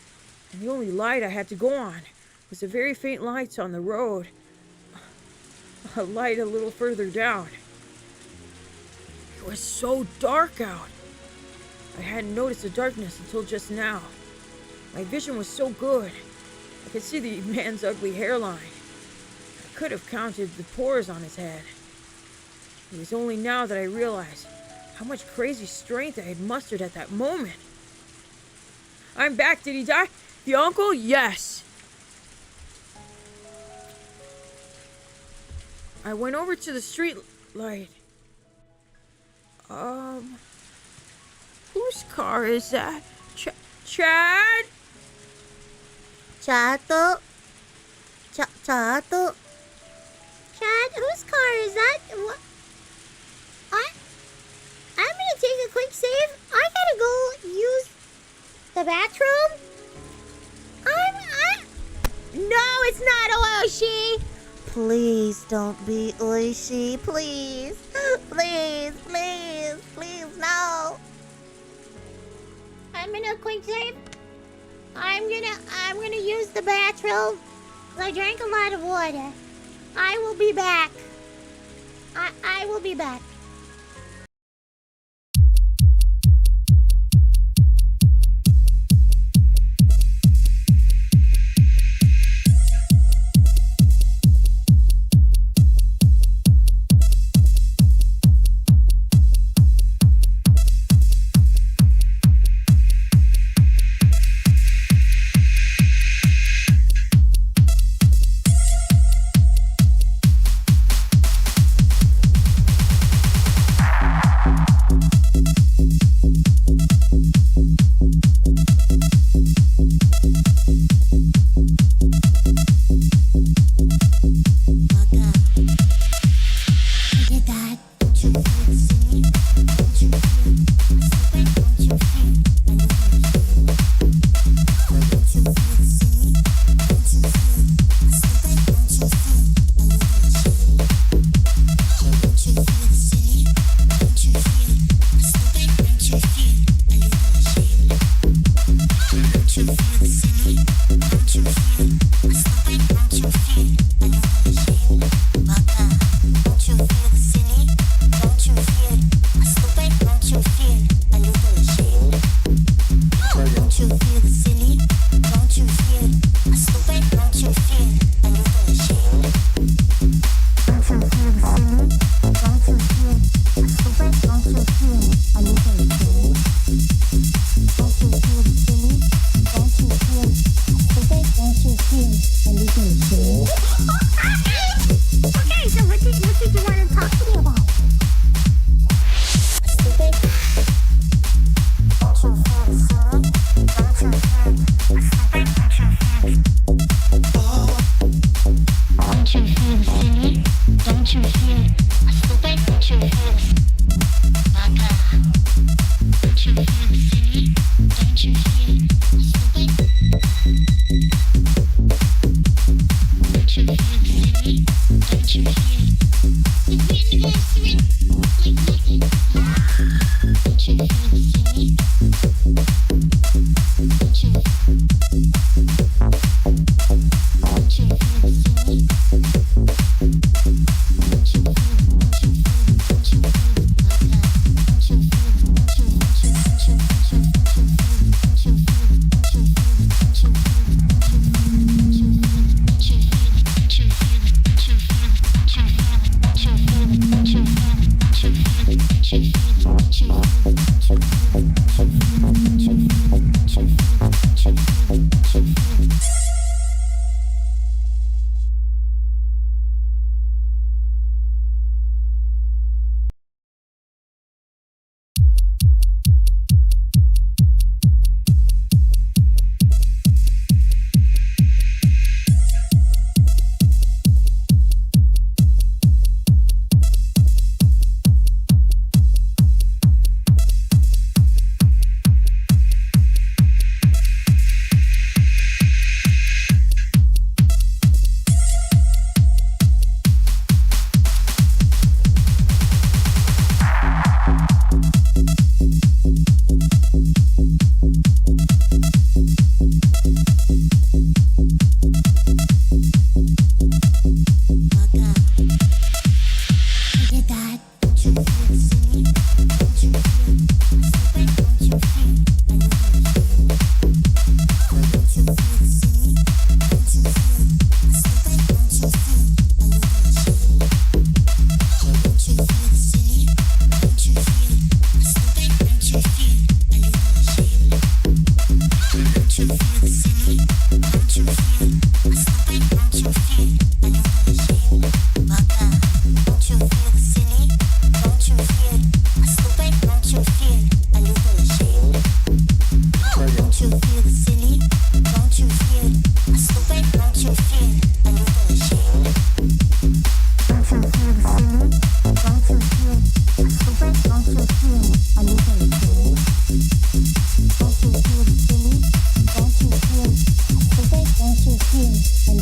Speaker 8: and the only light I had to go on was the very faint lights on the road. A light a little further down. It was so dark out. I hadn't noticed the darkness until just now. My vision was so good. I could see the man's ugly hairline. I could have counted the pores on his head. It was only now that I realized how much crazy strength I had mustered at that moment. I'm back. Did he die? The uncle? Yes. I went over to the street light. Whose car is that? Chad?
Speaker 1: Chad, whose car is that? What? I'm gonna take a quick save. I gotta go use the bathroom. No, it's not Oishi.
Speaker 13: Please don't be Oishi. Please. Please, please, please, no.
Speaker 1: I'm gonna quick save. I'm gonna use the bathroom. I drank a lot of water. I will be back. I will be back. Don't you feel the city?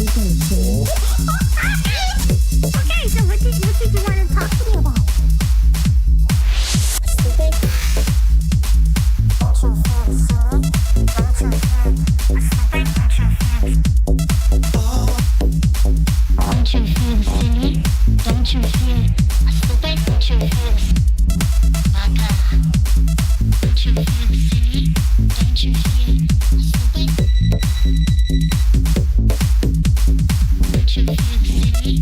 Speaker 1: Okay, so what did you want to talk to me about? Don't you feel silly? Don't you feel stupid? Don't you feel baka? Don't you feel silly? Don't you feel stupid? Don't you feel silly?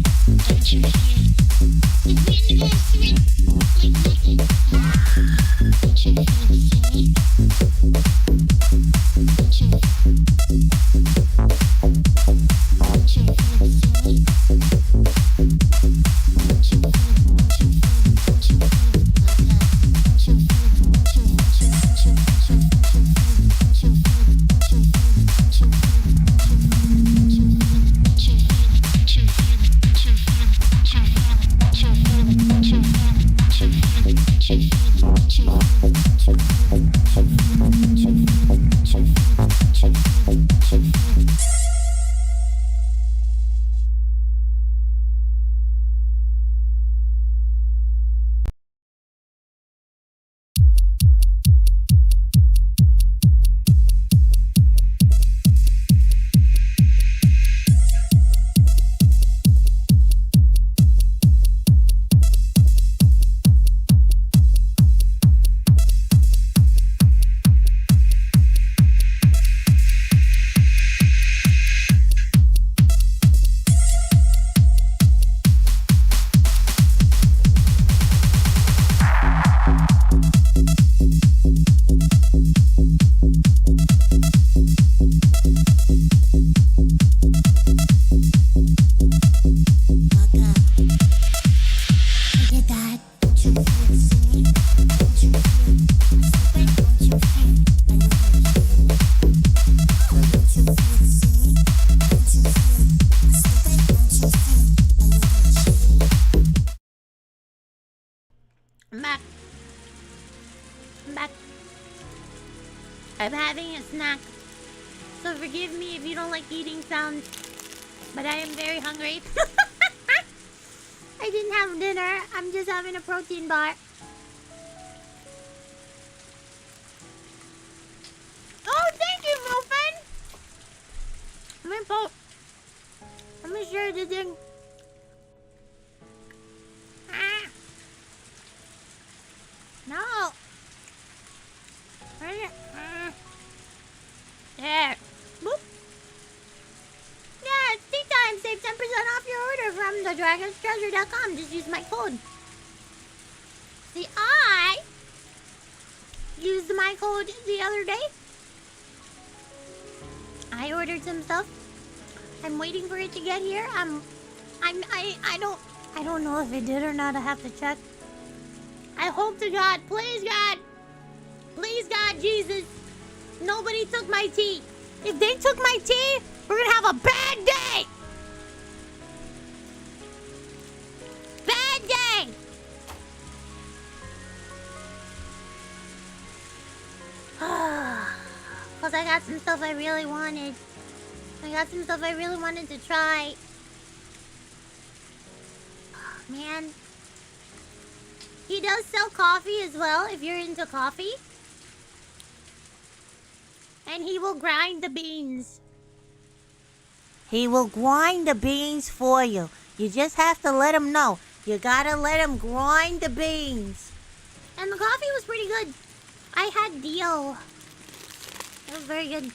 Speaker 1: Don't you feel the anniversary like nothing? Don't you feel silly? Don't you? Don't you feel silly? I'm having a snack, so forgive me if you don't like eating sounds, but I am very hungry. I didn't have dinner. I'm just having a protein bar. Oh, thank you, Muffin! Let me share the thing. Ah. No. There. Boop. Yeah, it's tea time. Save 10% off your order from thedragonstreasure.com. Just use my code. See, I used my code the other day. I ordered some stuff. I'm waiting for it to get here. I don't know if it did or not. I have to check. I hope to God, please God, Jesus, nobody took my tea. If they took my tea, we're gonna have a bad day. Bad day. Cause I got some stuff I really wanted. To try. Oh, man. He does sell coffee as well, if you're into coffee. And he will grind the beans. He will grind the beans for you. You just have to let him know. You gotta let him grind the beans. And the coffee was pretty good. I had deal. It was very good.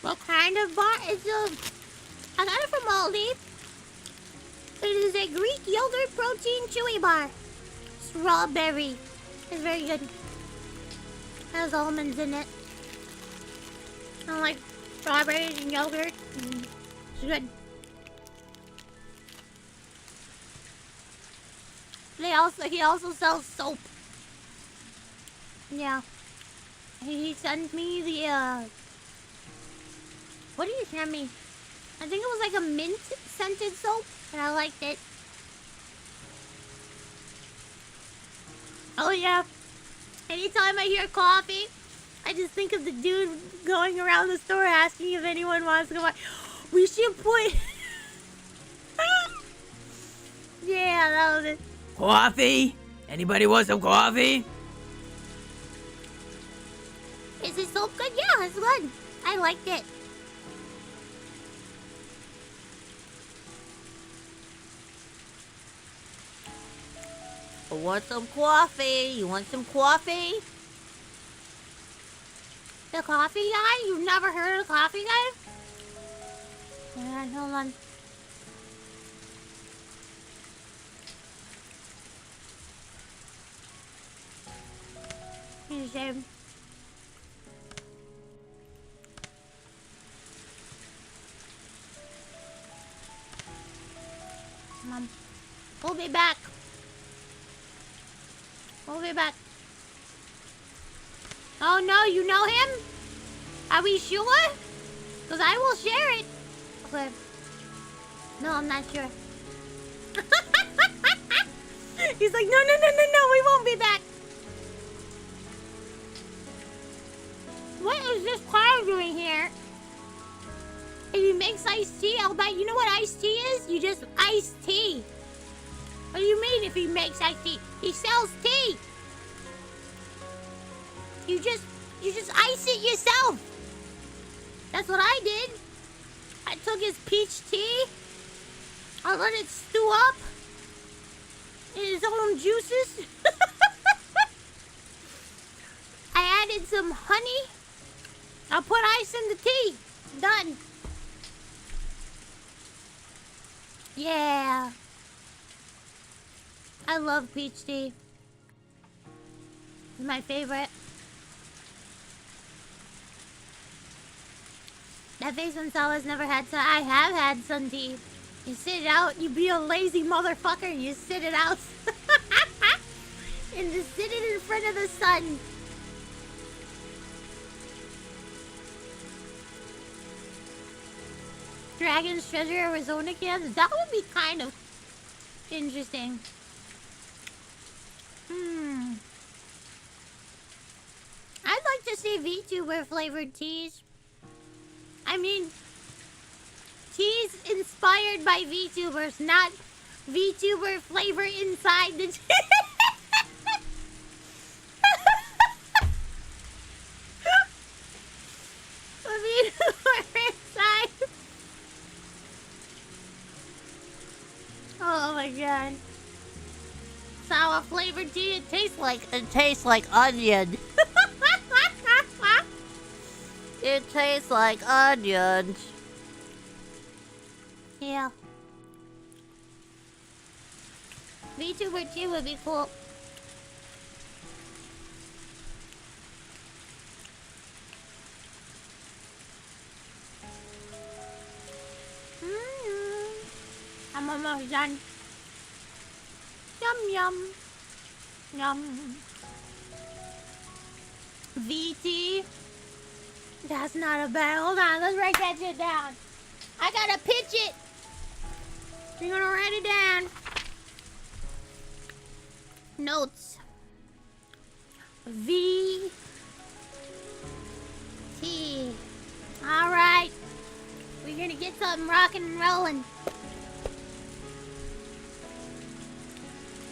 Speaker 1: What kind of bar? I got it from Aldi. It is a Greek yogurt protein chewy bar. Strawberry. It's very good. Has almonds in it. I like strawberries and yogurt. It's good. He also sells soap. Yeah. He sent me the what did he send me? I think it was like a mint scented soap, and I liked it. Oh yeah. Anytime I hear coffee, I just think of the dude going around the store asking if anyone wants to go buy. We should put. Yeah, that was it.
Speaker 10: Coffee? Anybody want some coffee?
Speaker 1: Is it so good? Yeah, it's good. I liked it.
Speaker 2: I want some coffee. You want some coffee?
Speaker 1: The coffee guy? You've never heard of the coffee guy? Alright, hold on. Here's him. Mom. Pull me back. Pull me back. Oh no, you know him? Are we sure? Because I will share it. Okay. No, I'm not sure. He's like, no, we won't be back. What is this car doing here? If he makes iced tea, I'll bet. You know what iced tea is? You just iced tea. What do you mean if he makes iced tea? He sells tea. You just ice it yourself. That's what I did. I took his peach tea. I let it stew up in his own juices. I added some honey. I put ice in the tea. Done. Yeah. I love peach tea. It's my favorite. That face when Sala's never had sun. I have had sun tea. You sit it out. You be a lazy motherfucker. You sit it out. And just sit it in front of the sun. Dragon's Treasure Arizona cans? That would be kind of interesting. I'd like to see VTuber flavored teas. I mean, teas inspired by VTubers, not VTuber flavor inside the tea. VTuber inside. Oh my god. Sour flavored tea, it tastes like
Speaker 2: onion. It tastes like onions.
Speaker 1: Yeah. VTuber tea would be cool. I'm almost done. Yum yum. Yum. VT. That's not a bad. Hold on, let's write that shit down. I gotta pitch it. We're gonna write it down. Notes. VT. Alright. We're gonna get something rocking and rolling.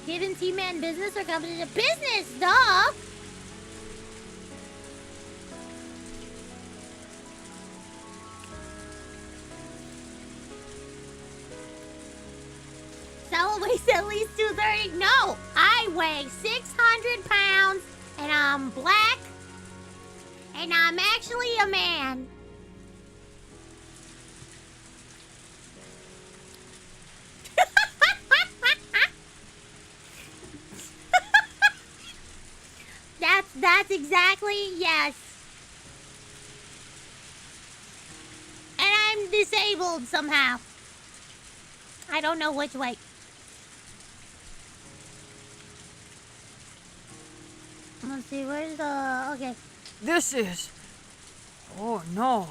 Speaker 1: Hidden T-Man business or competition? Business, duh! Stella weighs at least 230. No, I weigh 600 pounds and I'm black and I'm actually a man. That's exactly, yes. And I'm disabled somehow. I don't know which way. Let's see, where's the... Okay.
Speaker 8: This is... Oh no.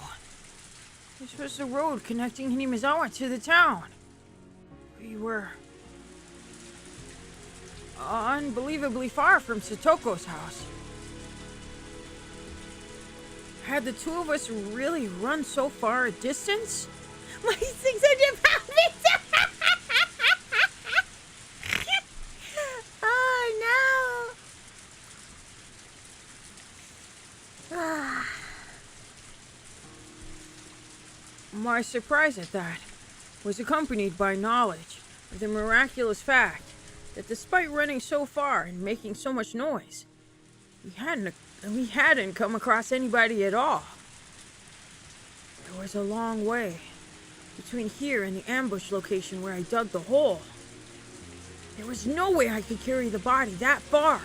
Speaker 8: This was the road connecting Hinimazawa to the town. We were... unbelievably far from Satoko's house. Had the two of us really run so far a distance?
Speaker 1: My 600-pound pizza! Oh no!
Speaker 8: My surprise at that was accompanied by knowledge of the miraculous fact that despite running so far and making so much noise, we hadn't come across anybody at all. There was a long way between here and the ambush location where I dug the hole. There was no way I could carry the body that far.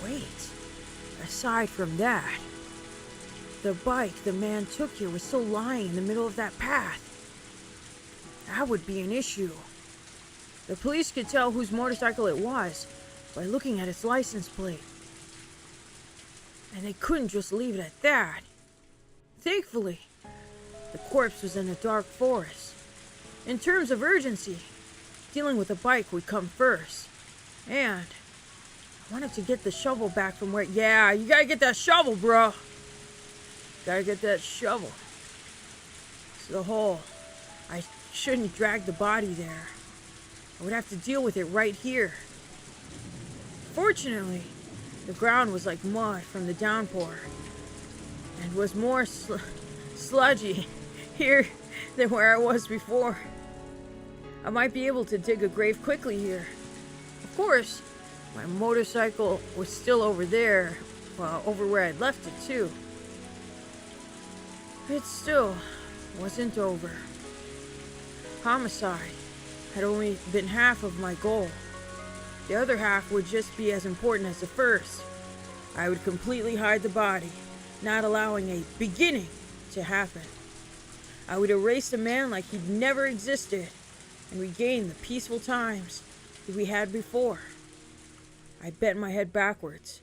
Speaker 8: Wait, aside from that, the bike the man took here was still lying in the middle of that path. That would be an issue. The police could tell whose motorcycle it was by looking at its license plate. And they couldn't just leave it at that. Thankfully, the corpse was in a dark forest. In terms of urgency, dealing with the bike would come first. And I wanted to get the shovel back from where... Yeah, you gotta get that shovel, bro. Gotta get that shovel. It's the hole. I shouldn't drag the body there. I would have to deal with it right here. Fortunately, the ground was like mud from the downpour and was more sludgy here than where I was before. I might be able to dig a grave quickly here. Of course, my motorcycle was still over there, well, over where I'd left it too. It still wasn't over. Homicide had only been half of my goal. The other half would just be as important as the first. I would completely hide the body, not allowing a beginning to happen. I would erase the man like he'd never existed and regain the peaceful times that we had before. I bent my head backwards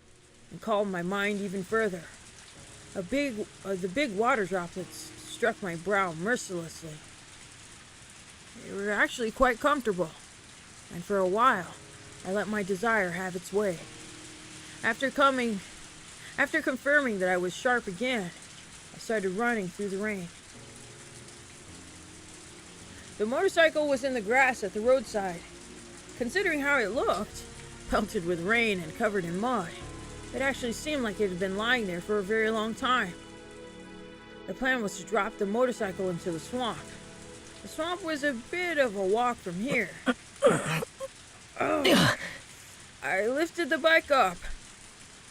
Speaker 8: and calmed my mind even further. The big water droplets struck my brow mercilessly. They were actually quite comfortable, and for a while, I let my desire have its way. After confirming that I was sharp again, I started running through the rain. The motorcycle was in the grass at the roadside. Considering how it looked, pelted with rain and covered in mud, it actually seemed like it had been lying there for a very long time. The plan was to drop the motorcycle into the swamp. The swamp was a bit of a walk from here. Oh, I lifted the bike up.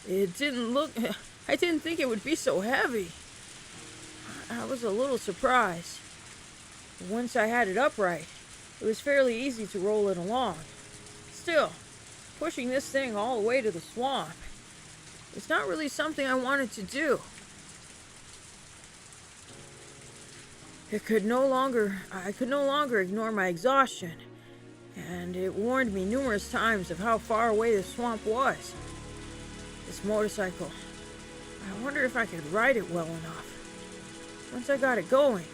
Speaker 8: I didn't think it would be so heavy. I was a little surprised. Once I had it upright, it was fairly easy to roll it along. Still, pushing this thing all the way to the swamp, it's not really something I wanted to do. I could no longer ignore my exhaustion, and it warned me numerous times of how far away the swamp was. This motorcycle, I wonder if I could ride it well enough. Once I got it going,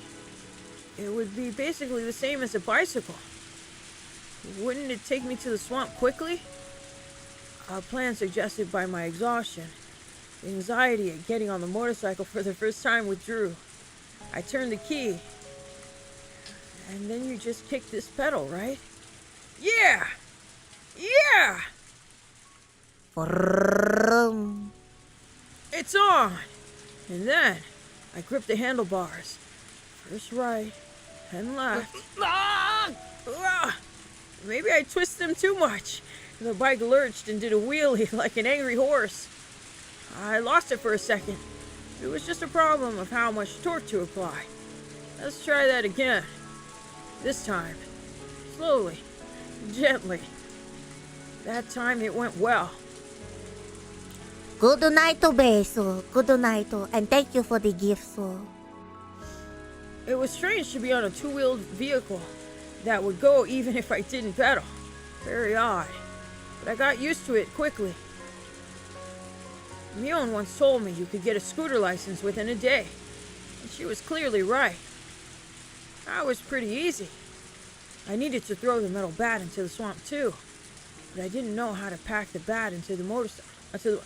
Speaker 8: it would be basically the same as a bicycle. Wouldn't it take me to the swamp quickly? A plan suggested by my exhaustion. The anxiety at getting on the motorcycle for the first time withdrew. I turned the key. And then you just kick this pedal, right? Yeah! Yeah! It's on! And then I gripped the handlebars. First right, then left. Maybe I twisted them too much. The bike lurched and did a wheelie like an angry horse. I lost it for a second. It was just a problem of how much torque to apply. Let's try that again. This time, slowly, gently. That time it went well.
Speaker 1: Good night, Beso. Good night, and thank you for the gift, so.
Speaker 8: It was strange to be on a two-wheeled vehicle that would go even if I didn't pedal. Very odd. But I got used to it quickly. Mion once told me you could get a scooter license within a day. And she was clearly right. That was pretty easy. I needed to throw the metal bat into the swamp too. But I didn't know how to pack the bat into the motorcycle.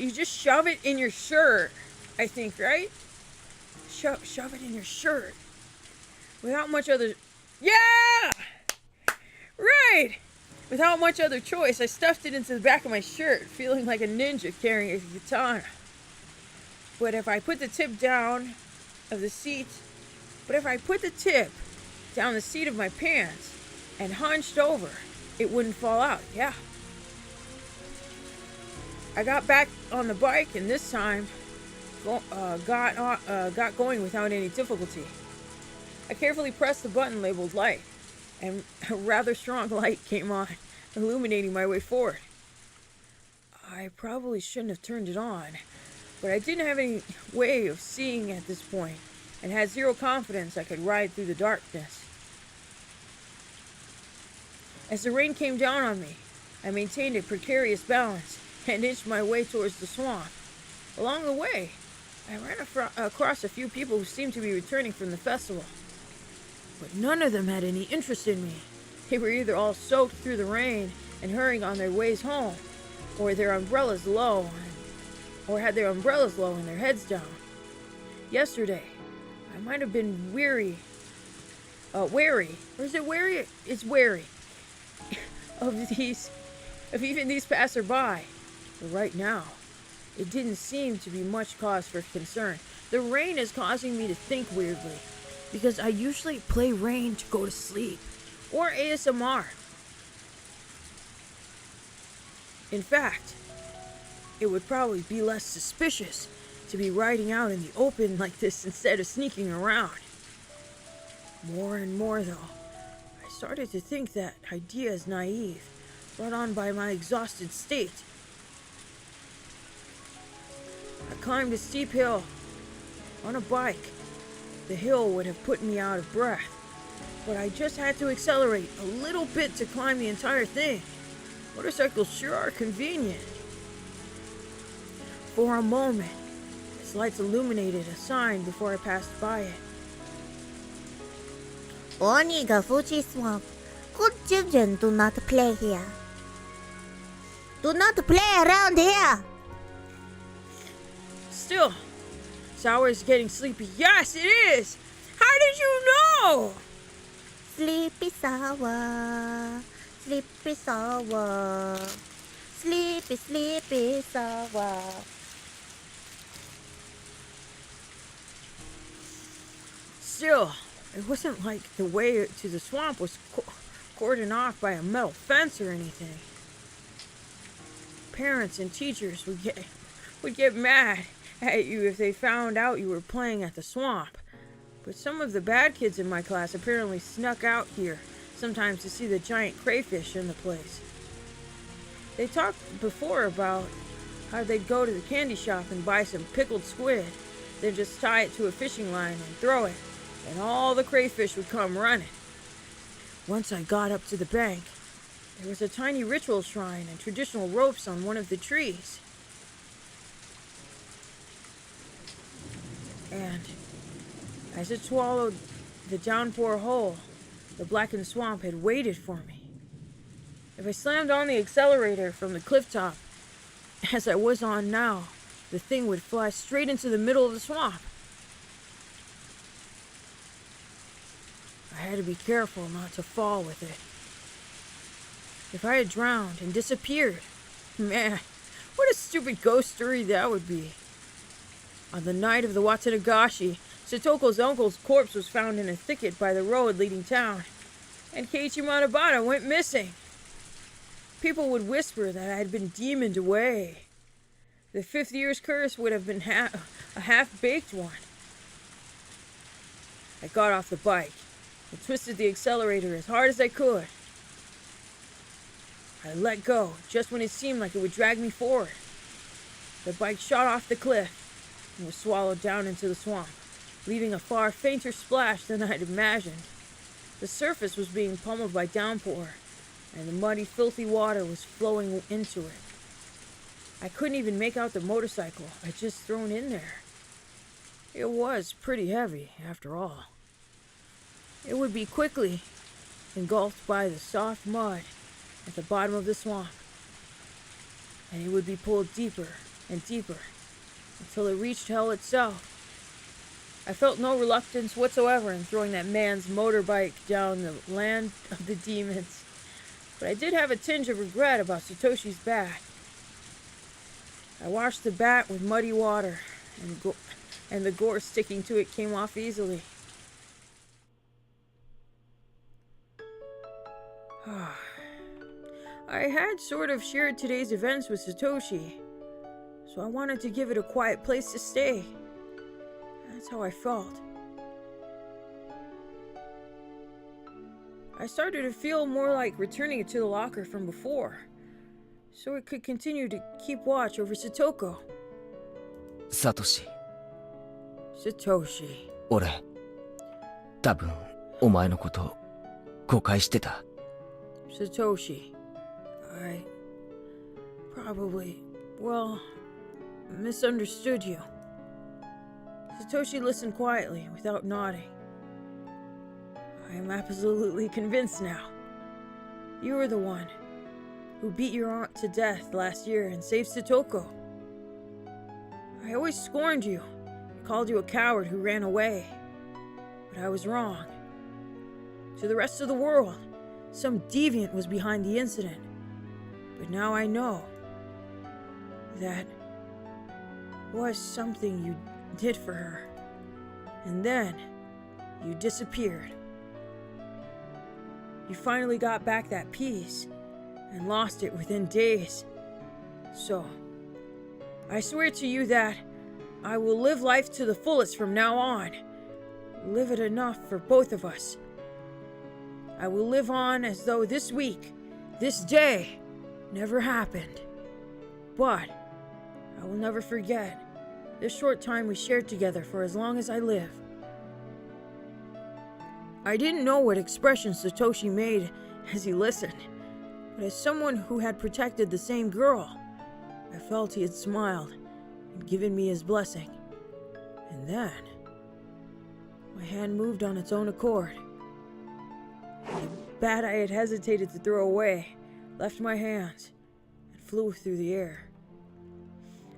Speaker 8: You just shove it in your shirt. I think, right? Shove it in your shirt. Without much other... Yeah! Right! Without much other choice, I stuffed it into the back of my shirt, feeling like a ninja carrying a katana. But if I put the tip down the seat of my pants and hunched over, it wouldn't fall out, yeah. I got back on the bike and this time got going without any difficulty. I carefully pressed the button labeled light, and a rather strong light came on, illuminating my way forward. I probably shouldn't have turned it on, but I didn't have any way of seeing at this point, and had zero confidence I could ride through the darkness. As the rain came down on me, I maintained a precarious balance and inched my way towards the swamp. Along the way, I ran across a few people who seemed to be returning from the festival. But none of them had any interest in me. They were either all soaked through the rain and hurrying on their ways home, or had their umbrellas low and their heads down. Yesterday, I might have been wary. Or is it wary? It's wary of even these passerby. But right now, it didn't seem to be much cause for concern. The rain is causing me to think weirdly, because I usually play rain to go to sleep, or ASMR. In fact, it would probably be less suspicious to be riding out in the open like this instead of sneaking around. More and more, though, I started to think that idea is naive, brought on by my exhausted state. I climbed a steep hill on a bike. The hill would have put me out of breath, but I just had to accelerate a little bit to climb the entire thing. Motorcycles sure are convenient. For a moment, its lights illuminated a sign before I passed by it.
Speaker 2: Oniga Fuji Swamp. Good children do not play here. Do not play around here.
Speaker 8: Still, Sour is getting sleepy. Yes, it is! How did you know?
Speaker 2: Sleepy Sour. Sleepy Sour. Sleepy, sleepy Sour.
Speaker 8: Still, it wasn't like the way to the swamp was cordoned off by a metal fence or anything. Parents and teachers would get mad at you if they found out you were playing at the swamp. But some of the bad kids in my class apparently snuck out here, sometimes to see the giant crayfish in the place. They talked before about how they'd go to the candy shop and buy some pickled squid, then just tie it to a fishing line and throw it, and all the crayfish would come running. Once I got up to the bank, there was a tiny ritual shrine and traditional ropes on one of the trees. And as it swallowed the downpour whole, the blackened swamp had waited for me. If I slammed on the accelerator from the cliff top, as I was on now, the thing would fly straight into the middle of the swamp. I had to be careful not to fall with it. If I had drowned and disappeared, man, what a stupid ghost story that would be. On the night of the Watanagashi, Satoko's uncle's corpse was found in a thicket by the road leading town, and Keiichi Manobata went missing. People would whisper that I had been demoned away. The 5th year's curse would have been a half-baked one. I got off the bike and twisted the accelerator as hard as I could. I let go just when it seemed like it would drag me forward. The bike shot off the cliff and was swallowed down into the swamp, leaving a far fainter splash than I'd imagined. The surface was being pummeled by downpour, and the muddy, filthy water was flowing into it. I couldn't even make out the motorcycle I'd just thrown in there. It was pretty heavy, after all. It would be quickly engulfed by the soft mud at the bottom of the swamp, and it would be pulled deeper and deeper until it reached hell itself. I felt no reluctance whatsoever in throwing that man's motorbike down the land of the demons, but I did have a tinge of regret about Satoshi's bat. I washed the bat with muddy water, and the gore sticking to it came off easily. I had sort of shared today's events with Satoshi, so I wanted to give it a quiet place to stay. That's how I felt. I started to feel more like returning it to the locker from before, so it could continue to keep watch over Satoko.
Speaker 14: Satoshi.
Speaker 8: Satoshi.
Speaker 14: 俺、多分、お前のこと、誤解してた。
Speaker 8: Satoshi. I probably, well, misunderstood you. Satoshi listened quietly, without nodding. I am absolutely convinced now. You were the one who beat your aunt to death last year and saved Satoko. I always scorned you, called you a coward who ran away. But I was wrong. To the rest of the world, some deviant was behind the incident. But now I know that was something you did for her. And then you disappeared. You finally got back that peace and lost it within days. So, I swear to you that I will live life to the fullest from now on. Live it enough for both of us. I will live on as though this week, this day, never happened. But I will never forget this short time we shared together for as long as I live. I didn't know what expressions Satoshi made as he listened, but as someone who had protected the same girl, I felt he had smiled and given me his blessing. And then, my hand moved on its own accord. The bat I had hesitated to throw away left my hands and flew through the air,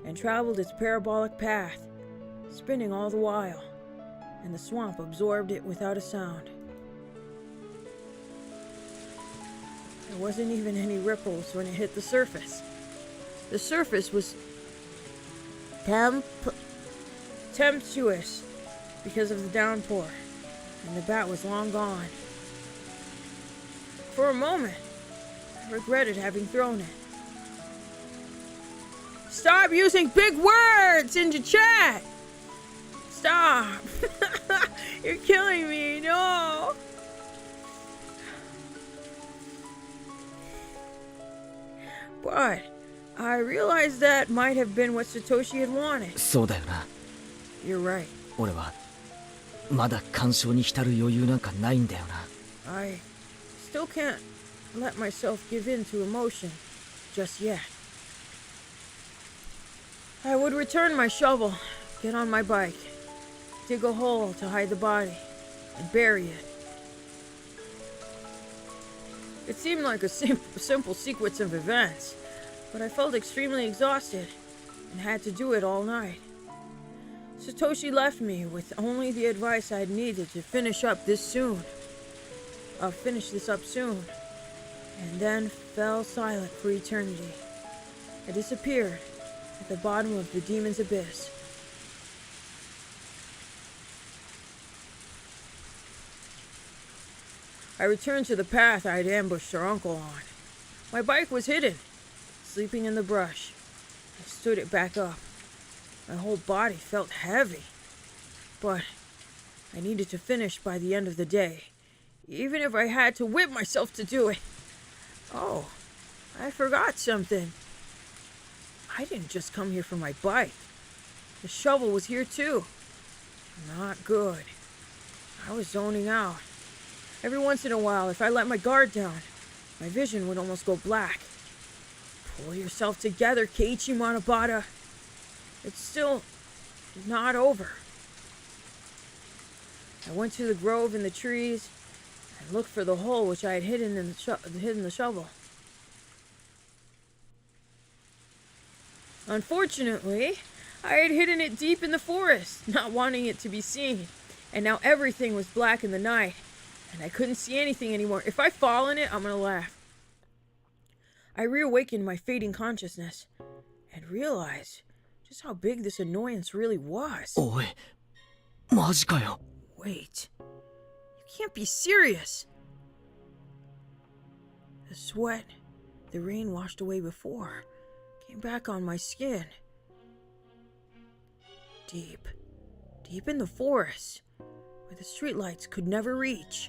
Speaker 8: and traveled its parabolic path, spinning all the while, and the swamp absorbed it without a sound. There wasn't even any ripples when it hit the surface. The surface was tempestuous because of the downpour, and the bat was long gone. For a moment, I regretted having thrown it. Stop using big words in the chat! Stop! You're killing me, no! But I realized that might have been what Satoshi had wanted.
Speaker 14: そうだよな。
Speaker 8: You're right.
Speaker 14: 俺は、まだ感傷に浸る余裕なんかないんだよな。
Speaker 8: I still can't let myself give in to emotion just yet. I would return my shovel, get on my bike, dig a hole to hide the body, and bury it. It seemed like a simple sequence of events, but I felt extremely exhausted and had to do it all night. Satoshi left me with only the advice I'd needed to finish this up soon, and then fell silent for eternity. I disappeared at the bottom of the demon's abyss. I returned to the path I had ambushed our uncle on. My bike was hidden, sleeping in the brush. I stood it back up. My whole body felt heavy, but I needed to finish by the end of the day, even if I had to whip myself to do it. Oh, I forgot something. I didn't just come here for my bike. The shovel was here too. Not good. I was zoning out. Every once in a while, if I let my guard down, my vision would almost go black. Pull yourself together, Keiichi Manobata. It's still not over. I went to the grove in the trees and looked for the hole which I had hidden the shovel. Unfortunately, I had hidden it deep in the forest, not wanting it to be seen. And now everything was black in the night, and I couldn't see anything anymore. If I fall in it, I'm gonna laugh. I reawakened my fading consciousness and realized just how big this annoyance really was.
Speaker 14: おい、マジかよ。
Speaker 8: Wait, you can't be serious. The sweat the rain washed away before came back on my skin. Deep in the forest, where the streetlights could never reach.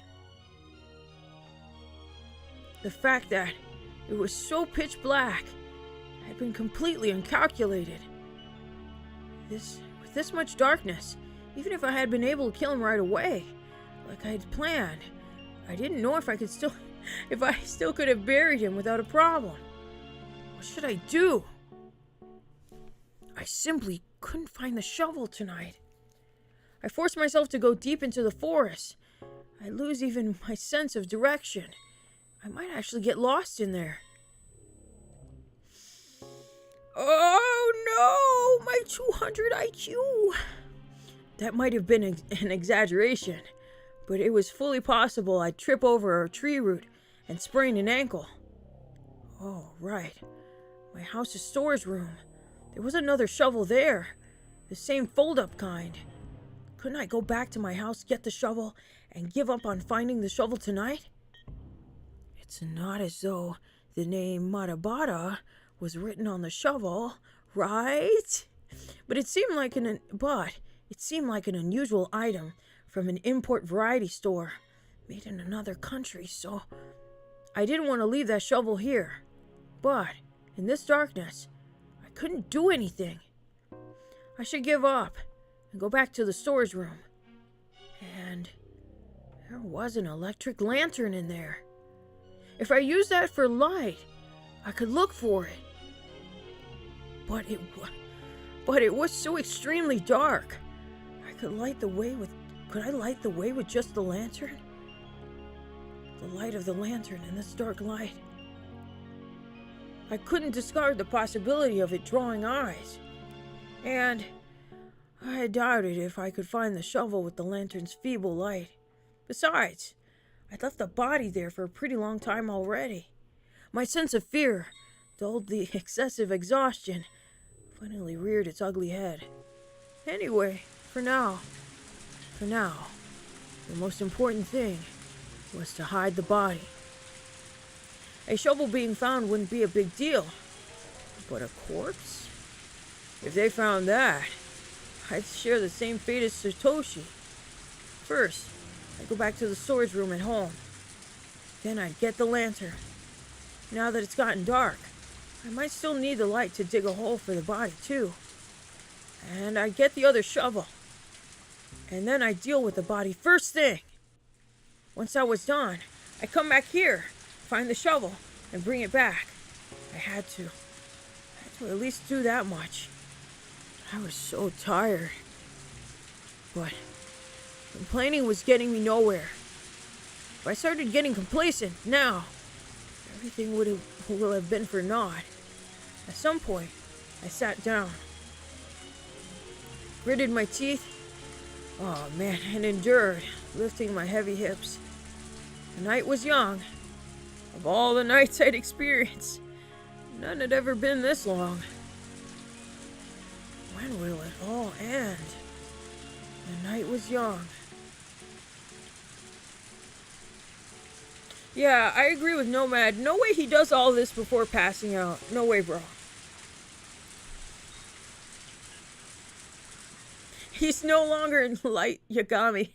Speaker 8: The fact that it was so pitch black had been completely uncalculated. With this much darkness, even if I had been able to kill him right away, like I had planned, I didn't know if I still could have buried him without a problem. What should I do? I simply couldn't find the shovel tonight. I forced myself to go deep into the forest. I lose even my sense of direction. I might actually get lost in there. Oh no! My 200 IQ! That might have been an exaggeration, but it was fully possible I'd trip over a tree root and sprain an ankle. Oh, right. My house's storage room. There was another shovel there. The same fold-up kind. Couldn't I go back to my house, get the shovel, and give up on finding the shovel tonight? It's not as though the name Marabara was written on the shovel, right? But it seemed like an unusual item from an import variety store made in another country, so I didn't want to leave that shovel here. But in this darkness, I couldn't do anything. I should give up and go back to the storage room. And there was an electric lantern in there. If I used that for light, I could look for it. But it was so extremely dark. Could I light the way with just the lantern? The light of the lantern in this dark light. I couldn't discard the possibility of it drawing eyes. And I doubted if I could find the shovel with the lantern's feeble light. Besides, I'd left the body there for a pretty long time already. My sense of fear, dulled the excessive exhaustion, finally reared its ugly head. Anyway, for now, the most important thing was to hide the body. A shovel being found wouldn't be a big deal, but a corpse? If they found that, I'd share the same fate as Satoshi. First, I'd go back to the storage room at home. Then I'd get the lantern. Now that it's gotten dark, I might still need the light to dig a hole for the body, too. And I'd get the other shovel. And then I'd deal with the body first thing. Once I was done, I'd come back here, find the shovel, and bring it back. I had to at least do that much. I was so tired. But complaining was getting me nowhere. If I started getting complacent now, everything will have been for naught. At some point, I sat down, gritted my teeth, and endured, lifting my heavy hips. The night was young. Of all the nights I'd experienced, none had ever been this long. When will it all end? The night was young. Yeah, I agree with Nomad. No way he does all this before passing out. No way, bro. He's no longer in light Yagami.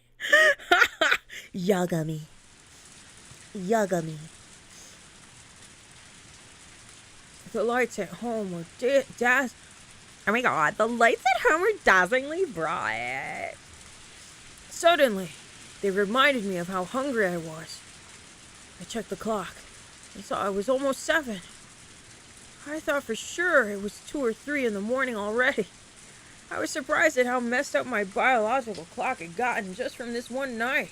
Speaker 13: Yagami.
Speaker 8: The lights at home were oh my god, the lights at home were dazzlingly bright. Suddenly, they reminded me of how hungry I was. I checked the clock and saw it was almost 7. I thought for sure it was 2 or 3 in the morning already. I was surprised at how messed up my biological clock had gotten just from this one night.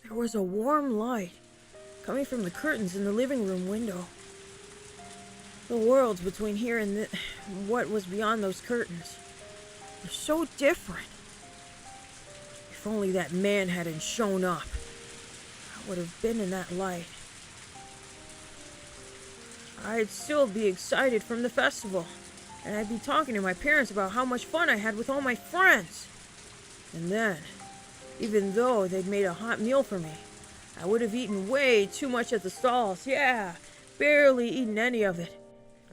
Speaker 8: There was a warm light coming from the curtains in the living room window. The worlds between here and what was beyond those curtains were so different. If only that man hadn't shown up, I would have been in that light. I'd still be excited from the festival, and I'd be talking to my parents about how much fun I had with all my friends. And then, even though they'd made a hot meal for me, I would have eaten way too much at the stalls. Yeah, barely eaten any of it.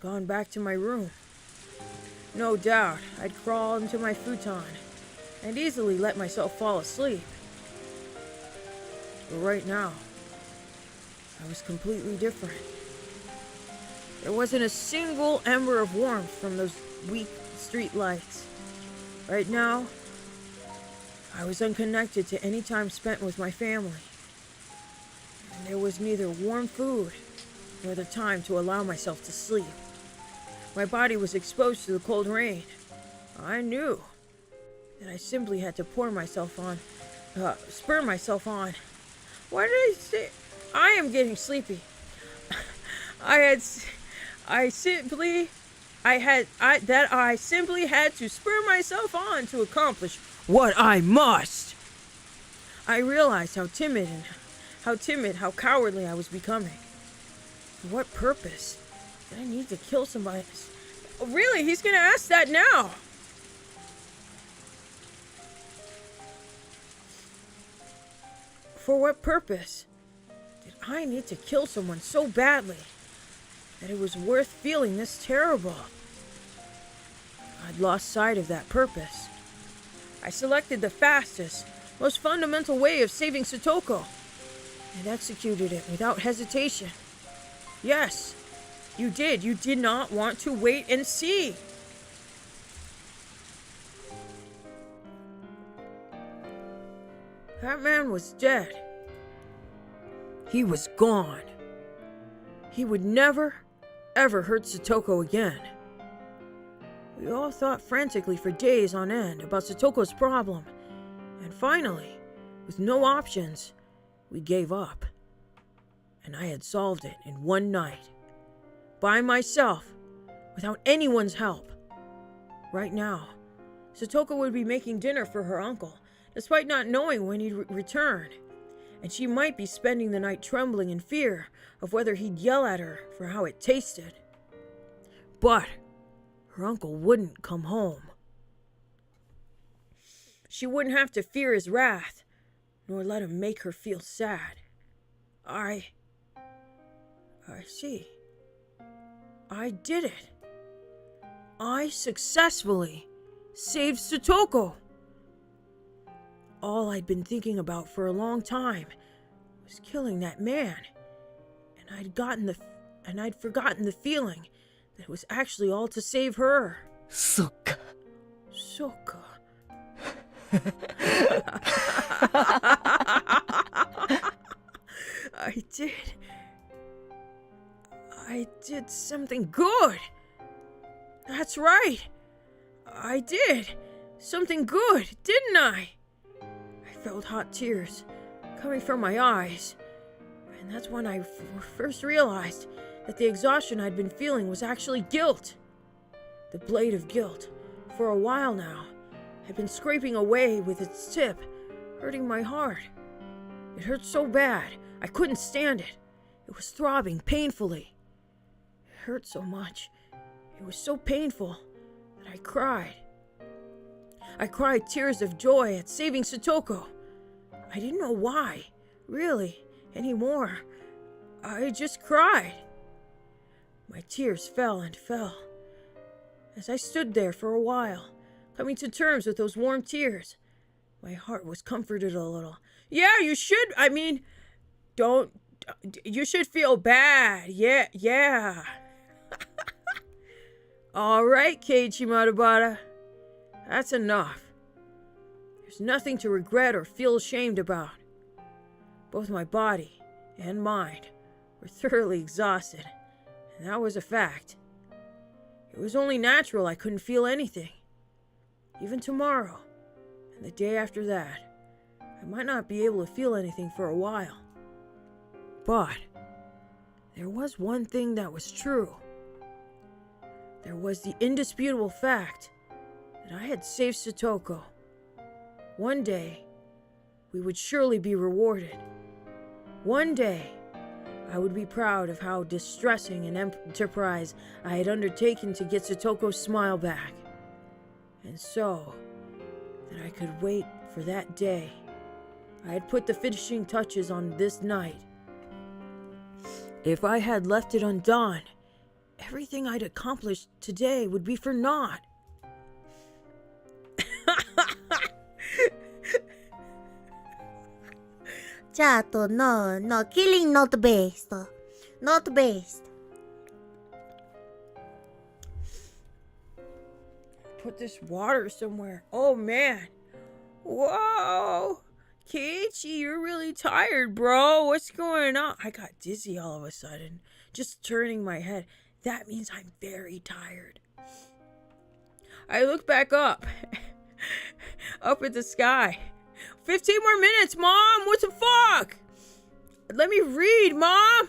Speaker 8: Gone back to my room. No doubt, I'd crawl into my futon and easily let myself fall asleep. But right now, I was completely different. There wasn't a single ember of warmth from those weak street lights. Right now, I was unconnected to any time spent with my family. And there was neither warm food nor the time to allow myself to sleep. My body was exposed to the cold rain. I knew that I simply had to spur myself on. Why did I say? I am getting sleepy. I simply had to spur myself on to accomplish what I must. I realized how cowardly I was becoming. For what purpose did I need to kill somebody? Oh, really? He's gonna ask that now. For what purpose did I need to kill someone so badly that it was worth feeling this terrible? I'd lost sight of that purpose. I selected the fastest, most fundamental way of saving Satoko and executed it without hesitation. Yes, you did. You did not want to wait and see. That man was dead. He was gone. He would never, ever hurt Satoko again. We all thought frantically for days on end about Satoko's problem, and finally, with no options, we gave up. And I had solved it in one night. By myself, without anyone's help. Right now, Satoko would be making dinner for her uncle, despite not knowing when he'd return. And she might be spending the night trembling in fear of whether he'd yell at her for how it tasted. But her uncle wouldn't come home. She wouldn't have to fear his wrath, nor let him make her feel sad. I see. I did it. I successfully saved Satoko. All I'd been thinking about for a long time was killing that man, and I'd forgotten the feeling that it was actually all to save her.
Speaker 14: Sokka.
Speaker 8: I did something good. That's right. I did something good, didn't I? I felt hot tears coming from my eyes. And that's when I first realized that the exhaustion I'd been feeling was actually guilt. The blade of guilt, for a while now, had been scraping away with its tip, hurting my heart. It hurt so bad, I couldn't stand it. It was throbbing painfully. It hurt so much. It was so painful that I cried. I cried tears of joy at saving Satoko. I didn't know why, really, anymore. I just cried. My tears fell and fell. As I stood there for a while, coming to terms with those warm tears, my heart was comforted a little. Yeah, you should, you should feel bad. Yeah. All right, Keiichi Madarabara. That's enough. There's nothing to regret or feel ashamed about. Both my body and mind were thoroughly exhausted, and that was a fact. It was only natural I couldn't feel anything. Even tomorrow, and the day after that, I might not be able to feel anything for a while. But there was one thing that was true. there was the indisputable fact that I had saved Satoko. One day, we would surely be rewarded. One day, I would be proud of how distressing an enterprise I had undertaken to get Satoko's smile back. And so, that I could wait for that day, I had put the finishing touches on this night. If I had left it undone, everything I'd accomplished today would be for naught.
Speaker 2: Chato, no, killing not best. Not best.
Speaker 8: Put this water somewhere. Oh man. Whoa. Keiichi, you're really tired, bro. What's going on? I got dizzy all of a sudden. Just turning my head. That means I'm very tired. I look back up. Up at the sky. 15 more minutes, Mom! What the fuck? Let me read, Mom!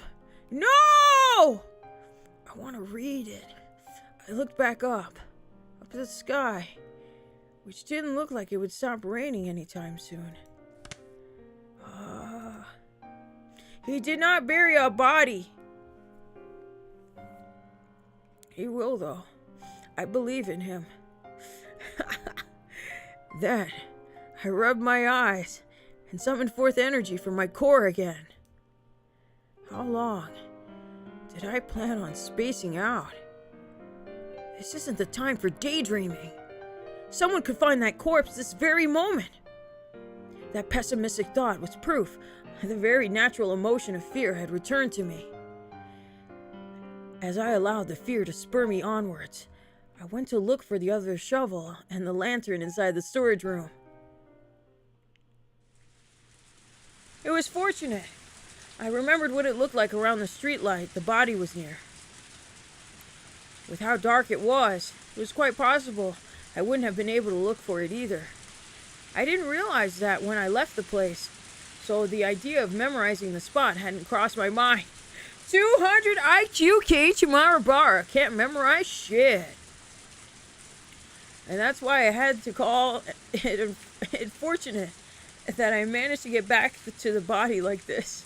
Speaker 8: No! I want to read it. I looked back up at the sky, which didn't look like it would stop raining anytime soon. He did not bury a body. He will, though. I believe in him. Then, I rubbed my eyes and summoned forth energy from my core again. How long did I plan on spacing out? This isn't the time for daydreaming. Someone could find that corpse this very moment. That pessimistic thought was proof the very natural emotion of fear had returned to me. As I allowed the fear to spur me onwards, I went to look for the other shovel and the lantern inside the storage room. It was fortunate. I remembered what it looked like around the streetlight the body was near. With how dark it was quite possible I wouldn't have been able to look for it either. I didn't realize that when I left the place, so the idea of memorizing the spot hadn't crossed my mind. 200 IQ, Keiichi Marabara. Can't memorize shit. And that's why I had to call it fortunate that I managed to get back to the body like this.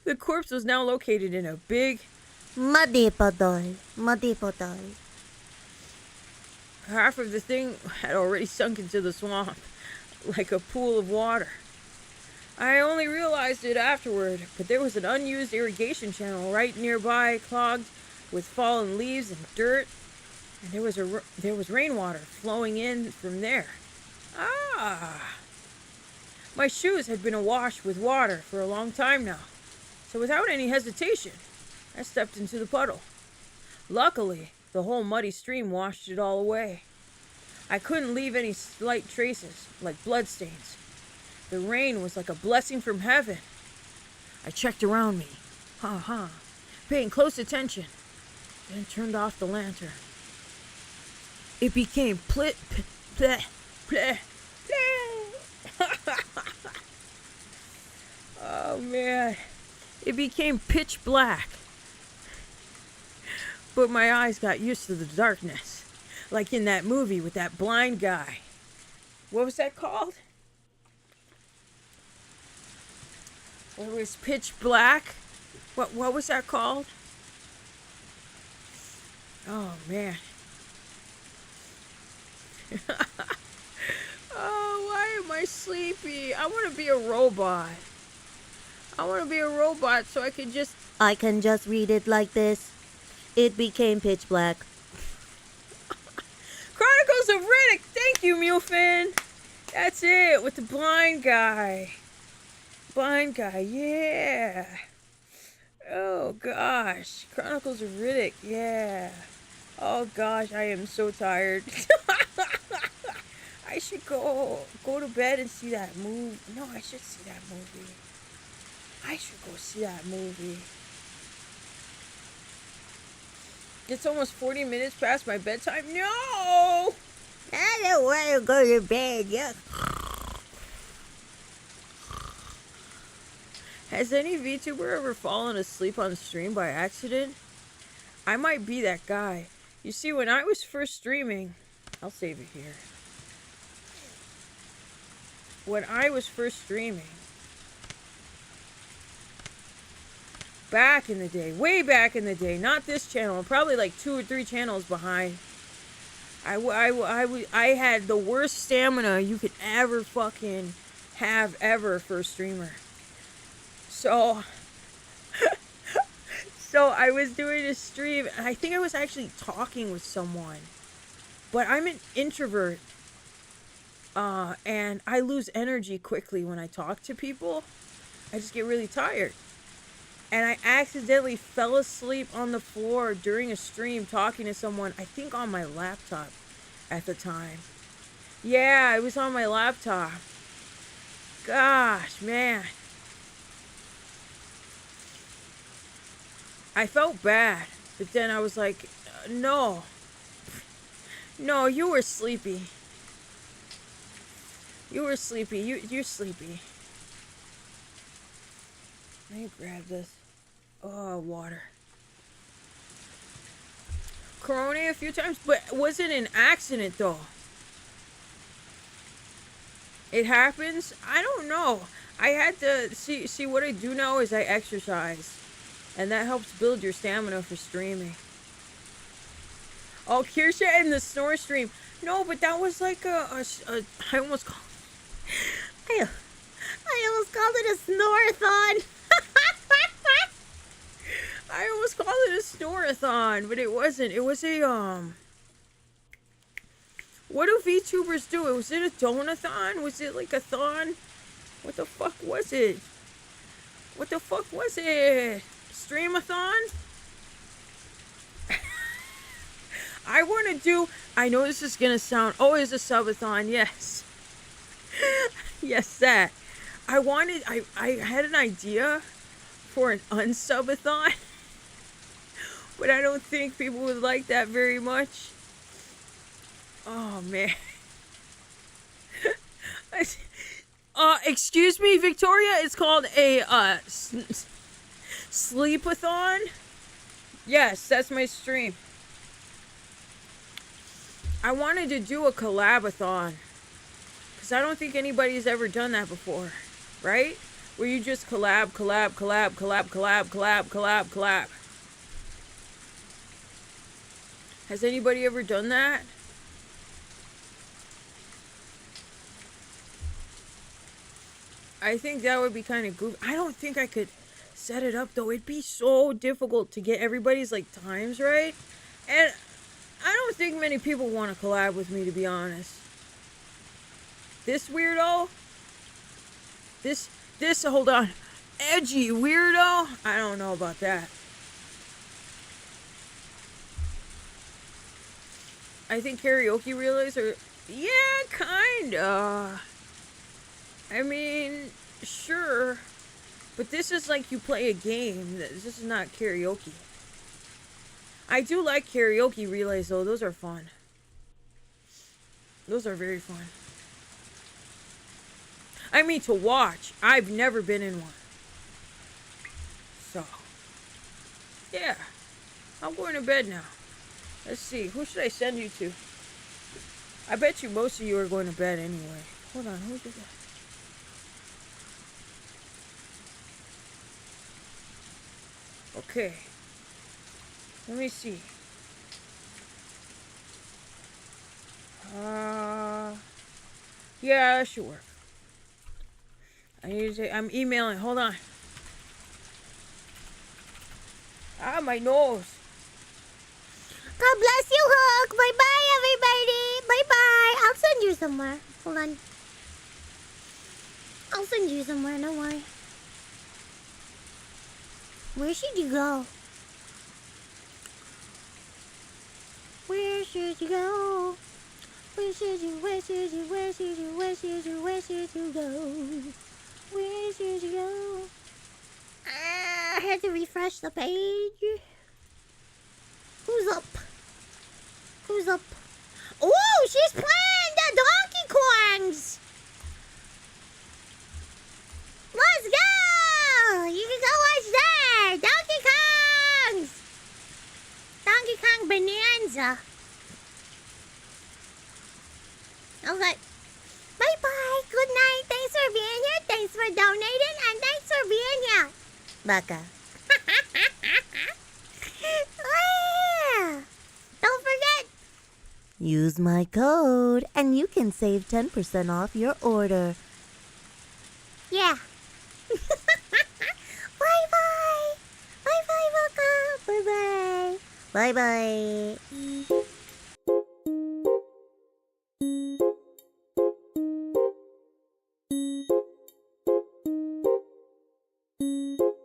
Speaker 8: The corpse was now located in a big
Speaker 2: muddy puddle.
Speaker 8: Half of the thing had already sunk into the swamp, like a pool of water. I only realized it afterward, but there was an unused irrigation channel right nearby, clogged with fallen leaves and dirt, and there was rainwater flowing in from there. My shoes had been awash with water for a long time now, so without any hesitation, I stepped into the puddle. Luckily, the whole muddy stream washed it all away. I couldn't leave any slight traces, like bloodstains. The rain was like a blessing from heaven. I checked around me, paying close attention, then turned off the lantern. It became Oh man, it became pitch black. But my eyes got used to the darkness, like in that movie with that blind guy. What was that called? It was pitch black. What was that called? Oh man. Oh, why am I sleepy? I want to be a robot. I want to be a robot so I can just
Speaker 2: read it like this. It became pitch black.
Speaker 8: Chronicles of Riddick! Thank you, Mulefin! That's it, with the blind guy. Blind guy, yeah. Oh gosh. Chronicles of Riddick, yeah. Oh gosh, I am so tired. I should go to bed and see that movie. No, I should see that movie. I should go see that movie. It's almost 40 minutes past my bedtime. No!
Speaker 2: I don't want to go to bed. Yeah.
Speaker 8: Has any VTuber ever fallen asleep on stream by accident? I might be that guy. You see, when I was first streaming, I'll save it here. When I was first streaming, back in the day, way back in the day, not this channel, probably like 2 or 3 channels behind, I had the worst stamina you could ever fucking have ever for a streamer. So I was doing a stream, and I think I was actually talking with someone, but I'm an introvert, and I lose energy quickly when I talk to people. I just get really tired. And I accidentally fell asleep on the floor during a stream talking to someone, I think on my laptop at the time. Yeah, it was on my laptop. Gosh, man. I felt bad, but then I was like, no. No, you were sleepy. You were sleepy. You're sleepy. Let me grab this. Oh, water. Corona a few times, but it wasn't an accident though. It happens. I don't know. I had to see what I do know is I exercise, and that helps build your stamina for streaming. Oh, Kirsha and the snore stream. No, but that was like I almost called. I almost called it a snoreathon. I almost called it a snoreathon, but it wasn't. It was a What do VTubers do? Was it a donathon? Was it like a thon? What the fuck was it? What the fuck was it? Streamathon? I want to do... I know this is going to sound... Oh, it's a subathon. Yes. Yes, that. I had an idea for an unsubathon. But I don't think people would like that very much. Oh, man. Excuse me, Victoria? It's called a, sleepathon? Yes, that's my stream. I wanted to do a collabathon. Because I don't think anybody's ever done that before. Right? Where you just collab. Has anybody ever done that? I think that would be kind of goofy. I don't think I could set it up though. It'd be so difficult to get everybody's like times right. And I don't think many people want to collab with me, to be honest. This weirdo? This, hold on. Edgy weirdo? I don't know about that. I think karaoke relays are... Yeah, kinda. I mean, sure. But this is like you play a game. This is not karaoke. I do like karaoke relays, though. Those are fun. Those are very fun. I mean, to watch. I've never been in one. So. Yeah. I'm going to bed now. Let's see. Who should I send you to? I bet you most of you are going to bed anyway. Hold on. Who's that? Okay. Let me see. Yeah, that should work. I need to. I'm emailing. Hold on. Ah, my nose.
Speaker 1: God bless you, Hook. Bye-bye, everybody. Bye-bye. I'll send you somewhere. Hold on. I'll send you somewhere. Don't worry. Where should you go? Where should you go? Where should you go? Where should you go? Where should you go? I had to refresh the page. Who's up? Who's up? Oh, she's playing the Donkey Kongs! Let's go! You can go watch that! Donkey Kongs! Okay. Bye-bye. Good night. Thanks for being here. Thanks for donating. And thanks for being here.
Speaker 2: Baka.
Speaker 1: Don't forget.
Speaker 13: Use my code, and you can save 10% off your order.
Speaker 1: Yeah. Bye-bye. Bye-bye, Baka. Bye-bye.
Speaker 2: Bye-bye.